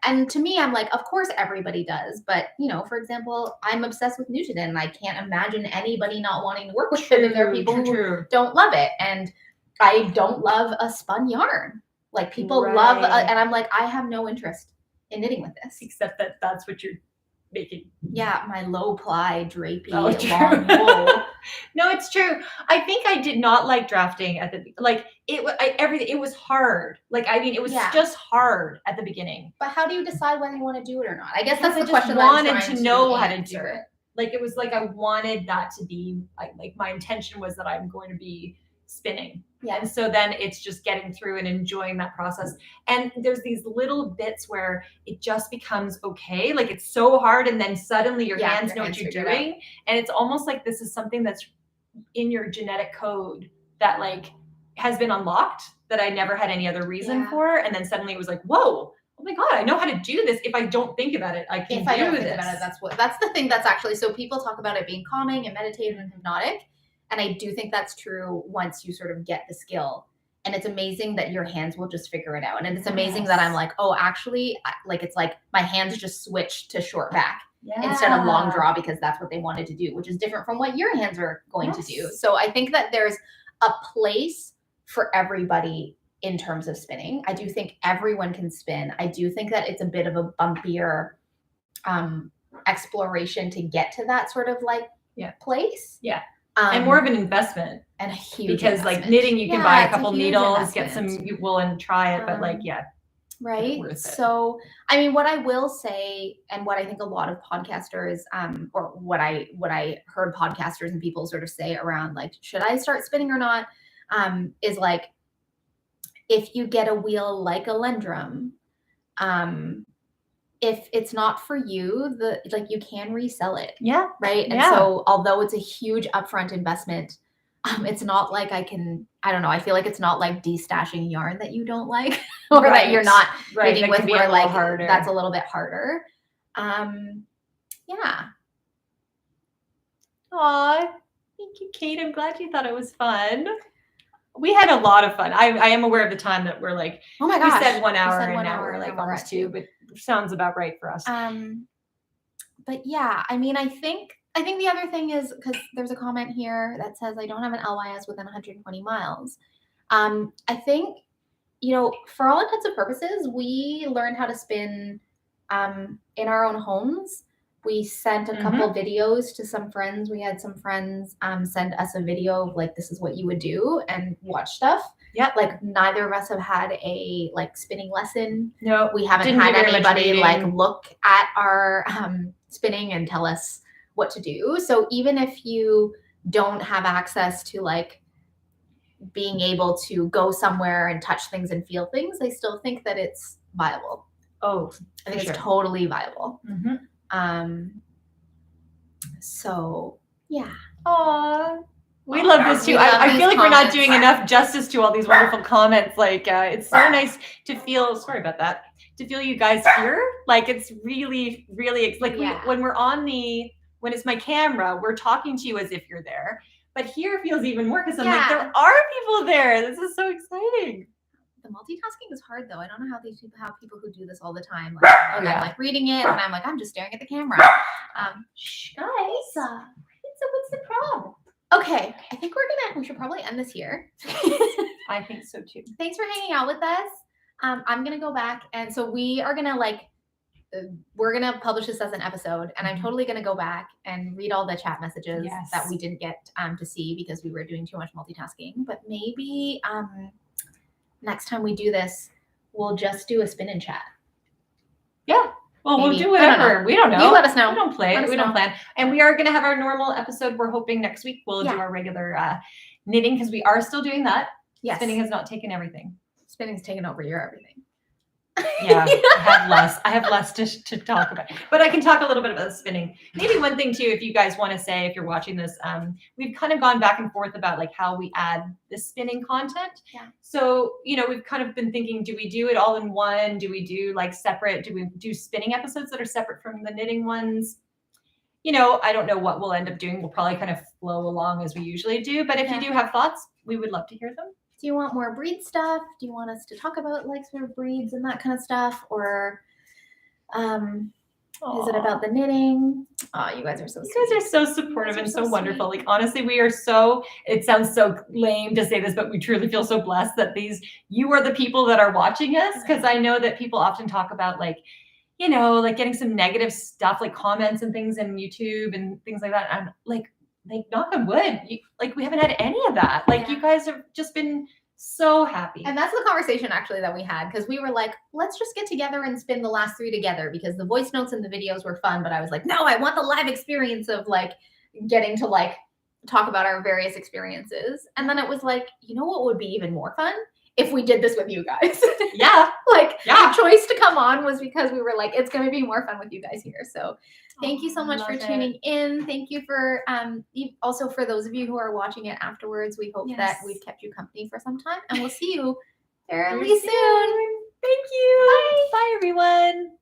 B: and to me, I'm like, of course everybody does. But, for example, I'm obsessed with Nugent, and I can't imagine anybody not wanting to work with it. And there are people who don't love it. And I don't love a spun yarn. Like, people love, and I'm like, I have no interest in knitting with this.
A: Except that that's what you're making.
B: Yeah, my low ply drapey
A: long
B: wool.
A: No, it's true. I think I did not like drafting at the it was hard. Like, I mean, it was just hard at the beginning.
B: But how do you decide whether you want to do it or not? I guess that's the
A: question.
B: I
A: wanted to know how to do it. Like, it was like I wanted that to be like my intention was that I'm going to be spinning.
B: Yeah.
A: And so then it's just getting through and enjoying that process. And there's these little bits where it just becomes okay. Like, it's so hard, and then suddenly your hands know what you're doing. And it's almost like this is something that's in your genetic code that like has been unlocked that I never had any other reason for. And then suddenly it was like, whoa, oh my God, I know how to do this. If I don't think about it, I can do this. If I don't think about it,
B: that's the thing that's actually, so people talk about it being calming and meditative and hypnotic. And I do think that's true once you sort of get the skill. And it's amazing that your hands will just figure it out. And it's amazing that I'm like, oh, actually, like, it's like my hands just switch to short back instead of long draw, because that's what they wanted to do, which is different from what your hands are going to do. So I think that there's a place for everybody in terms of spinning. I do think everyone can spin. I do think that it's a bit of a bumpier exploration to get to that sort of like place.
A: Yeah. And more of an investment.
B: And a huge
A: because
B: investment.
A: Like knitting, you can buy a couple needles, get some wool and try it, but like,
B: right. So, I mean, what I will say, and what I think a lot of podcasters, or what I heard podcasters and people sort of say around like, should I start spinning or not? Is like, if you get a wheel like a Lendrum, if it's not for you, you can resell it.
A: Yeah.
B: Right. And so although it's a huge upfront investment, it's not like I don't know. I feel like it's not like destashing yarn that you don't like, or that you're not knitting with, where like harder. That's a little bit harder. Yeah.
A: Aw, thank you, Kate. I'm glad you thought it was fun. We had a lot of fun. I am aware of the time that we're like,
B: oh my gosh,
A: we said 1 hour, and now we're like almost 2, but sounds about right for us.
B: But yeah, I mean, I think the other thing is, because there's a comment here that says I don't have an LYS within 120 miles. I think for all intents and purposes, we learned how to spin in our own homes. We sent a couple videos to some friends. We had some friends send us a video of like, this is what you would do, and watch stuff.
A: Yeah.
B: Like neither of us have had a like spinning lesson.
A: No,
B: we haven't had anybody like look at our spinning and tell us what to do. So even if you don't have access to like being able to go somewhere and touch things and feel things, I still think that it's viable.
A: Oh,
B: I think it's totally viable. So yeah.
A: Aw. We love this too. I feel like we're not doing enough justice to all these wonderful comments. Like, it's so nice to feel, sorry about that, to feel you guys here. Like, it's really, really, like when we're on when it's my camera, we're talking to you as if you're there. But here feels even more because I'm like, there are people there. This is so exciting.
B: The multitasking is hard though. I don't know how these people have people who do this all the time. Like, I'm like reading it and I'm like, I'm just staring at the camera.
A: Shh, guys. What's the problem?
B: Okay, I think we should probably end this here.
A: I think so too.
B: Thanks for hanging out with us. I'm gonna go back, and so we are gonna we're gonna publish this as an episode, and I'm totally gonna go back and read all the chat messages that we didn't get to see because we were doing too much multitasking. But maybe next time we do this, we'll just do a spin and chat.
A: Yeah. Well, maybe. We'll do whatever. We don't know.
B: You let us know.
A: We don't play. We don't plan. And we are going to have our normal episode. We're hoping next week we'll do our regular knitting because we are still doing that.
B: Yes.
A: Spinning has not taken everything.
B: Spinning's taken over your everything.
A: Yeah, I have less to talk about, but I can talk a little bit about the spinning. Maybe one thing too, if you guys want to say, if you're watching this, we've kind of gone back and forth about like how we add the spinning content.
B: Yeah.
A: So, we've kind of been thinking, do we do it all in one? Do we do like separate? Do we do spinning episodes that are separate from the knitting ones? I don't know what we'll end up doing. We'll probably kind of flow along as we usually do, but if you do have thoughts, we would love to hear them.
B: Do you want more breed stuff? Do you want us to talk about like sort of breeds and that kind of stuff? Or is it about the knitting? Oh, you guys are so sweet.
A: You guys are so supportive and so wonderful. Like, honestly, we are so, it sounds so lame to say this, but we truly feel so blessed that you are the people that are watching us. Because I know that people often talk about like, like getting some negative stuff, like comments and things in YouTube and things like that. And like knock on wood, we haven't had any of that. Like you guys have just been so happy.
B: And that's the conversation actually that we had, because we were like, let's just get together and spin the last 3 together, because the voice notes and the videos were fun, but I was like, no, I want the live experience of like getting to like talk about our various experiences. And then it was like, what would be even more fun? If we did this with you guys.
A: Yeah.
B: The choice to come on was because we were like, it's going to be more fun with you guys here. So thank you so much for tuning in. Thank you for, also for those of you who are watching it afterwards. We hope that we've kept you company for some time, and we'll see you fairly soon.
A: Thank you.
B: Bye.
A: Bye, everyone.